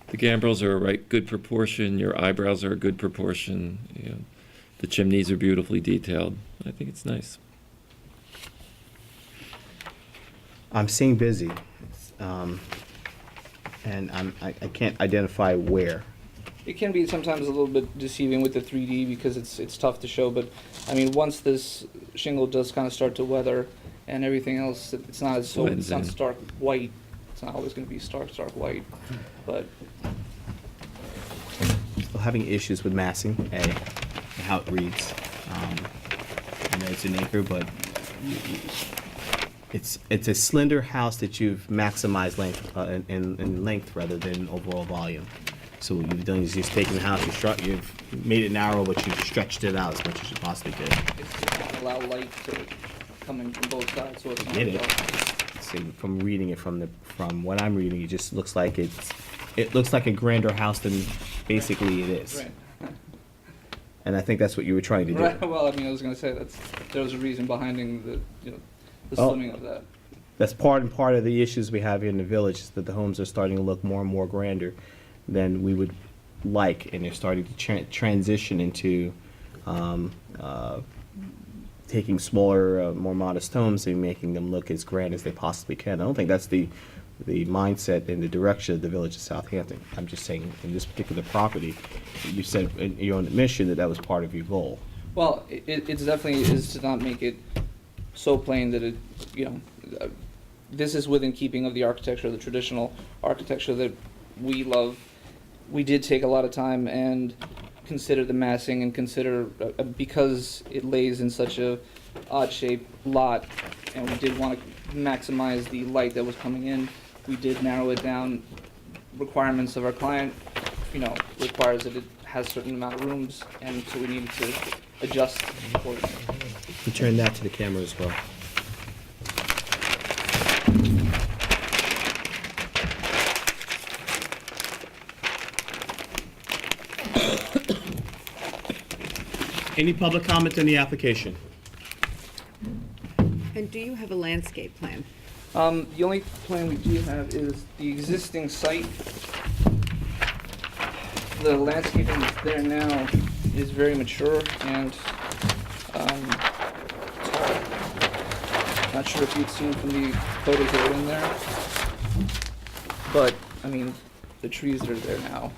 The gambrels are a good proportion, your eyebrows are a good proportion, the chimneys are beautifully detailed. I think it's nice. I'm seeing busy, and I can't identify where. It can be sometimes a little bit deceiving with the 3D because it's tough to show, but I mean, once this shingle does kind of start to weather and everything else, it's not Blends in. stark white. It's not always going to be stark white, but Still having issues with massing, and how it reads. I know it's an acre, but it's a slender house that you've maximized length in length rather than overall volume. So what you've done is just taken the house, you've made it narrow, but you've stretched it out as much as you possibly could. it's just going to allow light to come in from both sides, so it's not Get it? dark. See, from reading it from what I'm reading, it just looks like it looks like a grander house than basically it is. Right. And I think that's what you were trying to do. Right. Well, I mean, I was going to say there was a reason behind the Oh. slimming of that. That's part of the issues we have here in the village, is that the homes are starting to look more and more grander than we would like, and they're starting to transition into taking smaller, more modest homes and making them look as grand as they possibly can. I don't think that's the the mindset and the direction of the village of Southampton. I'm just saying, in this particular property, you said in your own admission that that was part of your goal. Well, it's definitely is to not make it so plain that it, this is within keeping of the architecture, the traditional architecture that we love. We did take a lot of time and consider the massing and consider, because it lays in such a odd-shaped lot, and we did want to maximize the light that was coming in, we did narrow it down. Requirements of our client, requires that it has a certain amount of rooms, and so we needed to adjust accordingly. You turn that to the camera as well. Any public comment on the application? And do you have a landscape plan? The only plan we do have is the existing site. The landscaping that's there now is very mature and tall. Not sure if you've seen from the photos that are in there, but the trees that are there now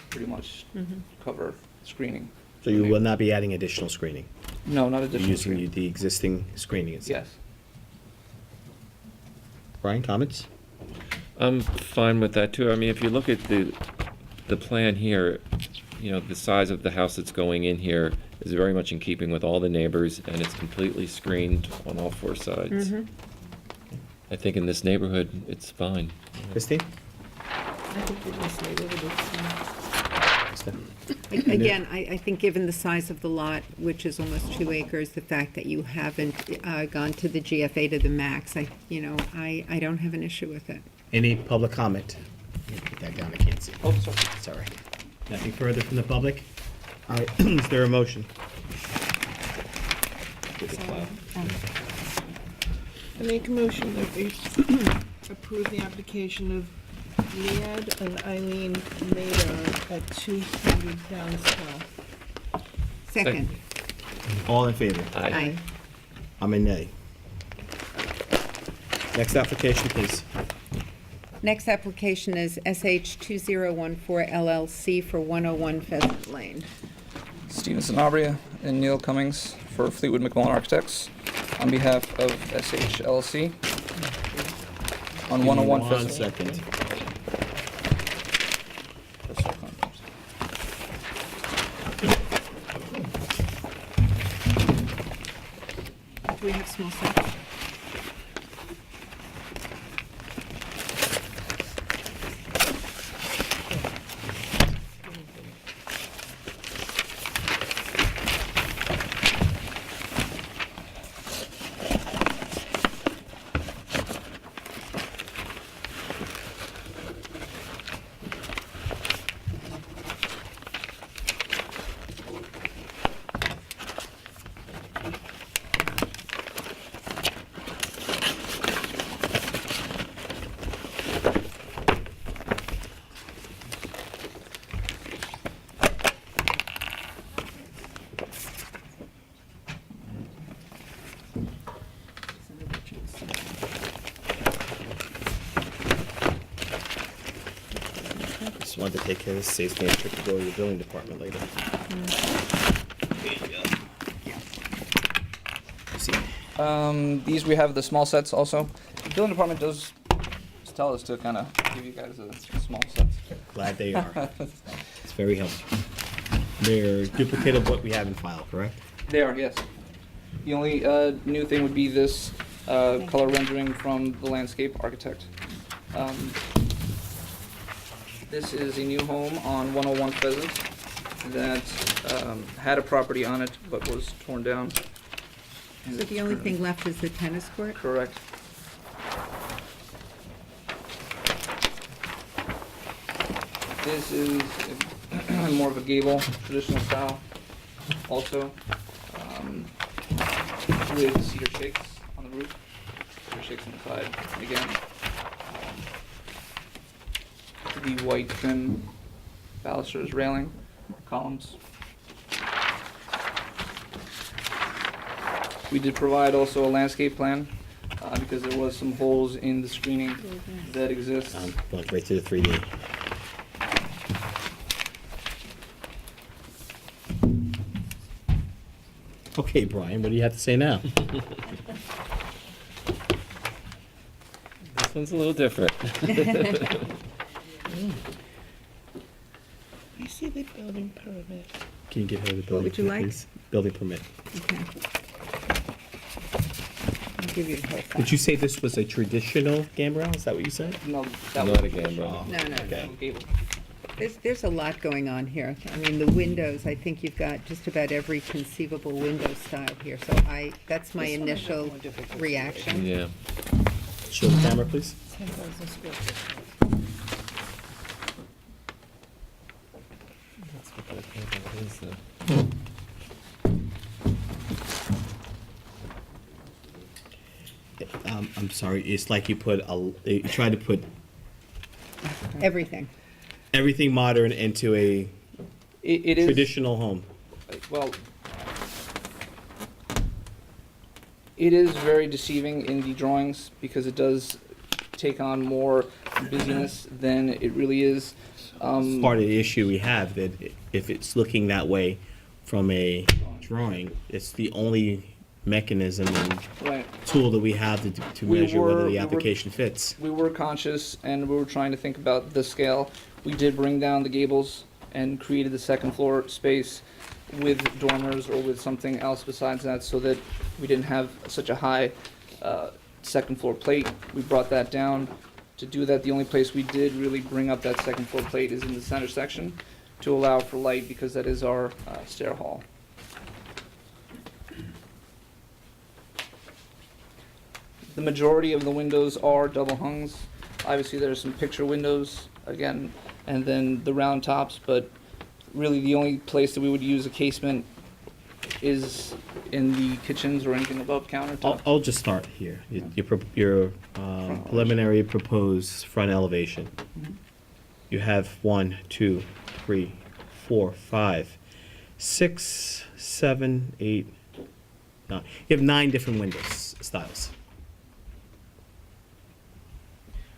pretty much cover screening. So you will not be adding additional screening? No, not You're additional using screening. the existing screening itself? Yes. Brian, comments? I'm fine with that too. I mean, if you look at the plan here, the size of the house that's going in here is very much in keeping with all the neighbors, and it's completely screened on all four sides. I think in this neighborhood, it's fine. Christine? I think in this neighborhood Again, I think given the size of the lot, which is almost 2 acres, the fact that you haven't gone to the GFA to the max, I don't have an issue with it. Any public comment? Put that down, I can't see. Oh, sorry. Sorry. Nothing further from the public? All right, is there a motion? I make a motion that we approve the application of Liad and Eileen Mader at 200 Downsville. Second. All in favor? Aye. I'm a nay. Next application, please. Next application is SH 2014 LLC for 101 Pheasant Lane. Steven Sanabria and Neil Cummings for Fleetwood McMullen Architects on behalf of SH LLC on 101 One Pheasant. second. Do we have small sets? Just wanted to take care of this, saves me a trip to go to the building department later. These we have the small sets also. The building department does tell us to kind of give you guys a small sets. Glad they are. It's very helpful. They're duplicate of what we have in file, correct? They are, yes. The only new thing would be this color rendering from the landscape architect. This is a new home on 101 Pheasant that had a property on it but was torn down. So the only thing left is the tennis court? Correct. This is more of a gable, traditional style, also, with cedar shakes on the roof, cedar shakes on the side, and again, the white trim balusters, railing, columns. We did provide also a landscape plan because there was some holes in the screening that exist. Going right to the 3D. Okay, Brian, what do you have to say now? This one's a little different. I see the building permit. Can you give her the building would you permit, like? please? Building permit. Okay. I'll give you the whole file. Would you say this was a traditional gambrel? Is that what you said? No, that Not was a gambrel. No, no, Okay. gable. There's a lot going on here. I mean, the windows, I think you've got just about every conceivable window style here. So that's my initial reaction. Yeah. Show the camera, please. 10,000 square foot. I'm sorry, it's like you tried to put Everything. everything modern into a It is. traditional home. Well, it is very deceiving in the drawings because it does take on more busyness than it really is. Part of the issue we have that if it's looking that way from a drawing, it's the only mechanism and Right. tool that we have to We measure whether were- the application fits. We were conscious and we were trying to think about the scale. We did bring down the gables and created the second floor space with dormers or with something else besides that so that we didn't have such a high second floor plate. We brought that down. To do that, the only place we did really bring up that second floor plate is in the center section to allow for light because that is our stair hall. The majority of the windows are double hungs. Obviously, there's some picture windows, again, and then the round tops, but really the only place that we would use a casement is in the kitchens or anything above countertop. I'll just start here. Your preliminary proposed front elevation. You have 1, 2, 3, 4, 5, 6, 7, 8, 9. You have 9 different windows styles.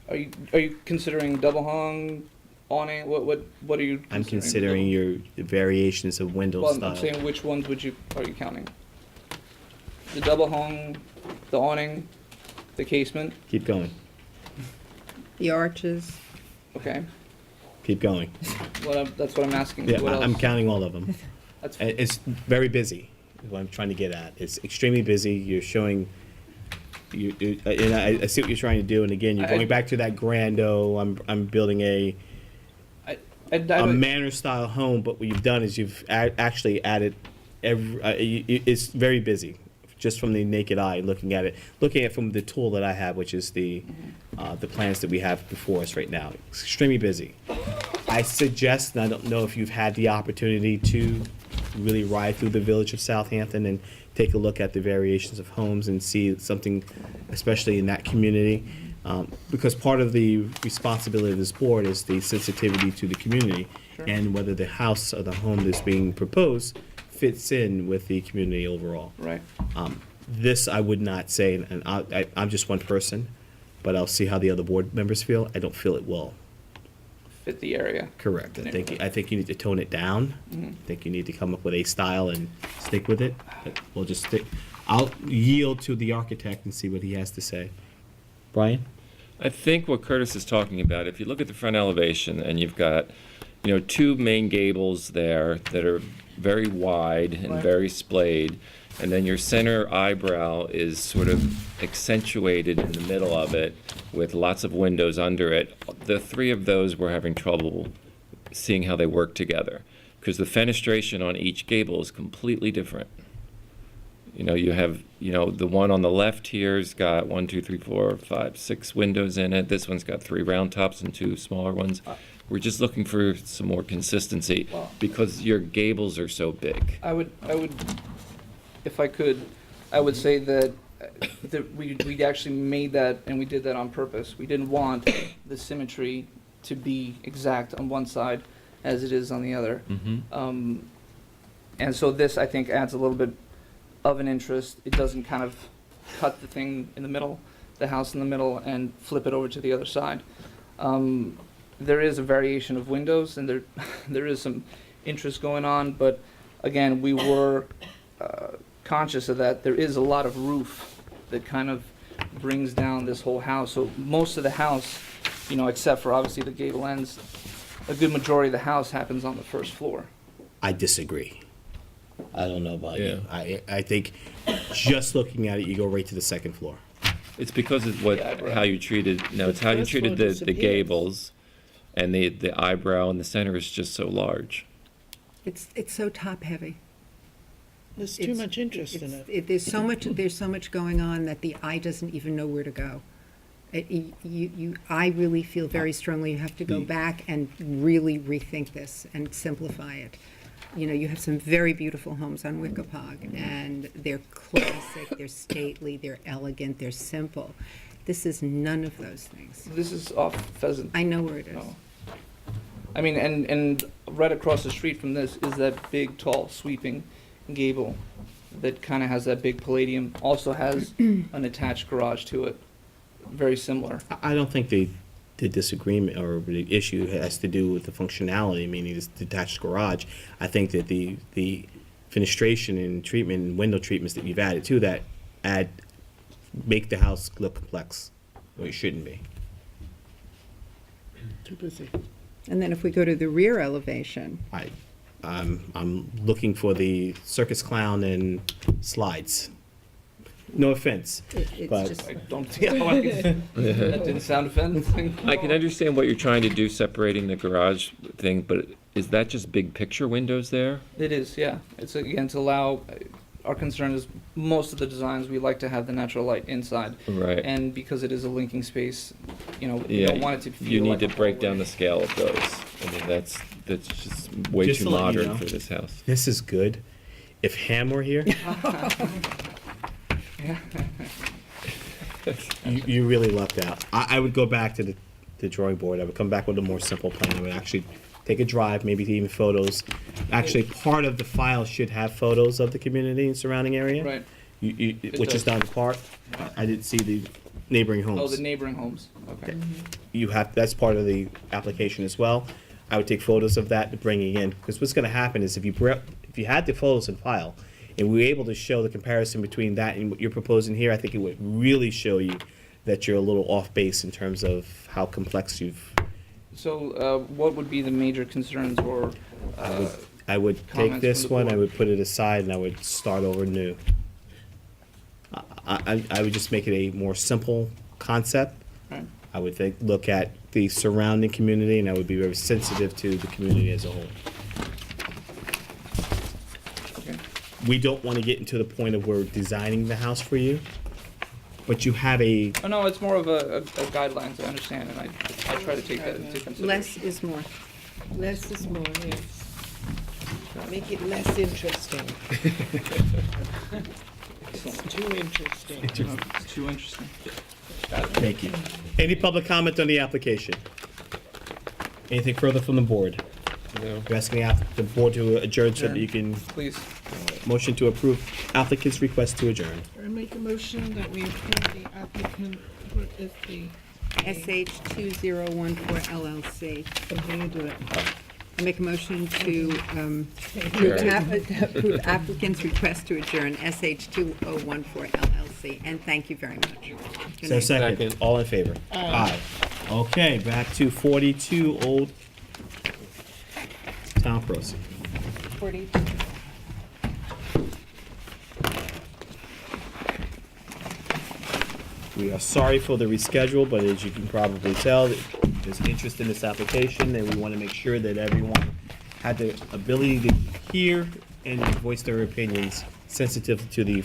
Are you considering double hung, awning? What are you? I'm considering your variations of window Well, style. I'm saying which ones are you counting? The double hung, the awning, the casement. Keep going. The arches. Okay. Keep going. That's what I'm asking. Yeah, What else? I'm counting all of them. That's It's very busy, is what I'm trying to get at. It's extremely busy. You're showing, and I see what you're trying to do, and again, you're going back to that grando, I'm building a manor-style home, but what you've done is you've actually added, it's very busy, just from the naked eye, looking at it from the tool that I have, which is the plans that we have before us right now. It's extremely busy. I suggest, and I don't know if you've had the opportunity to really ride through the village of Southampton and take a look at the variations of homes and see something, especially in that community, because part of the responsibility of this board is the sensitivity to the community and whether the house or the home that's being proposed fits in with the community overall. Right. This I would not say, and I'm just one person, but I'll see how the other board members feel. I don't feel it will. Fit the area. Correct. I think you need to tone it down. Mhm. I think you need to come up with a style and stick with it. But we'll just stick. I'll yield to the architect and see what he has to say. Brian? I think what Curtis is talking about, if you look at the front elevation and you've got, 2 main gables there that are very wide and very splayed, and then your center eyebrow is sort of accentuated in the middle of it with lots of windows under it. The 3 of those we're having trouble seeing how they work together because the fenestration on each gable is completely different. You have, the one on the left here's got 1, 2, 3, 4, 5, 6 windows in it. This one's got 3 round tops and 2 smaller ones. We're just looking for some more consistency because your gables are so big. I would, if I could, I would say that we actually made that and we did that on purpose. We didn't want the symmetry to be exact on one side as it is on the other. Mm-hmm. And so this, I think, adds a little bit of an interest. It doesn't kind of cut the thing in the middle. the house in the middle and flip it over to the other side. There is a variation of windows, and there is some interest going on, but again, we were conscious of that. There is a lot of roof that kind of brings down this whole house. So most of the house, you know, except for obviously the gable ends, a good majority of the house happens on the first floor. I disagree. I don't know about you. I think just looking at it, you go right to the second floor. It's because of how you treated, no, it's how you treated the gables, and the eyebrow in the center is just so large. It's so top-heavy. There's too much interest in it. There's so much going on that the eye doesn't even know where to go. I really feel very strongly you have to go back and really rethink this and simplify it. You know, you have some very beautiful homes on Wickapog, and they're classic, they're stately, they're elegant, they're simple. This is none of those things. This is off Pheasant. I know where it is. Oh. I mean, and right across the street from this is that big, tall, sweeping gable that kind of has that big palladium, also has an attached garage to it, very similar. I don't think the disagreement or the issue has to do with the functionality, meaning this detached garage. I think that the fenestration and treatment and window treatments that you've added to that make the house look complex, or it shouldn't be. Too busy. And then if we go to the rear elevation, I'm looking for the circus clown and slides. No offense, it's but just, I don't see how that didn't sound offensive. I can understand what you're trying to do, separating the garage thing, but is that just big picture windows there? It is, yeah. It's again to allow. Our concern is most of the designs we like to have the natural light inside, Right. and because it is a linking space, you know, we Yeah, don't want it to feel you need like to a break hallway. down the scale of those. I mean, that's just way Just too to let you modern know, for this house. this is good. If Ham were here, you really lucked out. I would go back to the drawing board. I would come back with a more simple plan. I would actually take a drive, maybe even photos. Actually, part of the file should have photos of the community and surrounding area. Right. Which is down the park. I didn't see the neighboring homes. Oh, the neighboring homes. Okay. That's part of the application as well. I would take photos of that to bring it in, because what's gonna happen is if you had the photos in file, and we were able to show the comparison between that and what you're proposing here, I think it would really show you that you're a little off base in terms of how complex you've. So, what would be the major concerns or? I would take comments this from the one, I board? would put it aside, and I would start over new. I would just make it a more simple concept. Right. I would look at the surrounding community, and I would be very sensitive to the community as a whole. Okay. We don't want to get into the point of we're designing the house for you, but you have a, Oh no, it's more of a guidelines. I understand, and I try to take that into consideration. less is more. Less is more, yes. Make it less interesting. It's too interesting. It's too interesting. thank you. Any public comment on the application? Anything further from the board? No. You're asking the board to adjourn so that you can, Please. motion to approve applicant's request to adjourn. I make a motion that we approve the applicant, what is the? SH2014 LLC. Okay, you do it. I make a motion to approve applicant's request to adjourn, SH2014 LLC, and thank you very much. Good So night. second, all in favor? Aye. Okay, back to 42 Old Town Crossing. 42. We are sorry for the reschedule, but as you can probably tell, there's interest in this application, and we want to make sure that everyone had the ability to hear and voice their opinions sensitive to the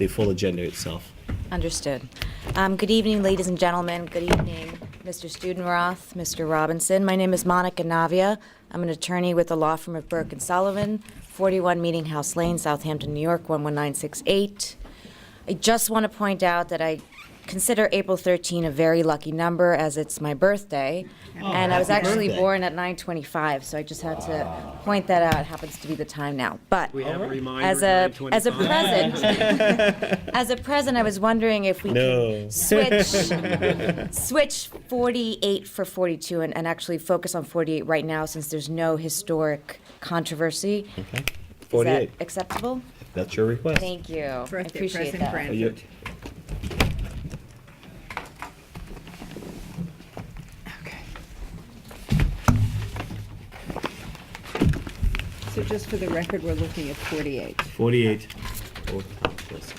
full agenda itself. Understood. Good evening, ladies and gentlemen. Good evening, Mr. Studenroth, Mr. Robinson. My name is Monica Navia. I'm an attorney with the law firm of Burke & Sullivan, 41 Meeting House Lane, Southampton, New York, 11968. I just want to point out that I consider April 13 a very lucky number as it's my birthday. And I was happy actually birthday. born at 9:25, so I just had to point that out. It happens to be the time now. But We have a reminder as at a 9:25. present, as a present, I was wondering if we No. could switch 48 for 42 and actually focus on 48 right now since there's no historic controversy. Okay. Is 48. that acceptable? That's your request. Thank you. I Birthday appreciate present that. granted. So just for the record, we're looking at 48. 48. Both houses.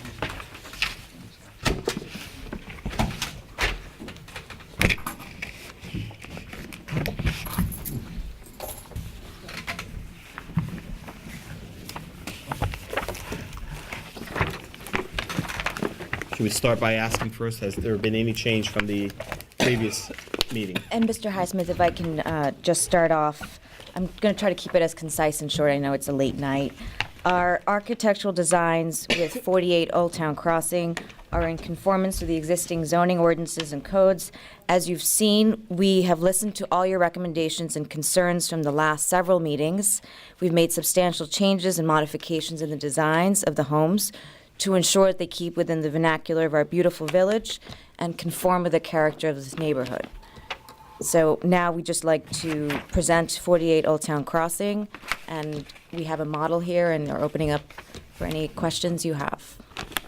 Should we start by asking first, has there been any change from the previous meeting? And Mr. Highsmith, if I can just start off, I'm going to try to keep it as concise and short. I know it's a late night. Our architectural designs with 48 Old Town Crossing are in conformance to the existing zoning ordinances and codes. As you've seen, we have listened to all your recommendations and concerns from the last several meetings. We've made substantial changes and modifications in the designs of the homes to ensure that they keep within the vernacular of our beautiful village and conform with the character of this neighborhood. So now we just like to present 48 Old Town Crossing, and we have a model here and are opening up for any questions you have.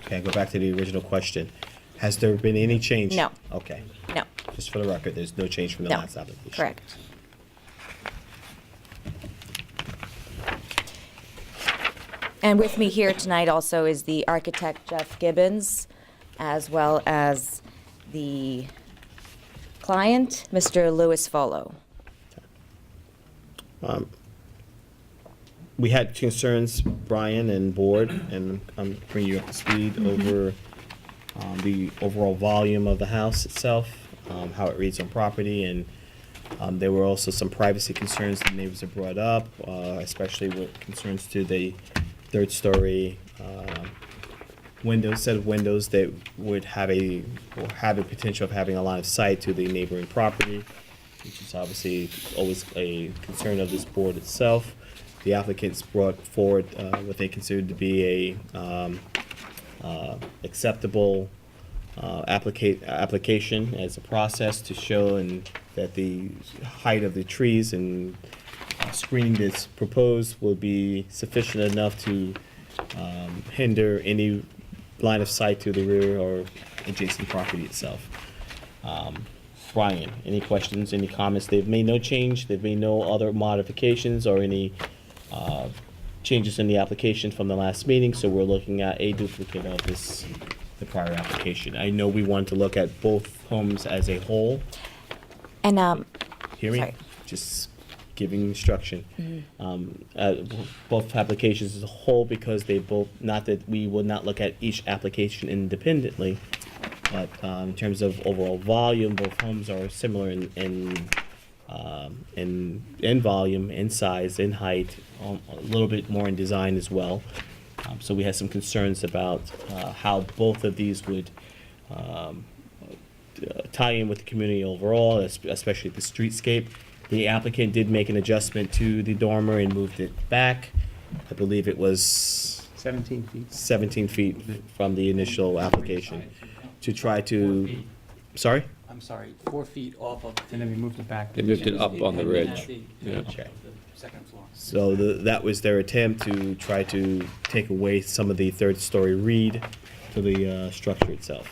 Okay, go back to the original question. Has there been any change? No. Okay. No. Just for the record, there's no change from the No. last application. Correct. And with me here tonight also is the architect Jeff Gibbons, as well as the client, Mr. Louis Follow. We had concerns, Brian and board, and I'm bringing you up to speed over the overall volume of the house itself, how it reads on property, and there were also some privacy concerns the neighbors have brought up, especially with concerns to the third story windows, set of windows that would have a potential of having a line of sight to the neighboring property, which is obviously always a concern of this board itself. The applicants brought forward what they considered to be a acceptable application as a process to show that the height of the trees and screening that's proposed will be sufficient enough to hinder any line of sight to the rear or adjacent property itself. Brian, any questions, any comments? They've made no change, they've made no other modifications or any changes in the application from the last meeting, so we're looking at a duplicate of the prior application. I know we want to look at both homes as a whole. And, Hear me? sorry. Just giving instruction. Both applications as a whole, because they both, not that we will not look at each application independently, but in terms of overall volume, both homes are similar in volume, in size, in height, a little bit more in design as well. So we had some concerns about how both of these would tie in with the community overall, especially the streetscape. The applicant did make an adjustment to the dormer and moved it back. I believe it was 17 feet. 17 feet from the initial application to try to, sorry? I'm sorry, 4 feet off of, and then we moved it back. They moved it up on the ridge. The Yeah. edge Okay. of the second floor. So that was their attempt to try to take away some of the third-story read to the structure itself.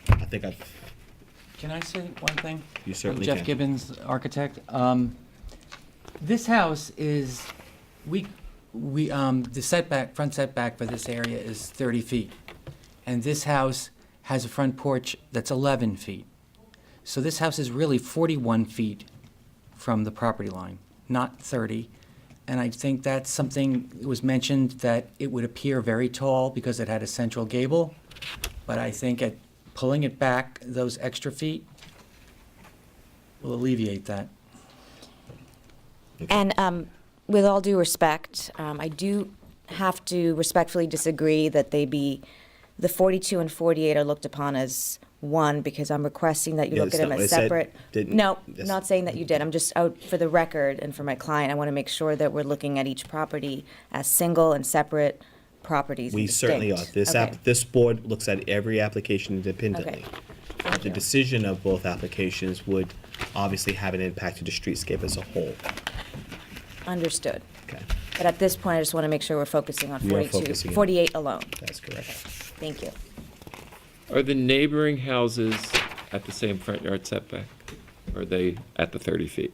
I think I've, Can I say one thing? You certainly Jeff can. Gibbons, architect. This house is, the setback, front setback for this area is 30 feet. And this house has a front porch that's 11 feet. So this house is really 41 feet from the property line, not 30. And I think that's something, it was mentioned that it would appear very tall because it had a central gable. But I think at pulling it back those extra feet will alleviate that. And with all due respect, I do have to respectfully disagree that they be the 42 and 48 are looked upon as one because I'm requesting that you Yeah, look at that's them not what as I said. separate. Didn't- No, yes. not saying that you did. I'm just out for the record and for my client. I want to make sure that we're looking at each property as single and separate properties. and We certainly are. distinct. Okay. This board looks at every application independently. Thank The you. decision of both applications would obviously have an impact to the streetscape as a whole. Understood. Okay. But at this point, I just want to make sure we're focusing on We are 42, focusing on- 48 alone. That's correct. Thank you. Are the neighboring houses at the same front yard setback? Or are they at the 30 feet?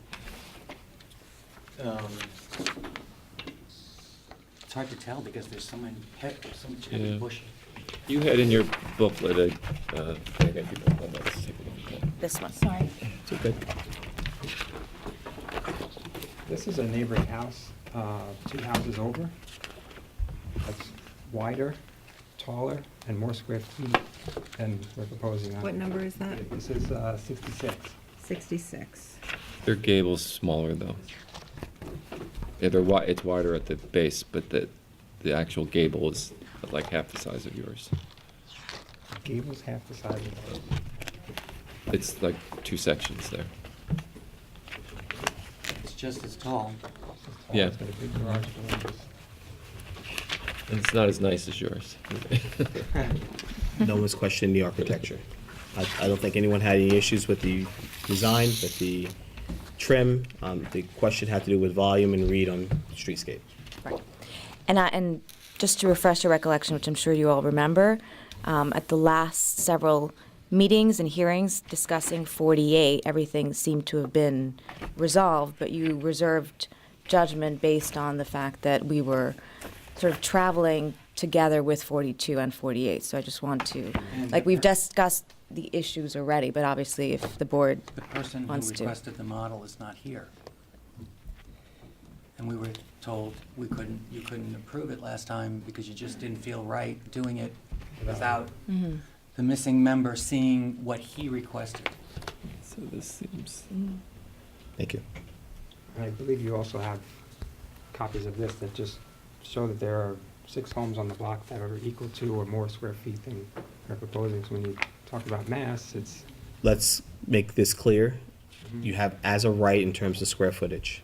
It's hard to tell because there's so much Yeah. heavy bushes. You had in your booklet a, I got your booklet, let's take a look at that. This one. Sorry. It's okay. This is a neighboring house, 2 houses over. That's wider, taller, and more square feet than we're proposing on. What number is that? This is 66. 66. Their gable's smaller, though. Yeah, it's wider at the base, but the actual gable is like half the size of yours. The gable's half the size of ours. It's like 2 sections there. It's just as tall. Yeah. It's got a big garage door. And it's not as nice as yours. No one's questioning the architecture. I don't think anyone had any issues with the design, with the trim. The question had to do with volume and read on streetscape. Right. And just to refresh your recollection, which I'm sure you all remember, at the last several meetings and hearings discussing 48, everything seemed to have been resolved, but you reserved judgment based on the fact that we were sort of traveling together with 42 and 48. So I just want to, like, we've discussed the issues already, but obviously if the board The person who wants to. requested the model is not here. And we were told you couldn't approve it last time because you just didn't feel right doing it without Mhm. the missing member seeing what he requested. So this seems... Thank you. And I believe you also have copies of this that just show that there are 6 homes on the block that are equal to or more square feet than we're proposing. So when you talk about mass, it's, Let's make this clear. You have as of right in terms of square footage.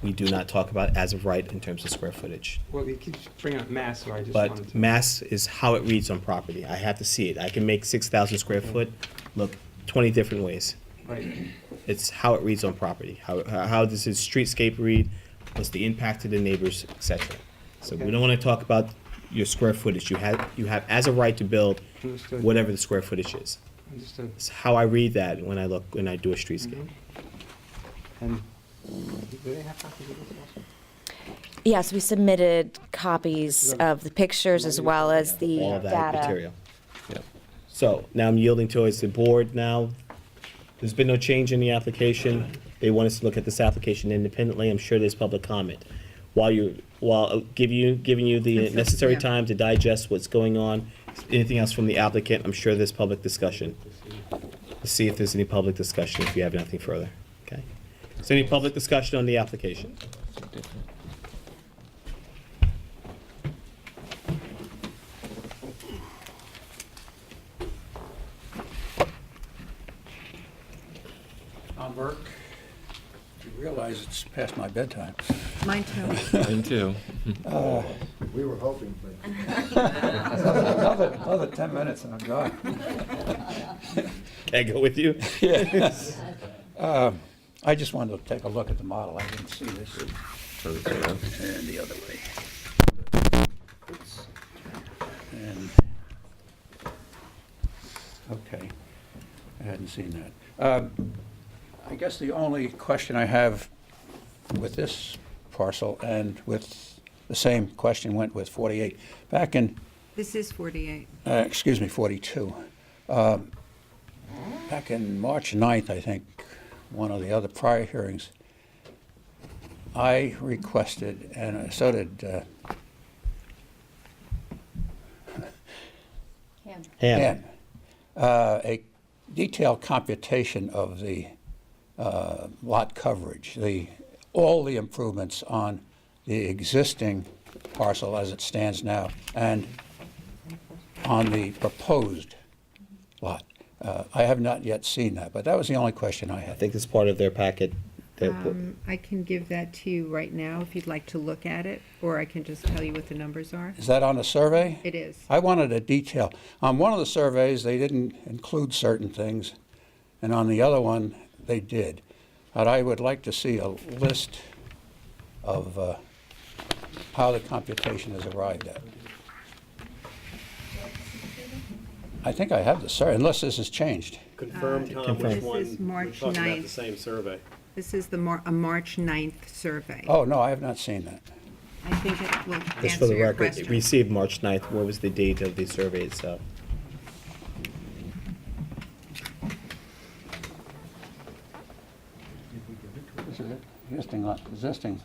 We do not talk about as of right in terms of square footage. well, it keeps bringing up mass, so I just But wanted to. mass is how it reads on property. I have to see it. I can make 6,000 square foot look 20 different ways. Right. It's how it reads on property. How does his streetscape read? What's the impact to the neighbors, et cetera. So we don't want to talk about your square footage. You have as a right to build Understood. whatever the square footage is. Understood. It's how I read that when I do a streetscape. And do they have copies of this also? Yes, we submitted copies of the pictures as well as the All of that data. material. Yep. So now I'm yielding towards the board now. There's been no change in the application. They want us to look at this application independently. I'm sure there's public comment. While giving you the necessary time to digest what's going on, anything else from the applicant, I'm sure there's public discussion. Let's see if there's any public discussion if you have nothing further. Okay? Is there any public discussion on the application? Tom Burke, you realize it's past my bedtime. Mine too. Mine too. We were hoping, another 10 minutes and I'm gone. Can I go with you? Yes. I just wanted to take a look at the model. I didn't see this. And the other way. And, okay, I hadn't seen that. I guess the only question I have with this parcel and with the same question went with 48. Back in, This is 48. excuse me, 42. Back in March 9th, I think, one of the other prior hearings, I requested, and so did Ham. a detailed computation of the lot coverage, all the improvements on the existing parcel as it stands now, and on the proposed lot. I have not yet seen that, but that was the only question I I had. think it's part of their packet. I can give that to you right now if you'd like to look at it, or I can just tell you what the numbers are. Is that on the survey? It is. I wanted a detail. On one of the surveys, they didn't include certain things, and on the other one, they did. But I would like to see a list of how the computation is arrived at. I think I have the survey, unless this has changed. Confirm, Tom, This which one, is we're March talking about 9th. the same survey. This is a March 9th survey. Oh, no, I have not seen that. I think it will Just for answer the your record, question. received March 9th. What was the date of the survey itself? Existing.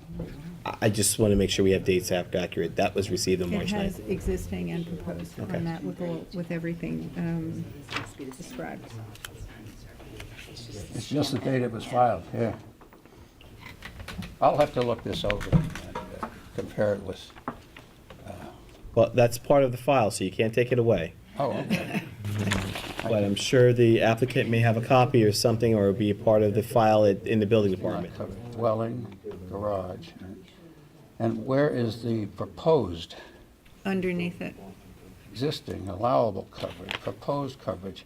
I just want to make sure we have dates accurate. That was received on It March has 9th. existing and proposed Okay. on that with everything described. It's just the date it was filed, yeah. I'll have to look this over and compare it with, Well, that's part of the file, so you can't take it away. oh, okay. But I'm sure the applicant may have a copy or something, or be a part of the file in the building department. Dwelling, garage, and where is the proposed Underneath it. existing allowable coverage, proposed coverage?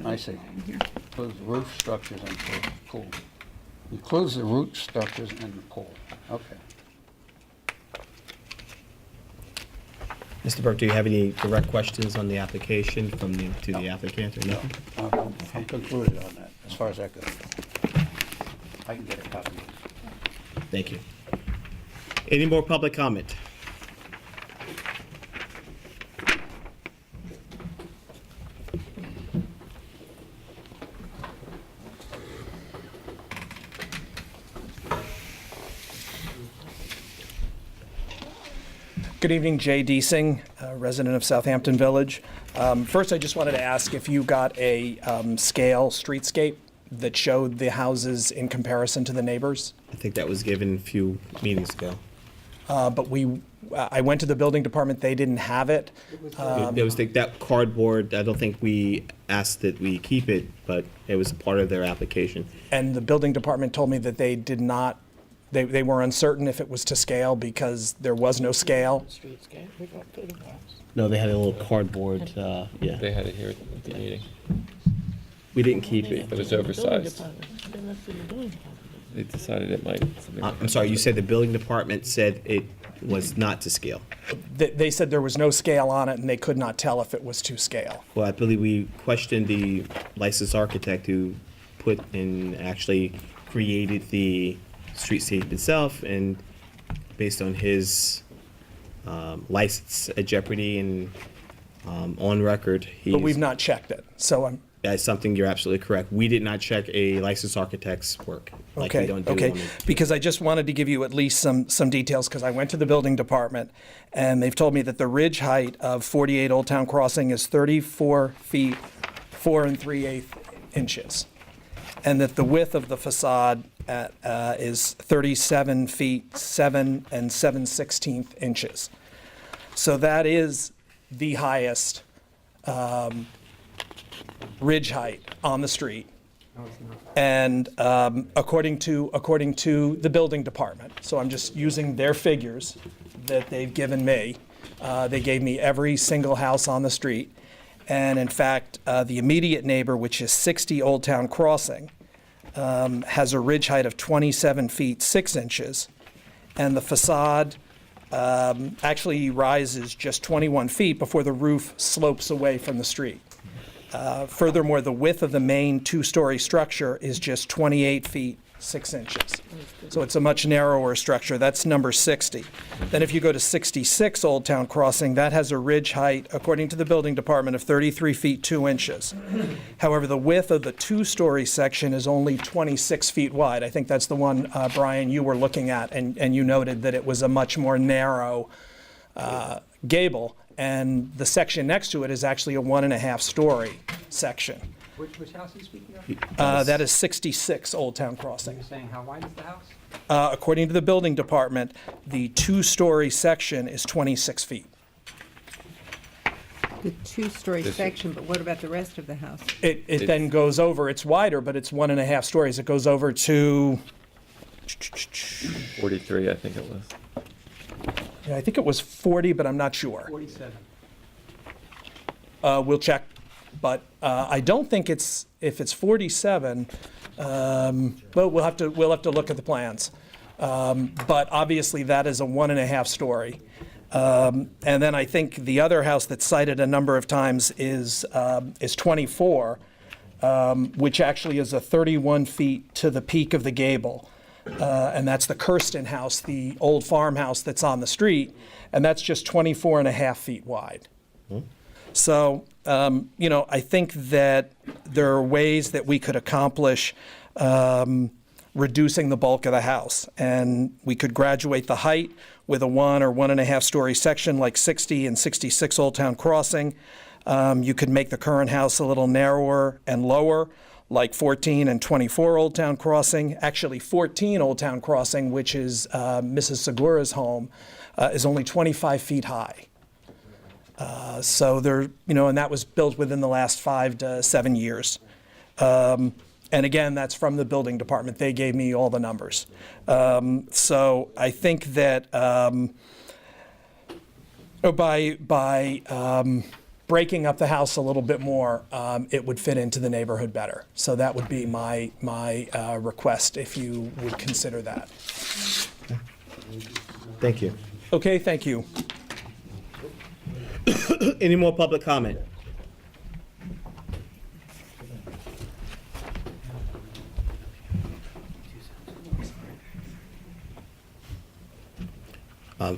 I see. Includes roof structures and pool. Includes the roof structures and the pool. Okay. Mr. Burke, do you have any direct questions on the application to the applicant, or no? I'm concluded on that, as far as that goes. I can get a copy. Thank you. Any more public comment? Good evening, Jay Deasing, resident of Southampton Village. First, I just wanted to ask if you got a scale streetscape that showed the houses in comparison to the neighbors. I think that was given a few meetings ago. But I went to the building department, they didn't have it. There was that cardboard, I don't think we asked that we keep it, but it was part of their application. And the building department told me that they did not, they were uncertain if it was to scale because there was no scale. No, they had a little cardboard, yeah. They had it here at the meeting. We didn't keep it. It was oversized. They decided it might. I'm sorry, you said the building department said it was not to scale. They said there was no scale on it and they could not tell if it was to scale. Well, I believe we questioned the licensed architect who put in, actually created the streetscape itself, and based on his license at Jeopardy and on record, But we've not checked it, so that's something you're absolutely correct. We did not check a licensed architect's work. Like we Okay, don't do okay, on the- because I just wanted to give you at least some details, because I went to the building department, and they've told me that the ridge height of 48 Old Town Crossing is 34 feet, 4 3/8 inches, and that the width of the facade is 37 feet, 7 7/16 inches. So that is the highest ridge height on the street. And according to the building department, so I'm just using their figures that they've given me. They gave me every single house on the street. And in fact, the immediate neighbor, which is 60 Old Town Crossing, has a ridge height of 27 feet, 6 inches. And the facade actually rises just 21 feet before the roof slopes away from the street. Furthermore, the width of the main two-story structure is just 28 feet, 6 inches. So it's a much narrower structure. That's number 60. Then if you go to 66 Old Town Crossing, that has a ridge height, according to the building department, of 33 feet, 2 inches. However, the width of the two-story section is only 26 feet wide. I think that's the one, Brian, you were looking at, and you noted that it was a much more narrow gable. And the section next to it is actually a 1.5-story section. Which house are you speaking of? That is 66 Old Town Crossing. You're saying how wide is the house? According to the building department, the two-story section is 26 feet. The two-story section, but what about the rest of the house? It then goes over, it's wider, but it's 1.5 stories. It goes over to, 43, I think it was. yeah, I think it was 40, but I'm not sure. 47. We'll check, but I don't think if it's 47, well, we'll have to look at the plans. But obviously, that is a 1.5 story. And then I think the other house that's cited a number of times is 24, which actually is a 31 feet to the peak of the gable. And that's the Kirsten house, the old farmhouse that's on the street, and that's just 24.5 feet wide. So, I think that there are ways that we could accomplish reducing the bulk of the house. And we could graduate the height with a 1 or 1.5 story section like 60 and 66 Old Town Crossing. You could make the current house a little narrower and lower, like 14 and 24 Old Town Crossing. Actually, 14 Old Town Crossing, which is Mrs. Segura's home, is only 25 feet high. So there, and that was built within the last 5 to 7 years. And again, that's from the building department. They gave me all the numbers. So I think that by breaking up the house a little bit more, it would fit into the neighborhood better. So that would be my request, if you would consider that. Thank you. Okay, thank you. Any more public comment?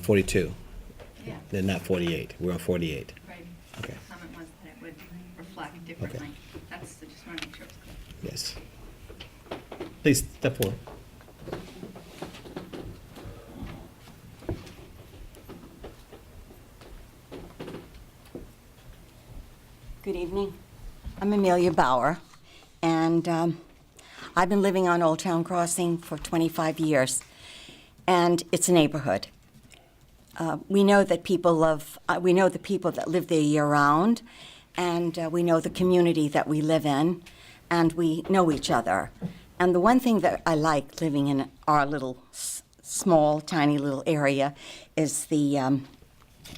42. Yeah. Then not 48. We're on 48. Right. Okay. The comment was that it would reflect differently. That's, I just want to make sure it's clear. Yes. Please step forward. Good evening. I'm Amelia Bauer, and I've been living on Old Town Crossing for 25 years, and it's a neighborhood. We know that we know the people that live there year-round, and we know the community that we live in, and we know each other. And the one thing that I like living in our little, small, tiny little area is the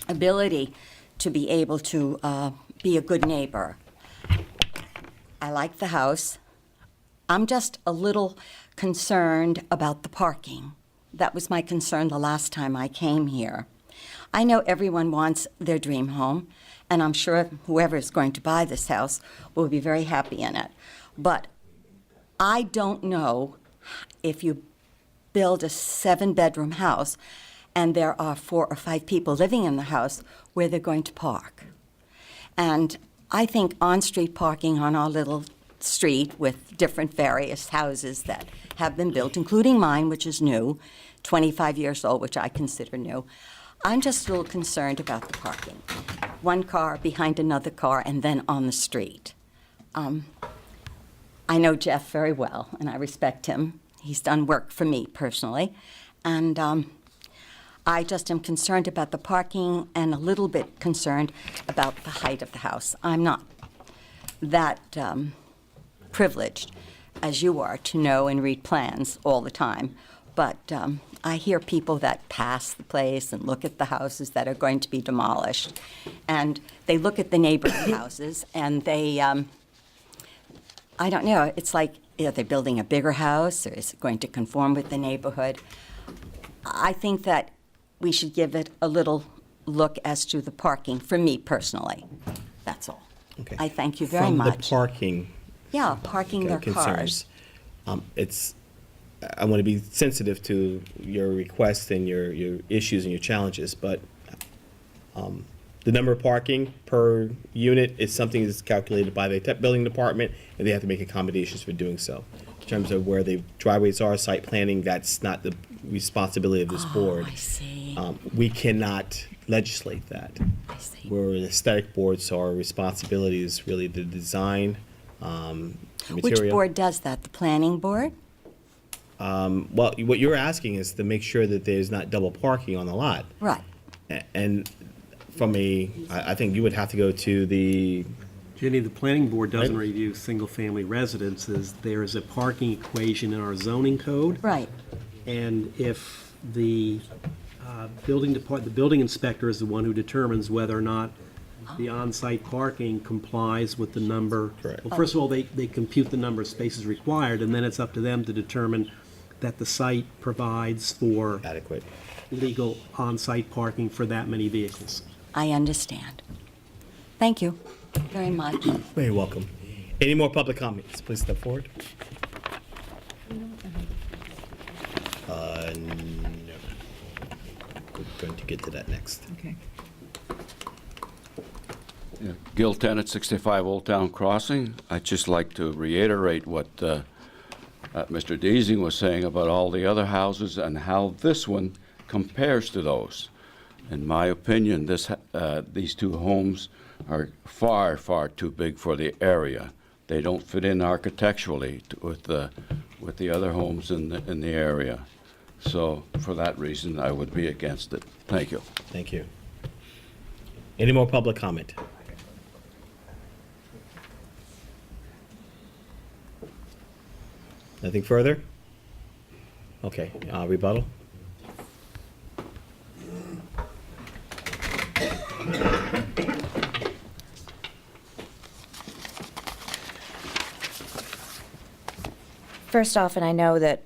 ability to be able to be a good neighbor. I like the house. I'm just a little concerned about the parking. That was my concern the last time I came here. I know everyone wants their dream home, and I'm sure whoever is going to buy this house will be very happy in it. But I don't know if you build a 7-bedroom house and there are 4 or 5 people living in the house, where they're going to park. And I think on-street parking on our little street with different various houses that have been built, including mine, which is new, 25 years old, which I consider new, I'm just a little concerned about the parking. One car behind another car and then on the street. I know Jeff very well, and I respect him. He's done work for me personally. And I just am concerned about the parking and a little bit concerned about the height of the house. I'm not that privileged as you are to know and read plans all the time. But I hear people that pass the place and look at the houses that are going to be demolished. And they look at the neighboring houses and they, I don't know, it's like, are they building a bigger house, or is it going to conform with the neighborhood? I think that we should give it a little look as to the parking, for me personally. That's all. Okay. I thank you very From much. the parking Yeah, parking their cars. concerns, I want to be sensitive to your requests and your issues and your challenges, but the number of parking per unit is something that's calculated by the building department, and they have to make accommodations for doing so. In terms of where the driveways are, site planning, that's not the responsibility of this board. I see. We cannot legislate that. I see. We're an aesthetic board, so our responsibility is really the design, Which material. board does that? The planning board? Well, what you're asking is to make sure that there's not double parking on the lot. Right. And from I think you would have to go to the, Jenny, the planning board doesn't review single-family residences. There is a parking equation in our zoning code. Right. And if the the building inspector is the one who determines whether or not the on-site parking complies with the number. Correct. Well, first of all, they compute the number of spaces required, and then it's up to them to determine that the site provides for adequate legal on-site parking for that many vehicles. I understand. Thank you very much. Very welcome. Any more public comments? Please step forward. No. We're going to get to that next. Okay. Gil Tennant, 65 Old Town Crossing. I'd just like to reiterate what Mr. Deasing was saying about all the other houses and how this one compares to those. In my opinion, these two homes are far, far too big for the area. They don't fit in architecturally with the other homes in the area. So for that reason, I would be against it. Thank you. Thank you. Any more public comment? Nothing further? Okay, rebuttal? First off, and I know that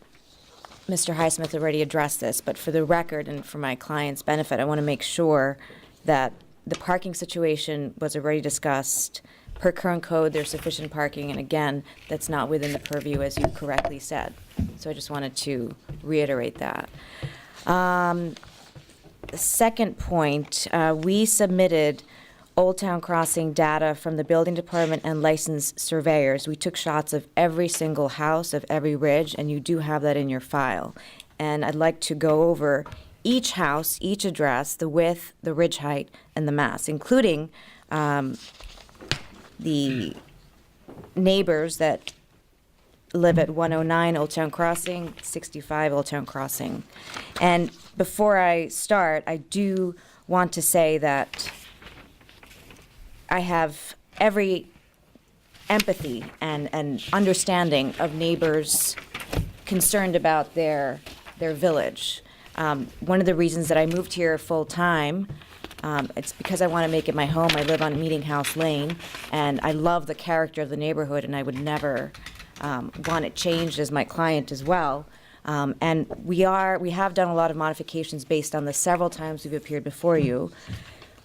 Mr. Highsmith already addressed this, but for the record and for my client's benefit, I want to make sure that the parking situation was already discussed. Per current code, there's sufficient parking, and again, that's not within the purview, as you correctly said. So I just wanted to reiterate that. The second point, we submitted Old Town Crossing data from the building department and licensed surveyors. We took shots of every single house, of every ridge, and you do have that in your file. And I'd like to go over each house, each address, the width, the ridge height, and the mass, including the neighbors that live at 109 Old Town Crossing, 65 Old Town Crossing. And before I start, I do want to say that I have every empathy and understanding of neighbors concerned about their village. One of the reasons that I moved here full-time, it's because I want to make it my home. I live on Meeting House Lane, and I love the character of the neighborhood, and I would never want it changed as my client as well. And we have done a lot of modifications based on the several times we've appeared before you.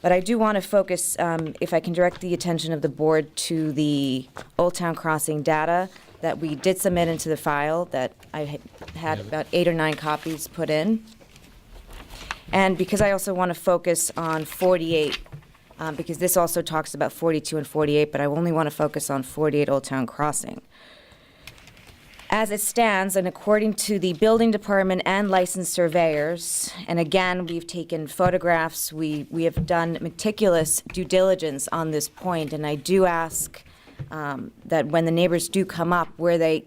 But I do want to focus, if I can direct the attention of the board, to the Old Town Crossing data that we did submit into the file, that I had about 8 or 9 copies put in. And because I also want to focus on 48, because this also talks about 42 and 48, but I only want to focus on 48 Old Town Crossing. As it stands, and according to the building department and licensed surveyors, and again, we've taken photographs, we have done meticulous due diligence on this point, and I do ask that when the neighbors do come up, where they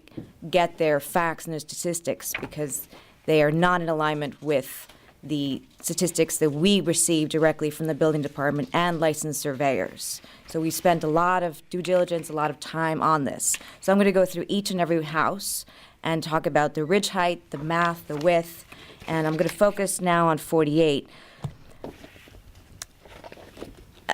get their facts and their statistics, because they are not in alignment with the statistics that we receive directly from the building department and licensed surveyors. So we spent a lot of due diligence, a lot of time on this. So I'm going to go through each and every house and talk about the ridge height, the math, the width, and I'm going to focus now on 48.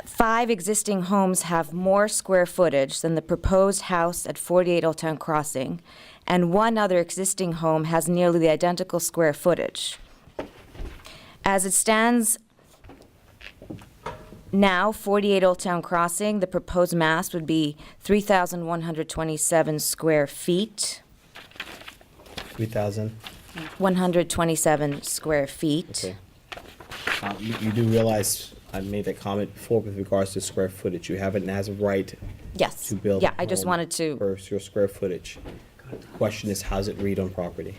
5 existing homes have more square footage than the proposed house at 48 Old Town Crossing, and 1 other existing home has nearly the identical square footage. As it stands now, 48 Old Town Crossing, the proposed mass would be 3,127 square feet. 3,000? 127 square feet. Okay. You do realize I made that comment before with regards to square footage. You have it as of right Yes. to build. Yeah, a I just home wanted to. For your square footage. The question is, how's it read on property?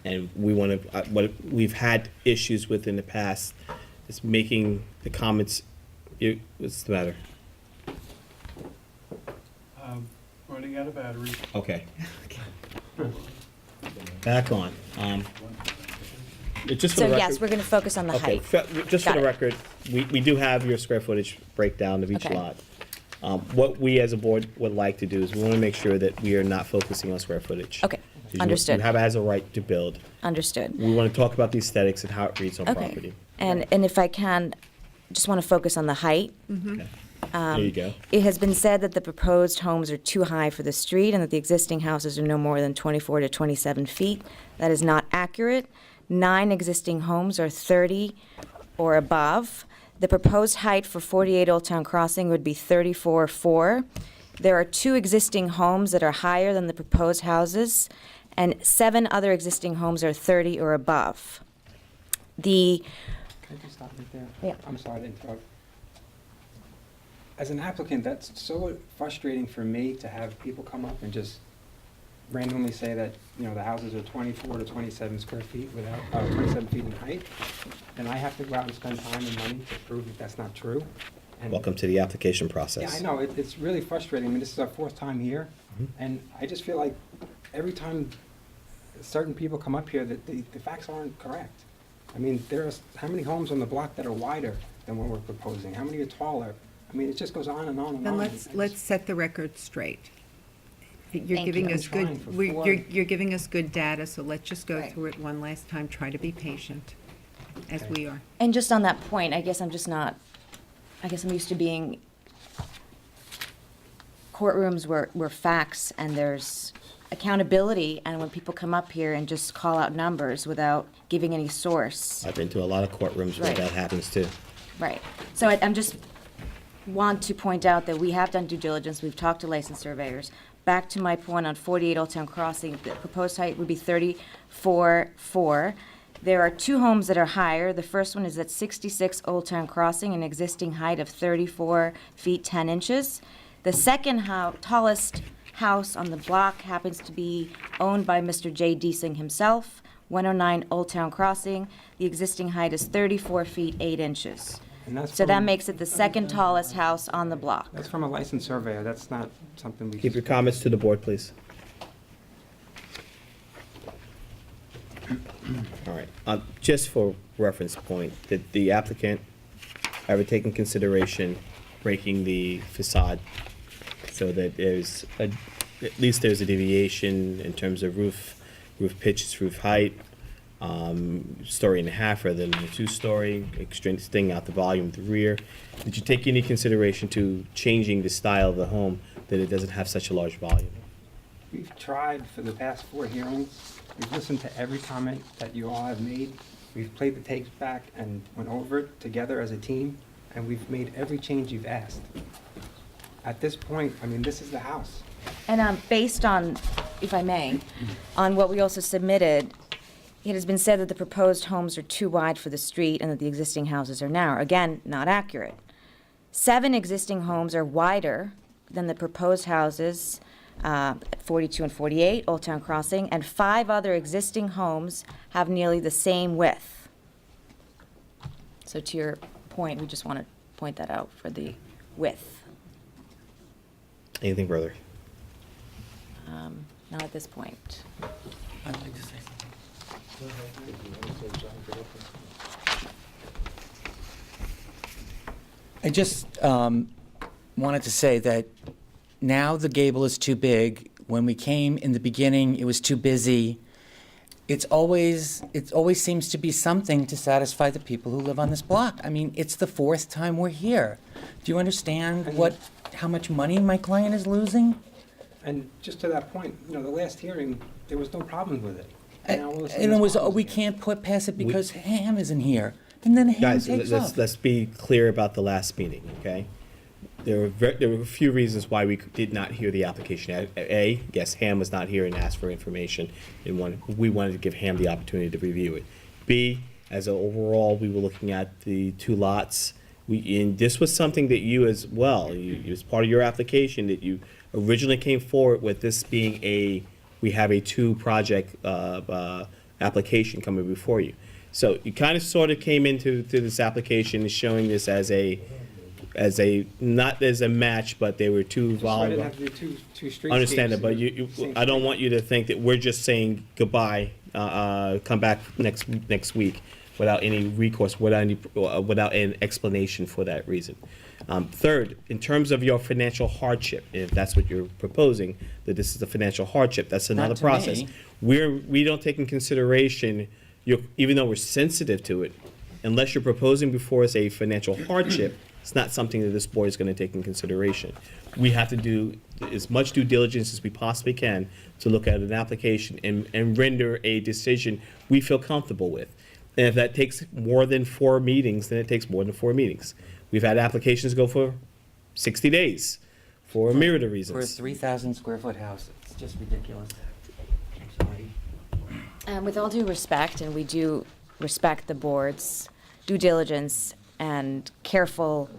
And we want to, what we've had issues with in the past is making the comments, what's the matter? Running out of battery. Okay. Back on. Just for So the yes, record- we're going to focus on the Okay, height. just for Got the it. record, we do have your square footage breakdown of each Okay. lot. What we as a board would like to do is we want to make sure that we are not focusing on square footage. Okay, 'Cause you- understood. You have as a right to build. Understood. We want to talk about the aesthetics and how it reads on Okay. property. And if I can, just want to focus on the height. Okay. There you go. It has been said that the proposed homes are too high for the street and that the existing houses are no more than 24 to 27 feet. That is not accurate. 9 existing homes are 30 or above. The proposed height for 48 Old Town Crossing would be 34.4. There are 2 existing homes that are higher than the proposed houses, and 7 other existing homes are 30 or above. Can I just stop right there? Yeah. I'm sorry to interrupt. As an applicant, that's so frustrating for me to have people come up and just randomly say that, you know, the houses are 24 to 27 square feet without, 27 feet in height, and I have to go out and spend time and money to prove that that's not true. And Welcome to the application yeah, process. I know, it's really frustrating. I mean, this is our 4th time here, and I just feel like every time certain people come up here, that the facts aren't correct. I mean, how many homes on the block that are wider than what we're proposing? How many are taller? I mean, it just goes on and on and Then on. let's set the record straight. You're Thank giving you. us I'm trying good, for we- four. you're giving us good data, so let's just go Right. through it one last time, try to be patient, as we are. And just on that point, I guess I'm used to being courtrooms where facts and there's accountability, and when people come up here and just call out numbers without giving any source. I've been to a lot of courtrooms where Right. that happens too. Right. So I'm just want to point out that we have done due diligence. We've talked to licensed surveyors. Back to my point on 48 Old Town Crossing, the proposed height would be 34.4. There are 2 homes that are higher. The first one is at 66 Old Town Crossing, an existing height of 34 feet 10 inches. The second tallest house on the block happens to be owned by Mr. J. Deasing himself, 109 Old Town Crossing. The existing height is 34 feet 8 inches. And that's So that from- makes it the second tallest house on the block. That's from a licensed surveyor, that's not something we Keep your just... comments to the board, please. All right, just for reference point, did the applicant ever take in consideration breaking the facade so that at least there's a deviation in terms of roof pitches, roof height, story and a half rather than a 2-story, extending out the volume of the rear? Did you take any consideration to changing the style of the home that it doesn't have such a large volume? We've tried for the past 4 hearings, we've listened to every comment that you all have made, we've played the tapes back and went over it together as a team, and we've made every change you've asked. At this point, I mean, this is the house. And based on, if I may, on what we also submitted, it has been said that the proposed homes are too wide for the street and that the existing houses are narrow. Again, not accurate. 7 existing homes are wider than the proposed houses at 42 and 48 Old Town Crossing, and 5 other existing homes have nearly the same width. So to your point, we just want to point that out for the width. Anything further? Not at this point. I'd like to say I just wanted to say that now the gable is too big. When we came in the beginning, it was too busy. It always seems to be something to satisfy the people who live on this block. I mean, it's the 4th time we're here. Do you understand how much money my client is losing? And just to that point, you know, the last hearing, there was no problem with it. And now all of a sudden And it there's was, problems we again. can't put past it because Ham isn't here. And then Ham Guys, takes let's, off. let's be clear about the last meeting, okay? There were a few reasons why we did not hear the application. A, yes, Ham was not here and asked for information, and we wanted to give Ham the opportunity to review it. B, as an overall, we were looking at the 2 lots. And this was something that you as well, it was part of your application that you originally came forward with, this being we have a 2-project application coming before you. So you kind of sort of came into this application showing this as as a, not as a match, but they were two That's why I didn't volatile. have to do two streetscapes. Understand it, but in you, the same I don't street. want you to think that we're just saying goodbye, come back next week without any recourse, without an explanation for that reason. Third, in terms of your financial hardship, if that's what you're proposing, that this is a financial hardship, that's another to process. me. We don't take in consideration, even though we're sensitive to it, unless you're proposing before us a financial hardship, it's not something that this board is going to take in consideration. We have to do as much due diligence as we possibly can to look at an application and render a decision we feel comfortable with. And if that takes more than 4 meetings, then it takes more than 4 meetings. We've had applications go for 60 days for a myriad of For a reasons. 3,000 square foot house, it's just ridiculous. I'm sorry. With all due respect, and we do respect the board's due diligence and careful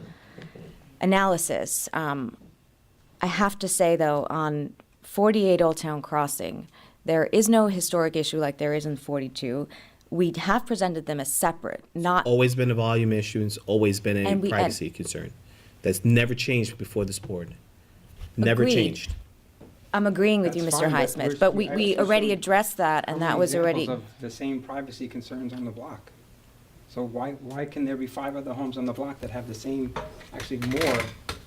analysis, I have to say, though, on 48 Old Town Crossing, there is no historic issue like there is in 42. We have presented them as separate, not Always been a volume issue, and it's always been a And we- privacy concern. That's never changed before this board. Never Agreed. changed. I'm agreeing with you, That's Mr. fine, but Highsmith, we're- but we I also already showed addressed that, and that was already. Examples of the same privacy concerns on the block. So why can there be 5 other homes on the block that have the same, actually more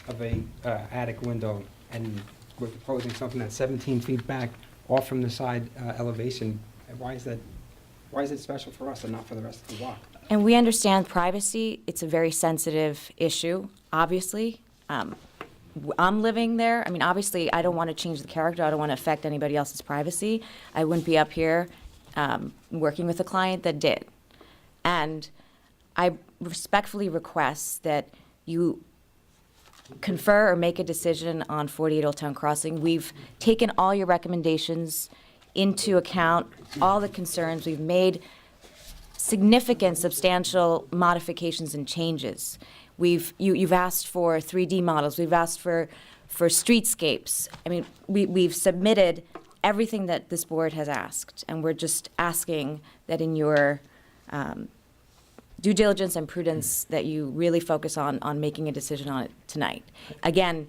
of a attic window? And we're proposing something that's 17 feet back off from the side elevation. Why is it special for us and not for the rest of the block? And we understand privacy, it's a very sensitive issue, obviously. I'm living there, I mean, obviously, I don't want to change the character, I don't want to affect anybody else's privacy. I wouldn't be up here working with a client that did. And I respectfully request that you confer or make a decision on 48 Old Town Crossing. We've taken all your recommendations into account, all the concerns. We've made significant, substantial modifications and changes. You've asked for 3D models. We've asked for streetscapes. I mean, we've submitted everything that this board has asked, and we're just asking that in your due diligence and prudence that you really focus on making a decision on it tonight. Again,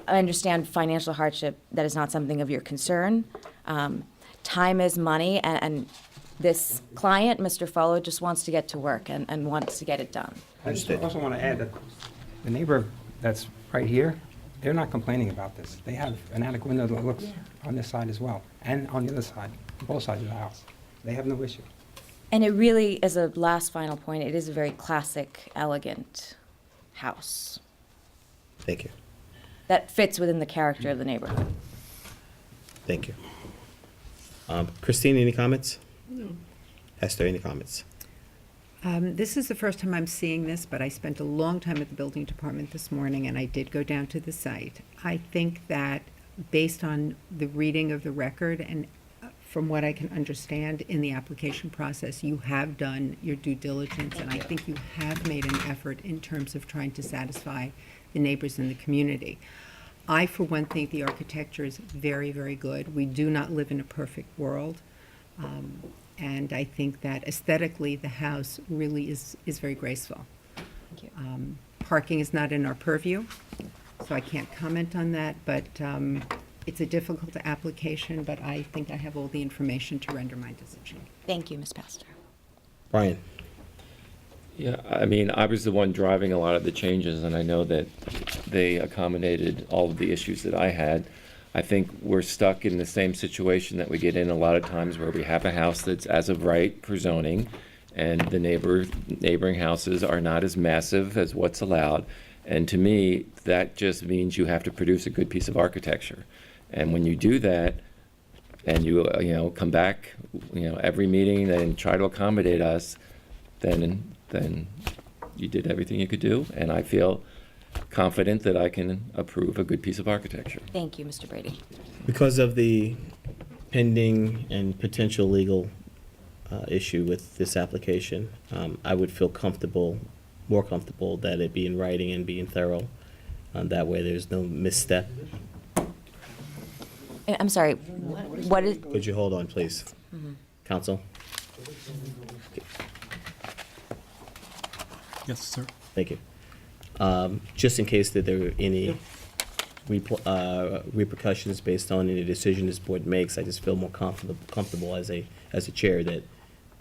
I understand financial hardship, that is not something of your concern. Time is money, and this client, Mr. Follow, just wants to get to work and wants to get it done. I just also want to add that the neighbor that's right here, they're not complaining about this. They have an attic window that looks on this side as well, and on the other side, both sides of the house. They have no issue. And it really, as a last final point, it is a very classic, elegant house Thank you. that fits within the character of the neighborhood. Thank you. Christine, any comments? No. Esther, any comments? This is the first time I'm seeing this, but I spent a long time at the building department this morning, and I did go down to the site. I think that based on the reading of the record and from what I can understand in the application process, you have done your due diligence, and I think you have made an effort in terms of trying to satisfy the neighbors in the community. I, for one, think the architecture is very, very good. We do not live in a perfect world. And I think that aesthetically, the house really is very graceful. Thank you. Parking is not in our purview, so I can't comment on that, but it's a difficult application, but I think I have all the information to render my decision. Thank you, Ms. Pastor. Brian? Yeah, I mean, I was the one driving a lot of the changes, and I know that they accommodated all of the issues that I had. I think we're stuck in the same situation that we get in a lot of times where we have a house that's as of right for zoning, and the neighboring houses are not as massive as what's allowed. And to me, that just means you have to produce a good piece of architecture. And when you do that, and you come back, every meeting and try to accommodate us, then you did everything you could do, and I feel confident that I can approve a good piece of architecture. Thank you, Mr. Brady. Because of the pending and potential legal issue with this application, I would feel more comfortable that it be in writing and being thorough. That way there's no misstep. I'm sorry, what is? Could you hold on, please? Counsel? Yes, sir. Thank you. just in case that there are any repercussions based on any decision this board makes. I just feel more comfortable as a chair that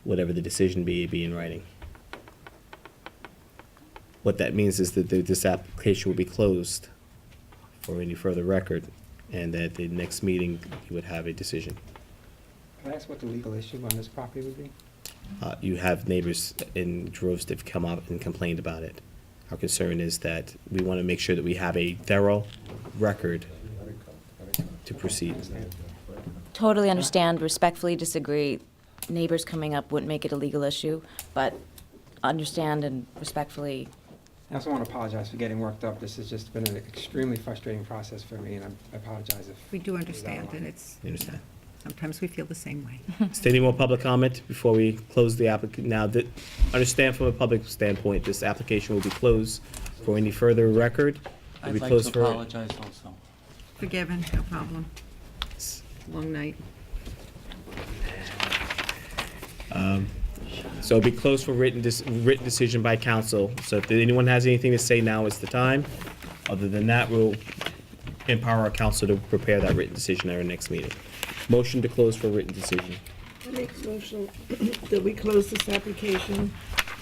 whatever the decision be in writing. What that means is that this application will be closed for any further record, and that the next meeting you would have a decision. Can I ask what the legal issue on this property would be? You have neighbors in droves that have come up and complained about it. Our concern is that we want to make sure that we have a thorough record to proceed. Totally understand, respectfully disagree. Neighbors coming up wouldn't make it a legal issue, but understand and respectfully. I also want to apologize for getting worked up. This has just been an extremely frustrating process for me, and I apologize if... We do understand, and it's, You understand? sometimes we feel the same way. Is there any more public comment before we close the application? Now, understand from a public standpoint, this application will be closed for any further record. It'll be I'd like closed to for- apologize also. Forgiven, no problem. Long night. So it'll be closed for written decision by council. So if anyone has anything to say, now is the time. Other than that, we'll empower our council to prepare that written decision at our next meeting. Motion to close for written decision. I make a motion that we close this application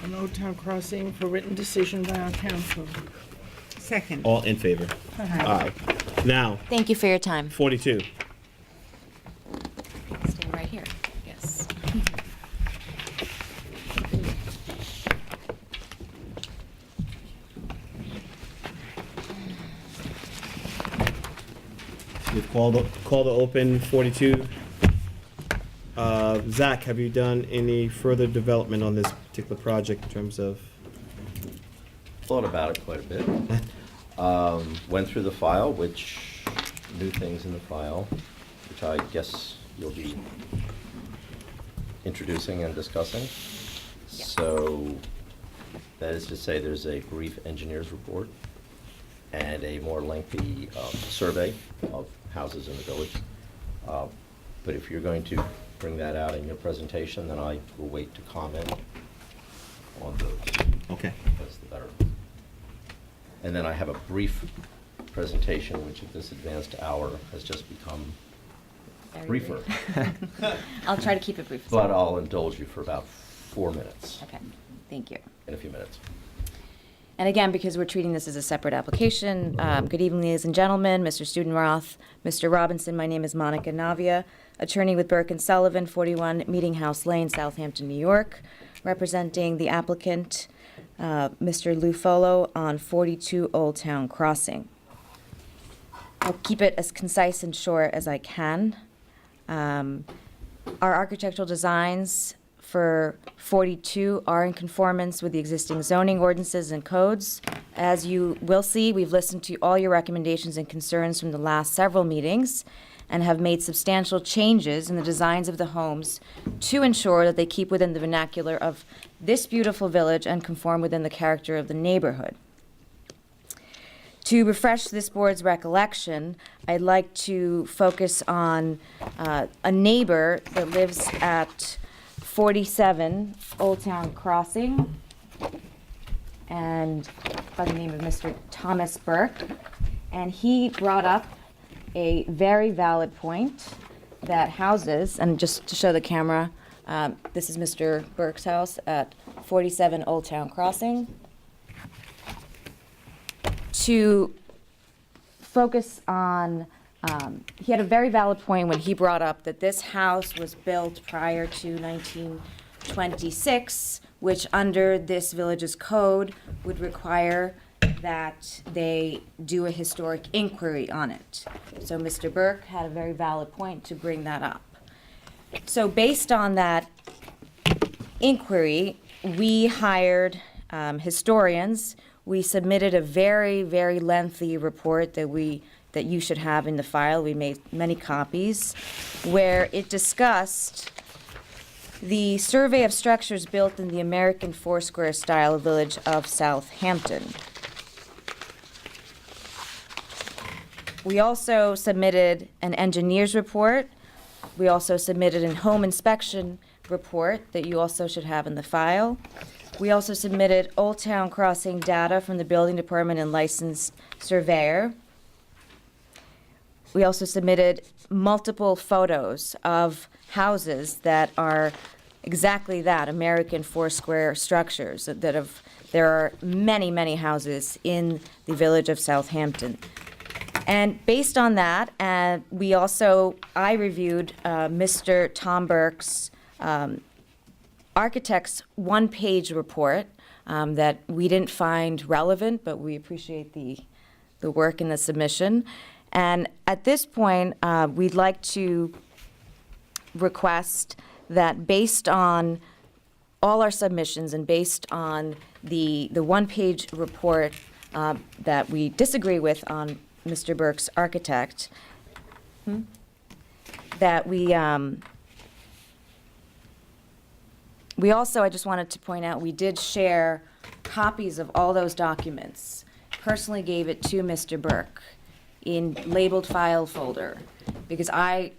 on Old Town Crossing for written decision by our council. Second. All in favor? Aye. Now, Thank you for your time. 42. Stay right here, yes. We've called to open 42. Zach, have you done any further development on this particular project in terms of? Thought about it quite a bit. Went through the file, which, new things in the file, which I guess you'll be introducing and discussing. So, that is to say, there's a brief engineer's report and a more lengthy survey of houses in the village. But if you're going to bring that out in your presentation, then I will wait to comment on those. Okay. That's the better. And then I have a brief presentation, which at this advanced hour has just become Very briefer. I'll try to keep it brief. But I'll indulge you for about 4 minutes. Okay, thank you. In a few minutes. And again, because we're treating this as a separate application, good evening, ladies and gentlemen, Mr. Studenroth, Mr. Robinson, my name is Monica Navia, attorney with Burke & Sullivan, 41 Meeting House Lane, Southampton, New York, representing the applicant, Mr. Lou Folo, on 42 Old Town Crossing. I'll keep it as concise and short as I can. Our architectural designs for 42 are in conformance with the existing zoning ordinances and codes. As you will see, we've listened to all your recommendations and concerns from the last several meetings and have made substantial changes in the designs of the homes to ensure that they keep within the vernacular of this beautiful village and conform within the character of the neighborhood. To refresh this board's recollection, I'd like to focus on a neighbor that lives at 47 Old Town Crossing, and by the name of Mr. Thomas Burke. And he brought up a very valid point that houses, and just to show the camera, this is Mr. Burke's house at 47 Old Town Crossing. To focus on, he had a very valid point when he brought up that this house was built prior to 1926, which under this village's code would require that they do a historic inquiry on it. So Mr. Burke had a very valid point to bring that up. So based on that inquiry, we hired historians. We submitted a very, very lengthy report that you should have in the file. We made many copies, where it discussed the survey of structures built in the American Foursquare style village of Southampton. We also submitted an engineer's report. We also submitted a home inspection report that you also should have in the file. We also submitted Old Town Crossing data from the building department and licensed surveyor. We also submitted multiple photos of houses that are exactly that, American Foursquare structures. There are many, many houses in the village of Southampton. And based on that, I reviewed Mr. Tom Burke's architect's one-page report that we didn't find relevant, but we appreciate the work in the submission. And at this point, we'd like to request that based on all our submissions and based on the one-page report that we disagree with on Mr. Burke's architect, that we also, I just wanted to point out, we did share copies of all those documents. Personally gave it to Mr. Burke in labeled file folder, because I,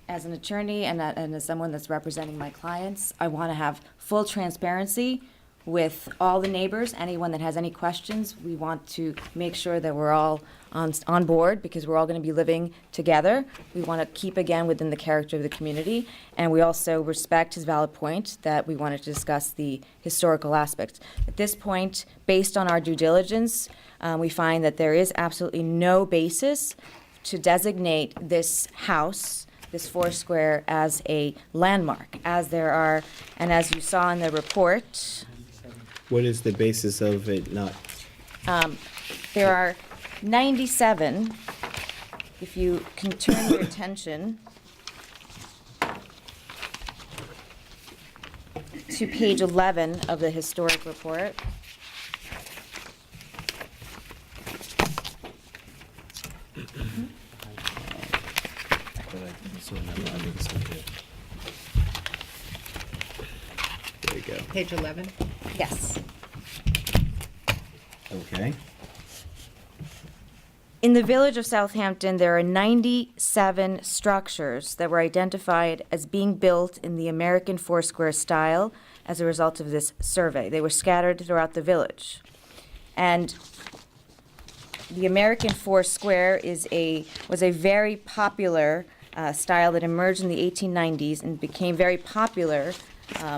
as an attorney and as someone that's representing my clients, I want to have full transparency with all the neighbors. Anyone that has any questions, we want to make sure that we're all on board, because we're all going to be living together. We want to keep, again, within the character of the community, and we also respect his valid point that we wanted to discuss the historical aspects. At this point, based on our due diligence, we find that there is absolutely no basis to designate this house, this Foursquare, as a landmark, as there are, and as you saw in the report. What is the basis of it not? There are 97, if you can turn your attention to page 11 of the historic report. There you go. Page 11? Yes. Okay. In the village of Southampton, there are 97 structures that were identified as being built in the American Foursquare style as a result of this survey. They were scattered throughout the village. And the American Foursquare was a very popular style that emerged in the 1890s and became very popular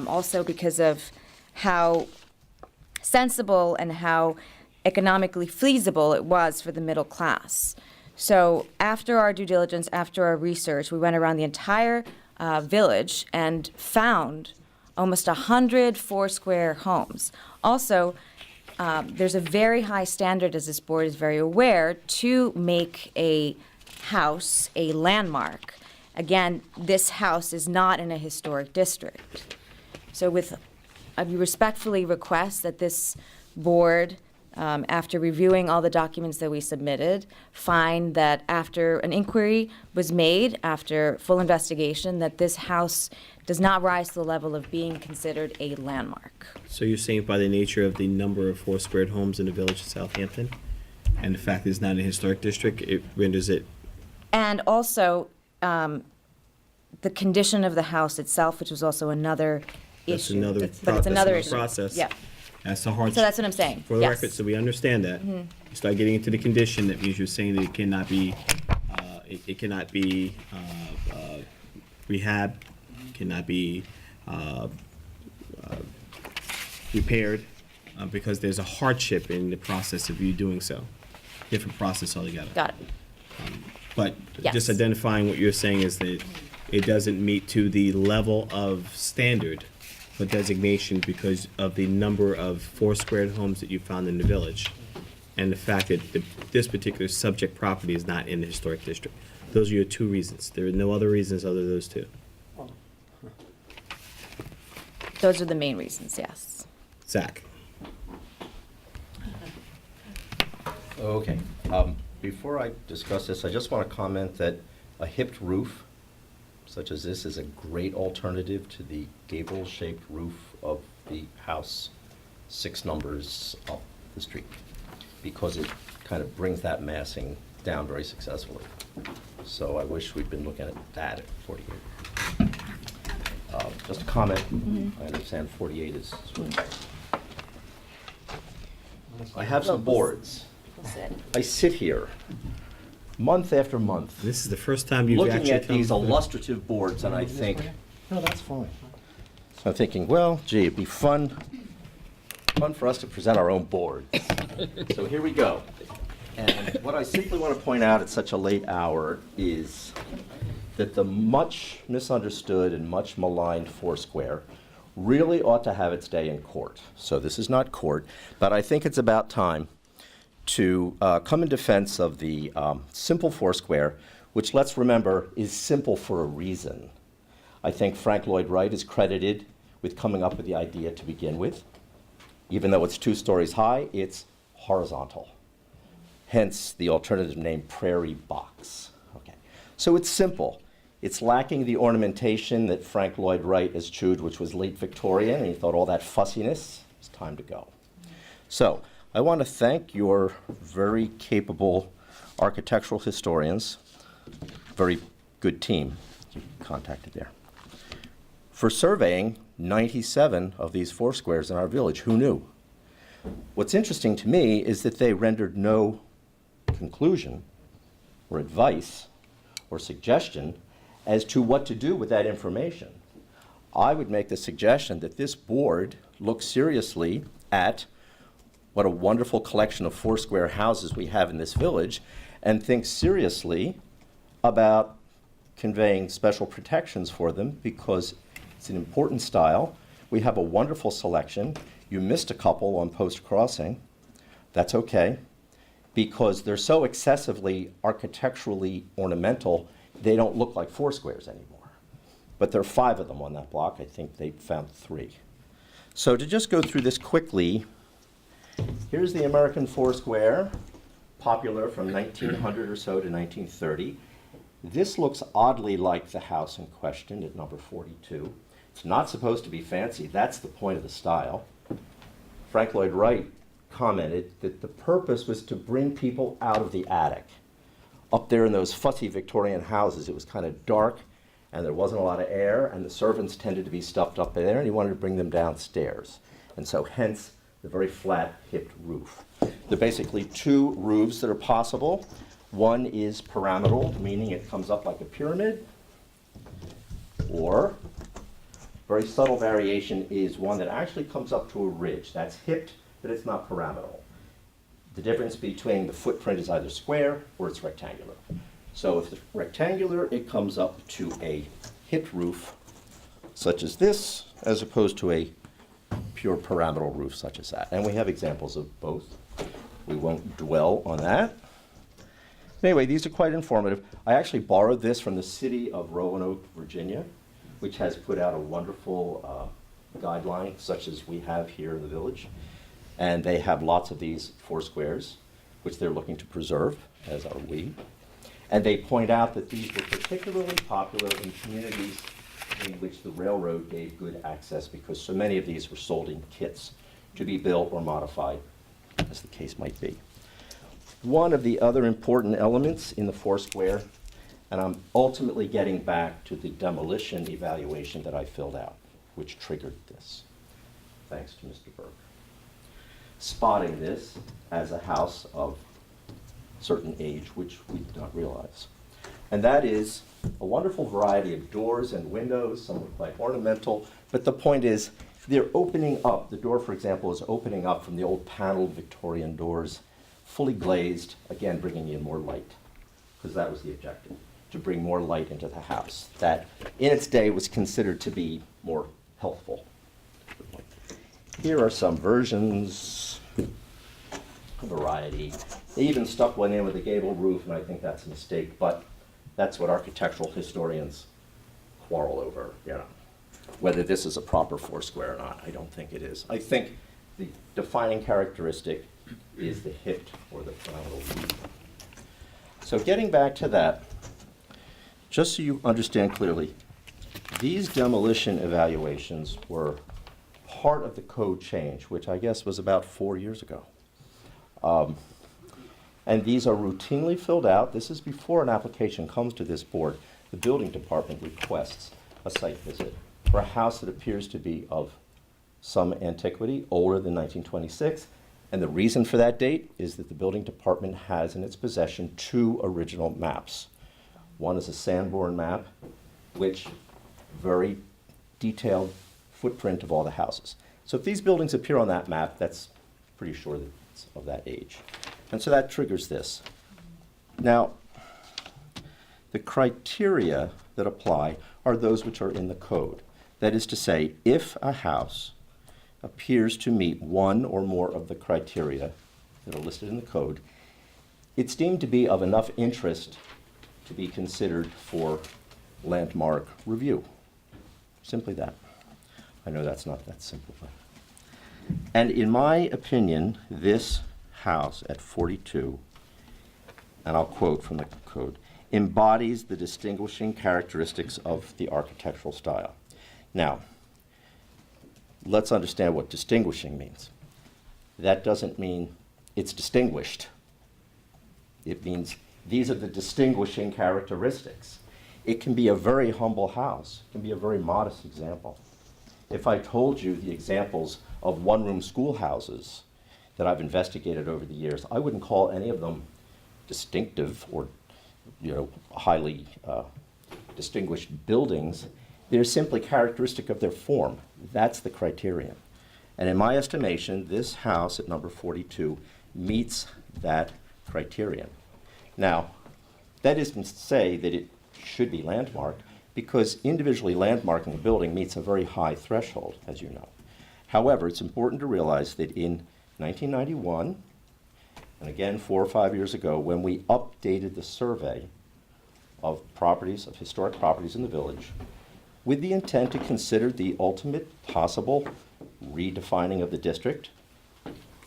also because of how sensible and how economically feasible it was for the middle class. So after our due diligence, after our research, we went around the entire village and found almost 100 Foursquare homes. Also, there's a very high standard, as this board is very aware, to make a house a landmark. Again, this house is not in a historic district. So I respectfully request that this board, after reviewing all the documents that we submitted, find that after an inquiry was made, after full investigation, that this house does not rise to the level of being considered a landmark. So you're saying by the nature of the number of Foursquare homes in the village of Southampton, and the fact that it's not a historic district, it renders it... And also, the condition of the house itself, which was also another issue. But it's another issue. Process. Yeah. That's the hardship. So that's what I'm saying. For the Yes. record, so we understand that. Mhm. You start getting into the condition, that means you're saying that it cannot be, rehab, cannot be repaired, because there's a hardship in the process of you doing so. Different process altogether. Got it. But Yes. just identifying what you're saying is that it doesn't meet to the level of standard for designation because of the number of Foursquare homes that you found in the village, and the fact that this particular subject property is not in the historic district. Those are your two reasons. There are no other reasons other than those two. Those are the main reasons, yes. Zach? Okay. Before I discuss this, I just want to comment that a hipped roof, such as this, is a great alternative to the gable-shaped roof of the house 6 numbers up the street, because it kind of brings that massing down very successfully. So I wish we'd been looking at that at 48. Just a comment, I understand 48 is sort of I have some boards. I sit here, month after month. This is the first time you've looking actually at these come- illustrative boards, and I think, no, that's fine. So I'm thinking, well, gee, it'd be fun for us to present our own boards. So here we go. And what I simply want to point out at such a late hour is that the much misunderstood and much maligned Foursquare really ought to have its day in court. So this is not court, but I think it's about time to come in defense of the simple Foursquare, which, let's remember, is simple for a reason. I think Frank Lloyd Wright is credited with coming up with the idea to begin with. Even though it's 2 stories high, it's horizontal. Hence the alternative name Prairie Box. Okay. So it's simple. It's lacking the ornamentation that Frank Lloyd Wright eschewed, which was late Victorian, and he thought all that fussiness, it's time to go. So I want to thank your very capable architectural historians, very good team you contacted there, for surveying 97 of these Foursquares in our village. Who knew? What's interesting to me is that they rendered no conclusion or advice or suggestion as to what to do with that information. I would make the suggestion that this board look seriously at what a wonderful collection of Foursquare houses we have in this village, and think seriously about conveying special protections for them, because it's an important style. We have a wonderful selection. You missed a couple on Post Crossing. That's okay, because they're so excessively architecturally ornamental, they don't look like Foursquares anymore. But there are 5 of them on that block. I think they found 3. So to just go through this quickly, here's the American Foursquare, popular from 1900 or so to 1930. This looks oddly like the house in question at number 42. It's not supposed to be fancy. That's the point of the style. Frank Lloyd Wright commented that the purpose was to bring people out of the attic. Up there in those fussy Victorian houses, it was kind of dark, and there wasn't a lot of air, and the servants tended to be stuffed up there, and he wanted to bring them downstairs. And so hence the very flat, hipped roof. There are basically 2 roofs that are possible. One is pyramidal, meaning it comes up like a pyramid, or very subtle variation is one that actually comes up to a ridge. That's hipped, but it's not pyramidal. The difference between the footprint is either square or it's rectangular. So if it's rectangular, it comes up to a hipped roof, such as this, as opposed to a pure pyramidal roof such as that. And we have examples of both. We won't dwell on that. Anyway, these are quite informative. I actually borrowed this from the city of Roanoke, Virginia, which has put out a wonderful guideline, such as we have here in the village. And they have lots of these Foursquares, which they're looking to preserve, as are we. And they point out that these were particularly popular in communities in which the railroad gave good access, because so many of these were sold in kits to be built or modified, as the case might be. One of the other important elements in the Foursquare, and I'm ultimately getting back to the demolition evaluation that I filled out, which triggered this, thanks to Mr. Burke. Spotting this as a house of certain age, which we did not realize. And that is a wonderful variety of doors and windows, some look quite ornamental, but the point is they're opening up. The door, for example, is opening up from the old paneled Victorian doors, fully glazed, again bringing in more light, because that was the objective, to bring more light into the house. That, in its day, was considered to be more healthful. Here are some versions, a variety. They even stuck one in with a gable roof, and I think that's a mistake, but that's what architectural historians quarrel over, you know. Whether this is a proper Foursquare or not, I don't think it is. I think the defining characteristic is the hipped or the pyramidal roof. So getting back to that, just so you understand clearly, these demolition evaluations were part of the code change, which I guess was about 4 years ago. And these are routinely filled out. This is before an application comes to this board. The building department requests a site visit for a house that appears to be of some antiquity, older than 1926. And the reason for that date is that the building department has in its possession 2 original maps. One is a Sanborn map, which very detailed footprint of all the houses. So if these buildings appear on that map, that's pretty sure that it's of that age. And so that triggers this. Now, the criteria that apply are those which are in the code. That is to say, if a house appears to meet one or more of the criteria that are listed in the code, it's deemed to be of enough interest to be considered for landmark review. Simply that. I know that's not that simple. And in my opinion, this house at 42, and I'll quote from the code, embodies the distinguishing characteristics of the architectural style. Now, let's understand what distinguishing means. That doesn't mean it's distinguished. It means these are the distinguishing characteristics. It can be a very humble house. It can be a very modest example. If I told you the examples of one-room schoolhouses that I've investigated over the years, I wouldn't call any of them distinctive or, highly distinguished buildings. They're simply characteristic of their form. That's the criterion. And in my estimation, this house at number 42 meets that criterion. Now, that isn't to say that it should be landmarked, because individually landmarking a building meets a very high threshold, as you know. However, it's important to realize that in 1991, and again 4 or 5 years ago, when we updated the survey of properties, of historic properties in the village, with the intent to consider the ultimate possible redefining of the district.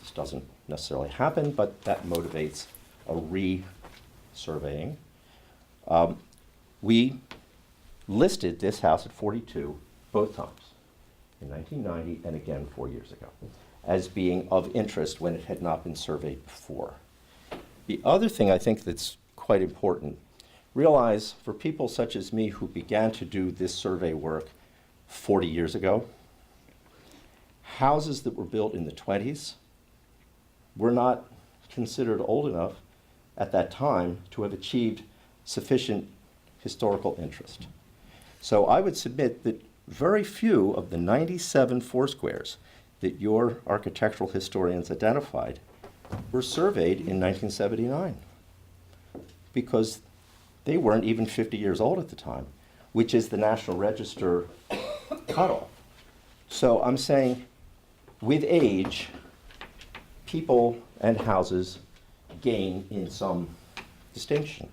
This doesn't necessarily happen, but that motivates a re-surveying. We listed this house at 42 both times, in 1990 and again 4 years ago, as being of interest when it had not been surveyed before. The other thing I think that's quite important, realize for people such as me who began to do this survey work 40 years ago, houses that were built in the 20s were not considered old enough at that time to have achieved sufficient historical interest. So I would submit that very few of the 97 foursquares that your architectural historians identified were surveyed in 1979, because they weren't even 50 years old at the time, which is the National Register cutoff. So I'm saying with age, people and houses gain in some distinction.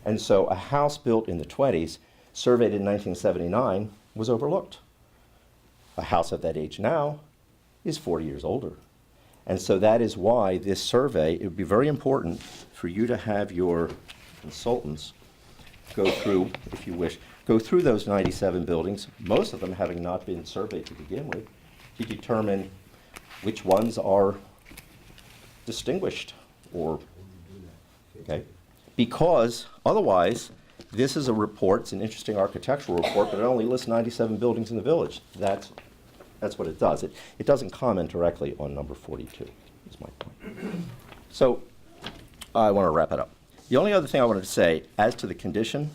And so a house built in the 20s, surveyed in 1979, was overlooked. A house of that age now is 40 years older. And so that is why this survey, it would be very important for you to have your consultants go through, if you wish, go through those 97 buildings, most of them having not been surveyed to begin with, to determine which ones are distinguished or, okay? Because otherwise, this is a report, it's an interesting architectural report, but it only lists 97 buildings in the village. That's what it does. It doesn't comment directly on number 42, is my point. So I want to wrap it up. The only other thing I wanted to say, as to the condition,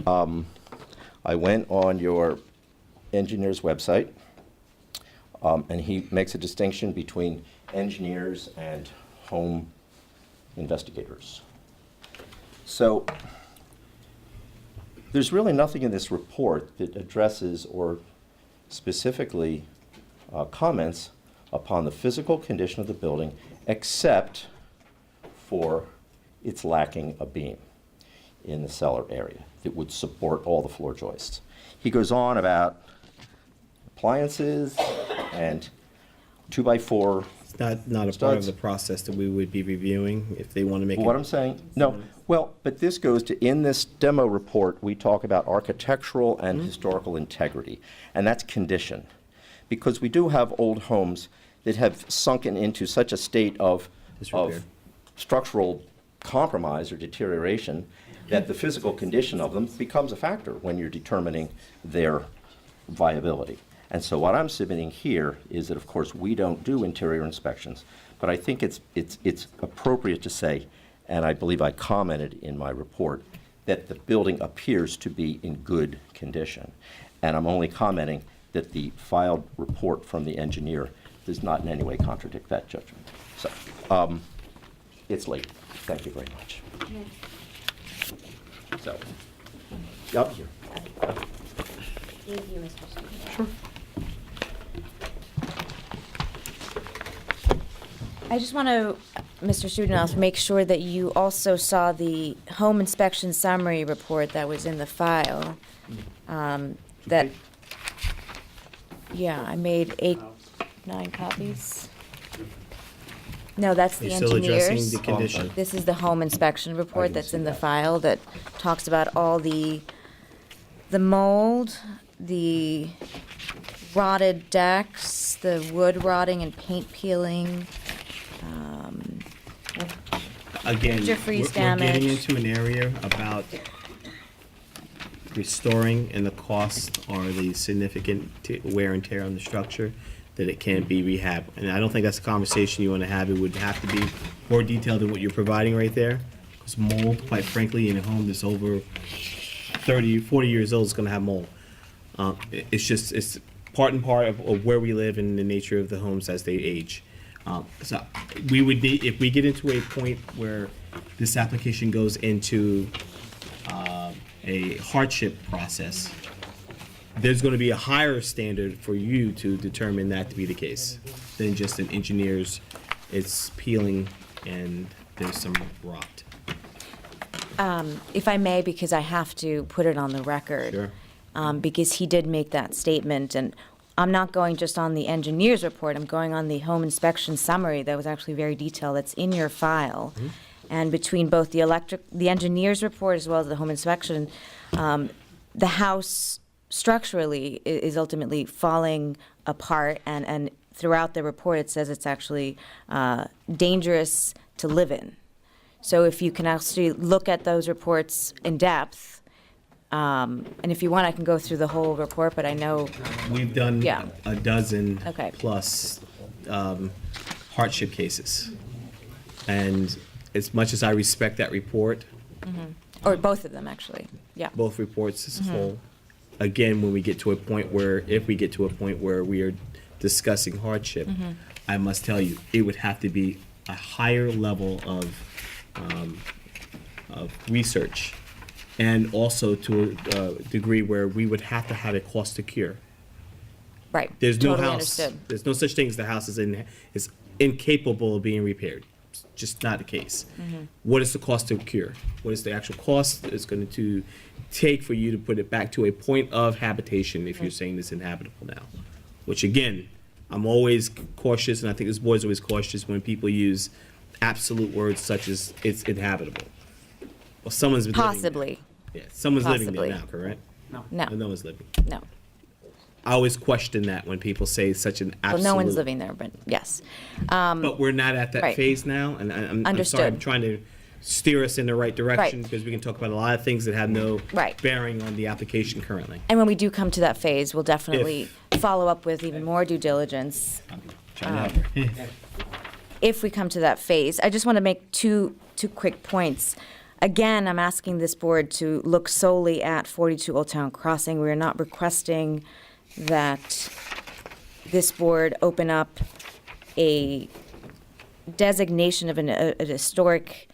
I went on your engineer's website, and he makes a distinction between engineers and home investigators. So there's really nothing in this report that addresses or specifically comments upon the physical condition of the building, except for it's lacking a beam in the cellar area that would support all the floor joists. He goes on about appliances and 2x4. It's not a part of the process that we would be reviewing if they want to make What I'm saying, no. Well, but this goes to, in this demo report, we talk about architectural and historical integrity, and that's condition. Because we do have old homes that have sunken into such a state of structural compromise or deterioration that the physical condition of them becomes a factor when you're determining their viability. And so what I'm submitting here is that, of course, we don't do interior inspections, but I think it's appropriate to say, and I believe I commented in my report, that the building appears to be in good condition. And I'm only commenting that the filed report from the engineer does not in any way contradict that judgment. So, it's late. Thank you very much. So, up here. Thank you, Mr. Stevens. Sure. I just want to, Mr. Studenoff, make sure that you also saw the home inspection summary report that was in the file. That, yeah, I made 9 copies. No, that's the You're still engineers. addressing the condition. This is the home inspection report that's in the file that talks about all the mold, the rotted decks, the wood rotting and paint peeling. Again, Picture freeze we're getting damage. into an area about restoring, and the costs are the significant wear and tear on the structure, that it can't be rehab. And I don't think that's a conversation you want to have. It would have to be more detailed than what you're providing right there. Because mold, quite frankly, in a home that's over 30, 40 years old is going to have mold. It's part and part of where we live and the nature of the homes as they age. So we would need, if we get into a point where this application goes into a hardship process, there's going to be a higher standard for you to determine that to be the case than just an engineer's, it's peeling and there's some rot. If I may, because I have to put it on the record. Sure. Because he did make that statement, and I'm not going just on the engineer's report, I'm going on the home inspection summary that was actually very detailed, that's in your file. Mm-hmm. And between both the engineer's report as well as the home inspection, the house structurally is ultimately falling apart, and throughout the report it says it's actually dangerous to live in. So if you can actually look at those reports in depth, and if you want, I can go through the whole report, but I know. We've done Yeah. a dozen Okay. plus hardship cases. And as much as I respect that report, Or both of them, actually, yeah. both reports as a Mhm. whole, again, when we get to a point where, if we get to a point where we are discussing hardship, Mhm. I must tell you, it would have to be a higher level of research, and also to a degree where we would have to have a cost to cure. Right, There's no totally house. understood. There's no such thing as the house is incapable of being repaired. It's just not the case. Mhm. What is the cost to cure? What is the actual cost it's going to take for you to put it back to a point of habitation if you're saying it's inhabitable now? Which again, I'm always cautious, and I think this board's always cautious when people use absolute words such as it's inhabitable. Well, someone's been living there. Possibly. Yeah, someone's living there Possibly. now, correct? No. No one's living. No. I always question that when people say such an Well, absolute. no one's living there, but yes. But we're not at that right. phase now, and I'm sorry, Understood. I'm trying to steer us in the right direction, Right. because we can talk about a lot of things that have no Right. bearing on the application currently. And when we do come to that phase, we'll definitely follow up with even more due diligence. Trying to help her. If we come to that phase. I just want to make two quick points. Again, I'm asking this board to look solely at 42 Old Town Crossing. We are not requesting that this board open up a designation of a historic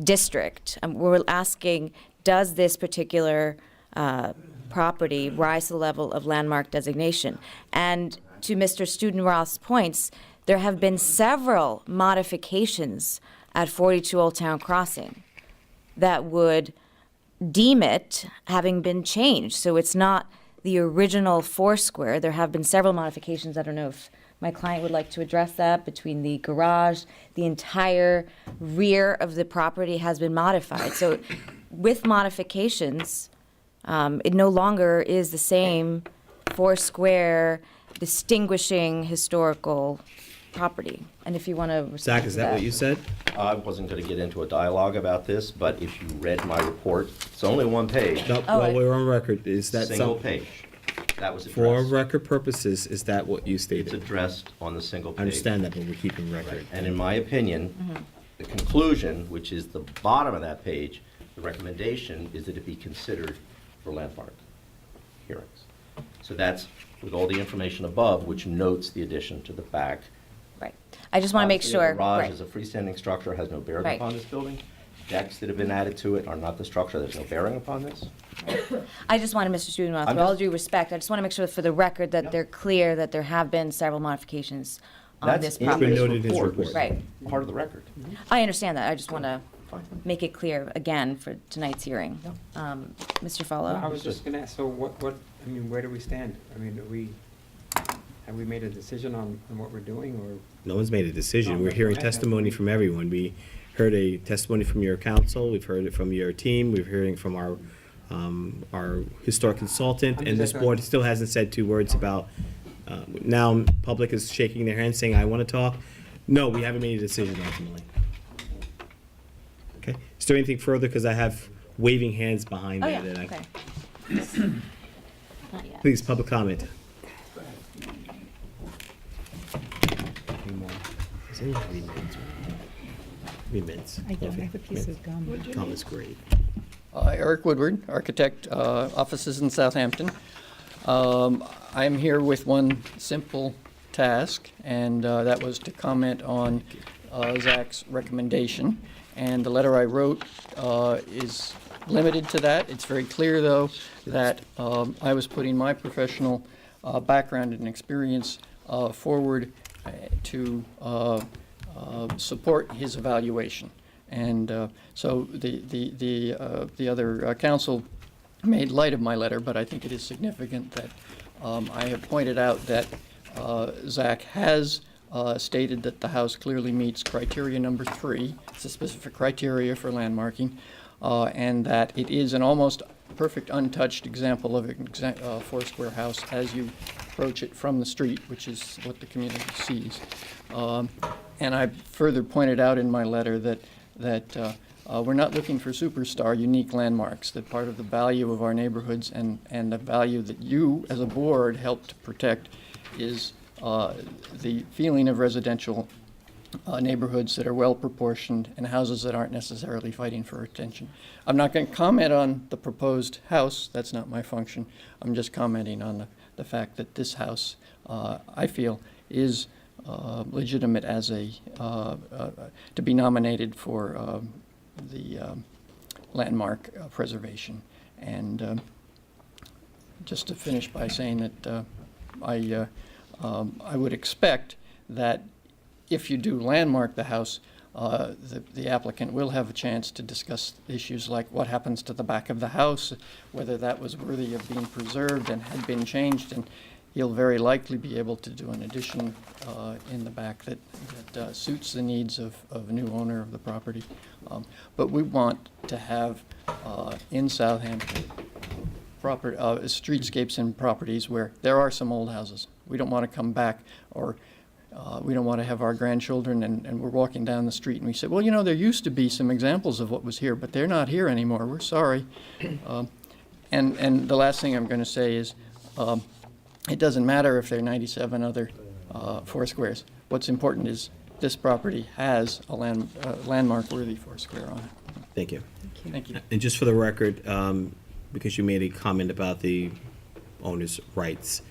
district. We're asking, does this particular property rise to the level of landmark designation? And to Mr. Studenroth's points, there have been several modifications at 42 Old Town Crossing that would deem it having been changed. So it's not the original Foursquare. There have been several modifications. I don't know if my client would like to address that. Between the garage, the entire rear of the property has been modified. So with modifications, it no longer is the same Foursquare distinguishing historical property. And if you want to respond Zach, to is that what you said? I wasn't going to get into a dialogue about this, but if you read my report, it's only one page. No, while we're on record, is that Single some- page. That was For addressed. record purposes, is that what you It's stated? addressed on the single page. I understand that, but we're keeping record. And in my opinion, the conclusion, which is the bottom of that page, the recommendation is that it be considered for landmark hearings. So that's with all the information above, which notes the addition to the back. Right. I just want to make Obviously, sure. The garage right. is a freestanding structure, has no bearing Right. upon this building. Decks that have been added to it are not the structure, there's no bearing upon this. I just wanted, Mr. Studenroth, I'm with all just- due respect, I just want to make sure for the record that they're clear that there have been several modifications on That's this in property. this Noted in his report, report. Right. part of the record. I understand that. I just want to make it clear again for tonight's hearing. Mr. Follow? I was just gonna ask, so what, I mean, where do we stand? I mean, have we made a decision on what we're doing, or? No one's made a decision. No, We're hearing okay. testimony from everyone. We heard a testimony from your council, we've heard it from your team, we're hearing from our historic consultant, I'm and this just board echoing. still hasn't said two words about, now public is shaking their hands saying, I want to talk. No, we haven't made a decision ultimately. Okay, is there anything further? Because I have waving hands behind Oh, me. yeah, that I- okay. Not yet. Please, public comment. Any more? Is there any minutes? 3 minutes. I don't have a piece of gum. Gum is great. Eric Woodward, architect, offices in Southampton. I'm here with one simple task, and that was to comment on Zach's recommendation. And the letter I wrote is limited to that. It's very clear, though, that I was putting my professional background and experience forward to support his evaluation. And so the other council made light of my letter, but I think it is significant that I have pointed out that Zach has stated that the house clearly meets criteria number 3. It's a specific criteria for landmarking, and that it is an almost perfect untouched example of a four-square house as you approach it from the street, which is what the community sees. And I further pointed out in my letter that we're not looking for superstar unique landmarks, that part of the value of our neighborhoods and the value that you as a board help to protect is the feeling of residential neighborhoods that are well proportioned and houses that aren't necessarily fighting for attention. I'm not going to comment on the proposed house, that's not my function. I'm just commenting on the fact that this house, I feel, is legitimate as to be nominated for the landmark preservation. And just to finish by saying that I would expect that if you do landmark the house, the applicant will have a chance to discuss issues like what happens to the back of the house, whether that was worthy of being preserved and had been changed, and he'll very likely be able to do an addition in the back that suits the needs of a new owner of the property. But we want to have in Southampton streetscapes and properties where there are some old houses. We don't want to come back, or we don't want to have our grandchildren and we're walking down the street and we say, well, you know, there used to be some examples of what was here, but they're not here anymore. We're sorry. And the last thing I'm going to say is, it doesn't matter if there are 97 other foursquares. What's important is this property has a landmark-worthy foursquare on it. Thank you. Thank you. And just for the record, because you made a comment about the owner's rights,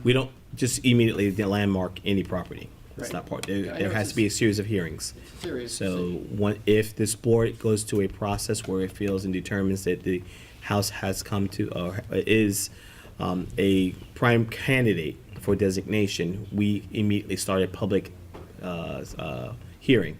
we don't just immediately landmark any property. That's Right. not part. I know There has to be a series of hearings. Serious. So if this board goes to a process where it feels and determines that the house has come to, or is a prime candidate for designation, we immediately start a public hearing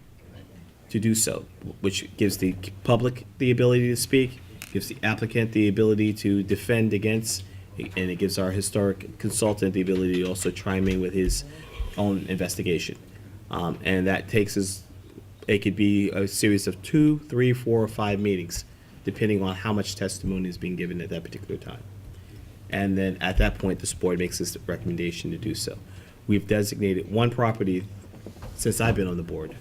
to do so, which gives the public the ability to speak, gives the applicant the ability to defend against, and it gives our historic consultant the ability to also chime in with his own investigation. And that takes us, it could be a series of 2, 3, 4, or 5 meetings, depending on how much testimony is being given at that particular time. And then at that point, this board makes this recommendation to do so. We've designated one property since I've been on the board.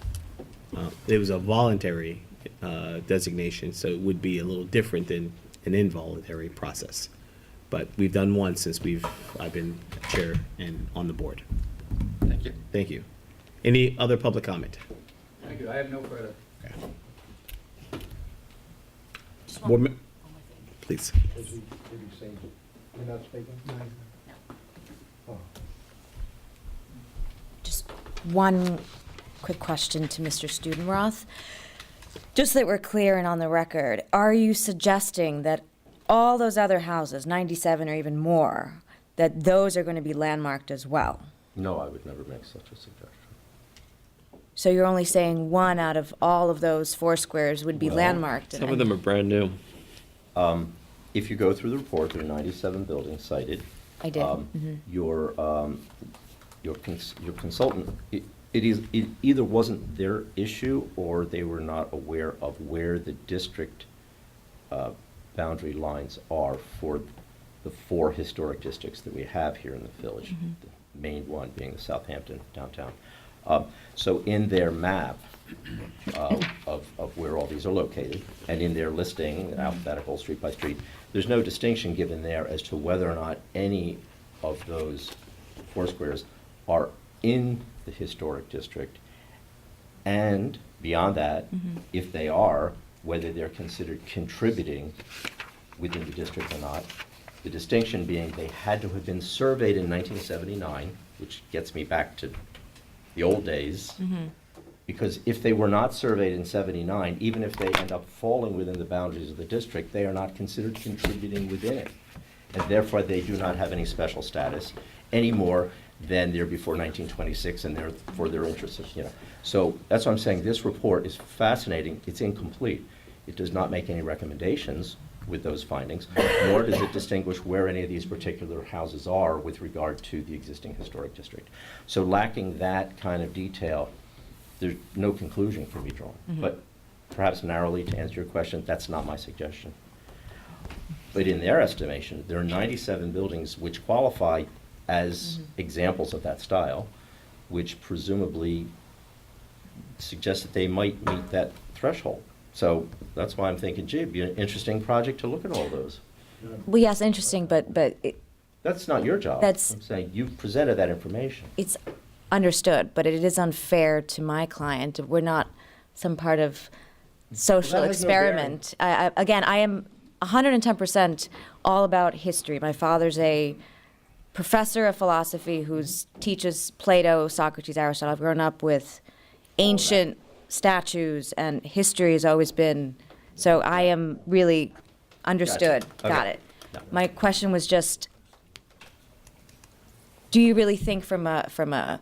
It was a voluntary designation, so it would be a little different than an involuntary process. but we've done one since I've been chair and on the board. Thank you. Thank you. Any other public comment? Thank you. I have no further. Board mem- Please. You're not speaking? Just one quick question to Mr. Studenroth. Just so that we're clear and on the record, are you suggesting that all those other houses, 97 or even more, that those are going to be landmarked as well? No, I would never make such a suggestion. So you're only saying one out of all of those four squares would be landmarked? Some of them are brand new. If you go through the report, there are 97 buildings cited. I did. Mhm. Your consultant, it either wasn't their issue or they were not aware of where the district boundary lines are for the 4 historic districts that we have here in the village. Mhm. The main one being the Southampton downtown. So in their map of where all these are located, and in their listing, alphabetical, street by street, there's no distinction given there as to whether or not any of those 4 squares are in the historic district. And beyond that, if they are, whether they're considered contributing within the district or not. The distinction being they had to have been surveyed in 1979, which gets me back to the old days. Because if they were not surveyed in 79, even if they end up falling within the boundaries of the district, they are not considered contributing within it. And therefore, they do not have any special status any more than they're before 1926 and therefore their interests, So that's why I'm saying this report is fascinating. It's incomplete. It does not make any recommendations with those findings, nor does it distinguish where any of these particular houses are with regard to the existing historic district. So lacking that kind of detail, there's no conclusion can be drawn. But perhaps narrowly to answer your question, that's not my suggestion. But in their estimation, there are 97 buildings which qualify as examples of that style, which presumably suggest that they might meet that threshold. So that's why I'm thinking, gee, it'd be an interesting project to look at all those. Well, yes, interesting, but That's not your job. That's- I'm saying you've presented that information. it's understood, but it is unfair to my client. We're not some part of social Well, that has no bearing. experiment. Again, I am 110% all about history. My father's a professor of philosophy who teaches Plato, Socrates, Aristotle. I've grown up with ancient statues, and history has always been, so I am really understood. Gotcha. Got Okay. it. My question was just, do you really think from a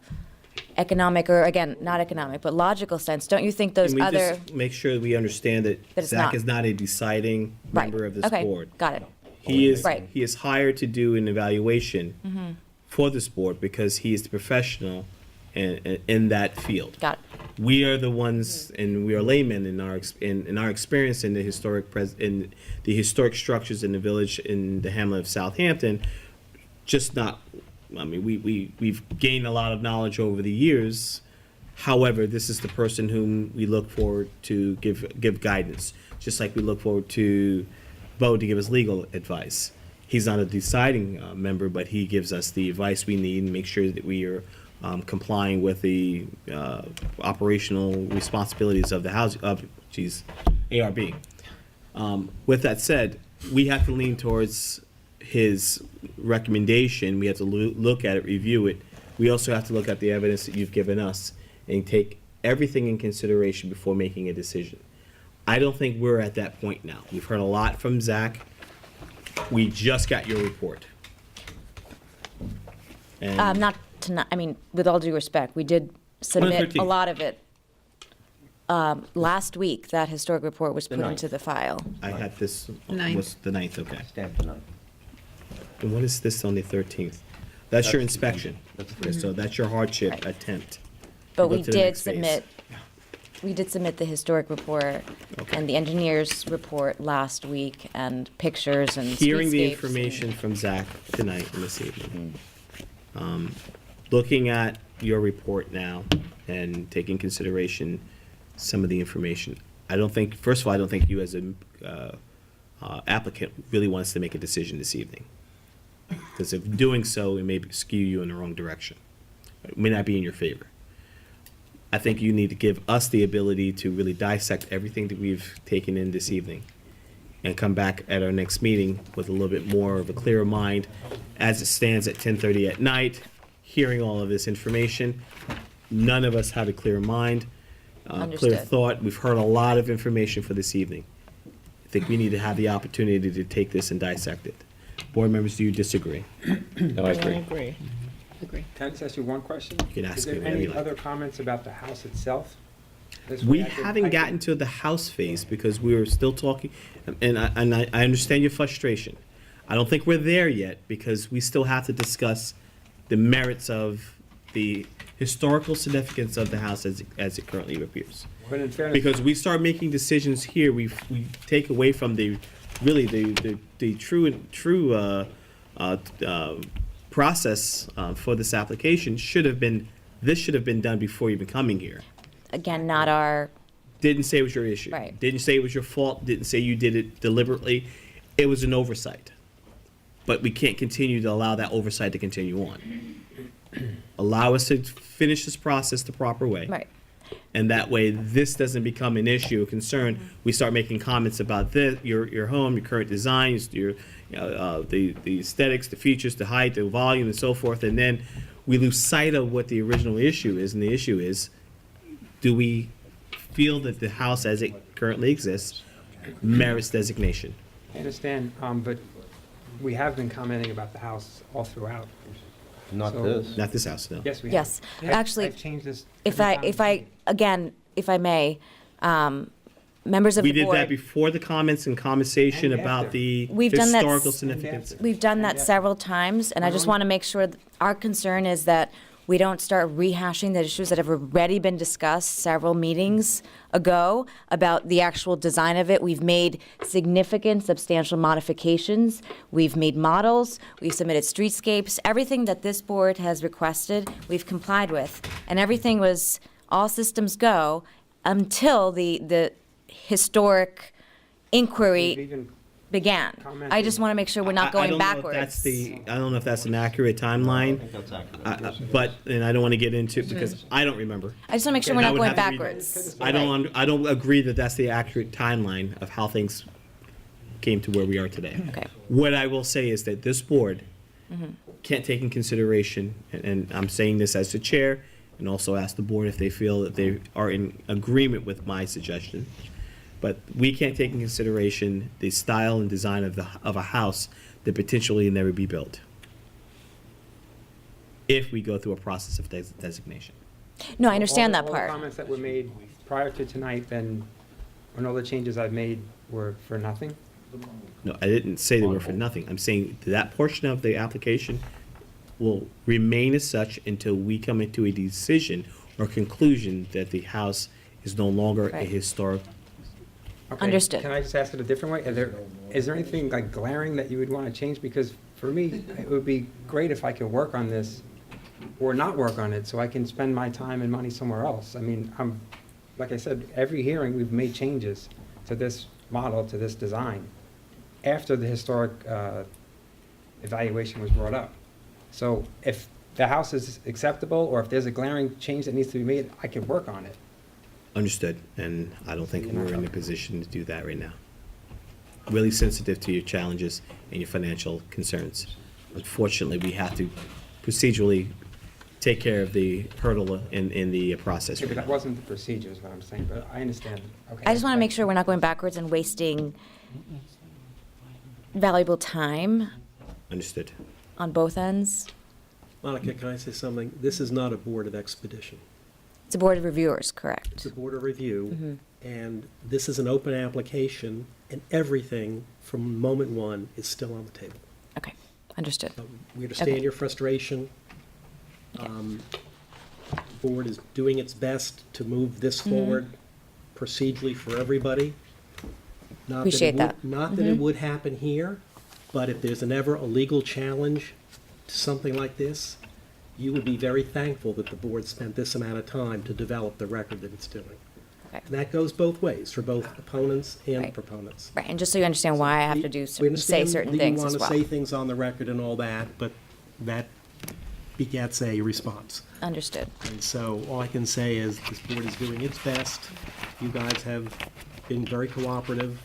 economic, or again, not economic, but logical sense, don't you think those Can we other, just make sure that we understand that That it's Zach not. is not a deciding Right. member of this Okay, board? got it. He is, Right. he is hired to do an evaluation Mhm. for this board because he is the professional in that field. Got it. We are the ones, and we are laymen in our experience in the in the historic structures in the village, in the hamlet of Southampton. Just not, I mean, we've gained a lot of knowledge over the years. However, this is the person whom we look forward to give guidance, just like we look forward to Bo to give us legal advice. He's not a deciding member, but he gives us the advice we need and make sure that we are complying with the operational responsibilities of the house, ARB. With that said, we have to lean towards his recommendation. We have to look at it, review it. We also have to look at the evidence that you've given us and take everything in consideration before making a decision. I don't think we're at that point now. We've heard a lot from Zach. We just got your report. And not tonight, I mean, with all due respect, we did submit a 13th. lot of it. Last week, that historic report was The put 9th. into the file. I had this, Ninth. was the 9th, okay. Stamp the 9th. And what is this on the 13th? That's your That's- inspection. that's Okay, so that's your hardship Right. attempt. But Go we to the did next phase. submit the historic report and the engineer's report last week, and pictures and Hearing the streetscapes information from Zach tonight and this evening, looking at your report now and taking consideration some of the information, I don't think, first of all, I don't think you as a applicant really wants to make a decision this evening. because if doing so, it may skew you in the wrong direction. It may not be in your favor. I think you need to give us the ability to really dissect everything that we've taken in this evening and come back at our next meeting with a little bit more of a clearer mind as it stands at 10:30 at night, hearing all of this information. None of us have a clear mind, clear Understood. thought. We've heard a lot of information for this evening. I think we need to have the opportunity to take this and dissect it. Board members, do you disagree? No, I I agree. agree. Agree. Can I just ask you one question? You can ask Is me there whatever any you like. other comments about the house itself? This We way I can- haven't I can- gotten to the house phase because we were still talking, and I understand your frustration. I don't think we're there yet because we still have to discuss the merits of the historical significance of the house as it currently appears. But in fairness, Because we start making decisions here, we take away from the true process for this application should have been done before even coming here. Again, not our, Didn't say it was your issue. Right. Didn't say it was your fault. Didn't say you did it deliberately. It was an oversight. But we can't continue to allow that oversight to continue on. Allow us to finish this process the proper way. right. And that way, this doesn't become an issue, a concern. We start making comments about this, your home, your current design, the aesthetics, the features, the height, the volume, and so forth. And then we lose sight of what the original issue is. And the issue is, do we feel that the house as it currently exists merits designation? I understand, but we have been commenting about the house all throughout. Not So- this. Not this house, no. Yes, we have. Yes, actually, I've changed this. if every I, time. if I may, members of We the did that board, before the comments and conversation And about after. the We've done that historical s- significance. we've done that several times, and I just want to make sure, that our concern is that we don't start rehashing the issues that have already been discussed several meetings ago about the actual design of it. We've made significant, substantial modifications. We've made models, we've submitted streetscapes, everything that this board has requested, we've complied with. And everything was all systems go until the historic We've inquiry even began. I just want to make sure we're not going backwards. I don't know if that's an accurate timeline. That's accurate. But, and I don't want to get into, because I don't remember. I just want to make sure we're And I not would going have to read- backwards. I don't agree that that's the accurate timeline of how things came to where we are today. Okay. What I will say is that this board can't take in consideration, and I'm saying this as the chair, and also ask the board if they feel that they are in agreement with my suggestion. But we can't take in consideration the style and design of a house that potentially never be built if we go through a process of designation. No, I understand that All part. the comments that were made prior to tonight, then, and all the changes I've made were for nothing? No, I didn't say they were for nothing. I'm saying that portion of the application will remain as such until we come into a decision or conclusion that the house is no longer a Right. historic. Okay, Understood. Can I just ask it a different way? Is there anything like glaring that you would want to change? Because for me, it would be great if I could work on this or not work on it, so I can spend my time and money somewhere else. I mean, like I said, every hearing, we've made changes to this model, to this design, after the historic evaluation was brought up. So if the house is acceptable, or if there's a glaring change that needs to be made, I can work on it. Understood, and I don't think we're in a position to do that right now. Really sensitive to your challenges and your financial concerns. Unfortunately, we have to procedurally take care of the hurdle in the process Yeah, right but that now. wasn't the procedure, is what I'm saying, but I understand. Okay. I just want to make sure we're not going backwards and wasting valuable time Understood. on both ends. Monica, can I say something? This is not a board of expedition. It's a board of reviewers, It's correct? a board of review, Mhm. and this is an open application, and everything from moment one is still on the table. Okay, understood. We understand Okay. your frustration. The board is doing its best to move this Mhm. forward procedurally for everybody. Not Appreciate it would- that. Not that it Mhm. would happen here, but if there's ever a legal challenge to something like this, you would be very thankful that the board spent this amount of time to develop the record that it's doing. And that goes both ways, for both opponents and Right. proponents. Right, and just so you understand why I have to do, We say understand certain that things you as want well. to say things on the record and all that, but that begets a response. Understood. And so all I can say is this board is doing its best. You guys have been very cooperative,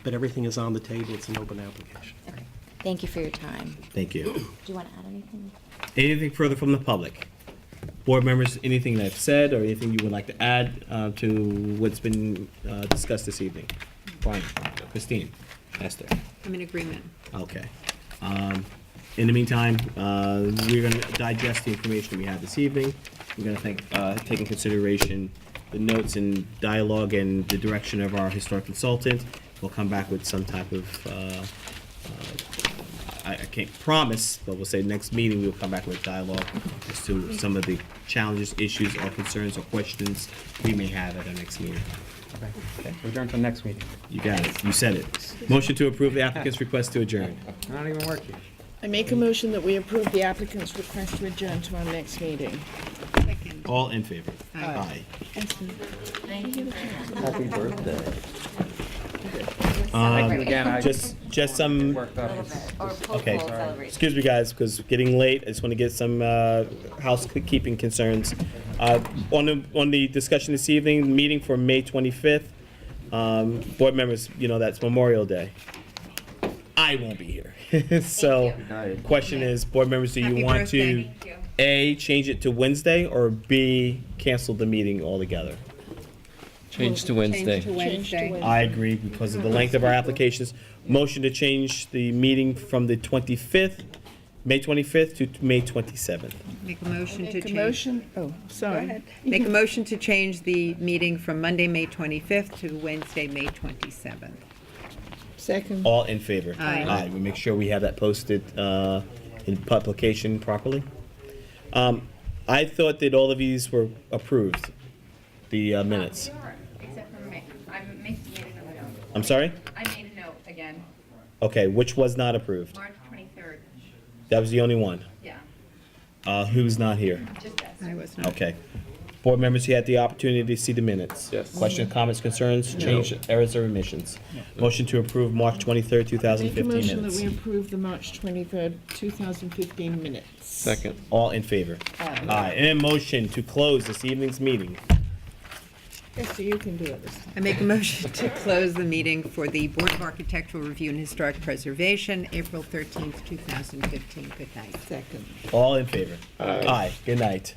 but everything is on the table. It's an open application. Okay. Thank you for your time. Thank you. Do you want to add anything? Anything further from the public? Board members, anything that I've said or anything you would like to add to what's been discussed this evening? Brian, Christine, Esther? I'm in agreement. Okay. In the meantime, we're going to digest the information we had this evening. We're going to take in consideration the notes and dialogue and the direction of our historic consultant. We'll come back with some type of, I can't promise, but we'll say next meeting, we'll come back with dialogue as to some of the challenges, issues, or concerns, or questions we may have at our next meeting. Okay, adjourn until next meeting. You got it. You said it. Motion to approve the applicant's request to adjourn. I don't even work here. I make a motion that we approve the applicant's request to adjourn to our next meeting. All in favor? Aye. Thank you. Happy birthday. Just some, okay, excuse me, guys, because getting late, I just want to get some housekeeping concerns. On the discussion this evening, meeting for May 25th, board members, that's Memorial Day. I won't be here. So, question is, board members, do you Happy want to, birthday. A, change it to Wednesday, or B, cancel the meeting altogether? Change to Wednesday. I agree because of the length of our applications. Motion to change the meeting from the 25th, May 25th to May 27th. Make a motion to Make a change. motion, oh, sorry. Make a motion to change the meeting from Monday, May 25th to Wednesday, May 27th. Second. All in favor? Aye. We make sure we have that posted in publication properly. I thought that all of these were approved, the minutes. They are, except for May. I made a note. I'm sorry? I made a note again, Okay, which was not approved? March 23rd. That was the only one. Yeah, Who's not here? just that. I was not. Okay. Board members, you had the opportunity to see the minutes. Yes. Questions, comments, concerns, change, errors, or omissions? Motion to approve March 23rd, Make a 2015 motion that minutes. we approve the March 23rd, 2015 minutes. Second. All in favor? Aye. And a motion to close this evening's meeting. Esther, you can do it this time. I make a motion to close the meeting for the Board of Architectural Review and Historic Preservation, April 13th, 2015. Good night. Second. All in favor? Aye. Good night.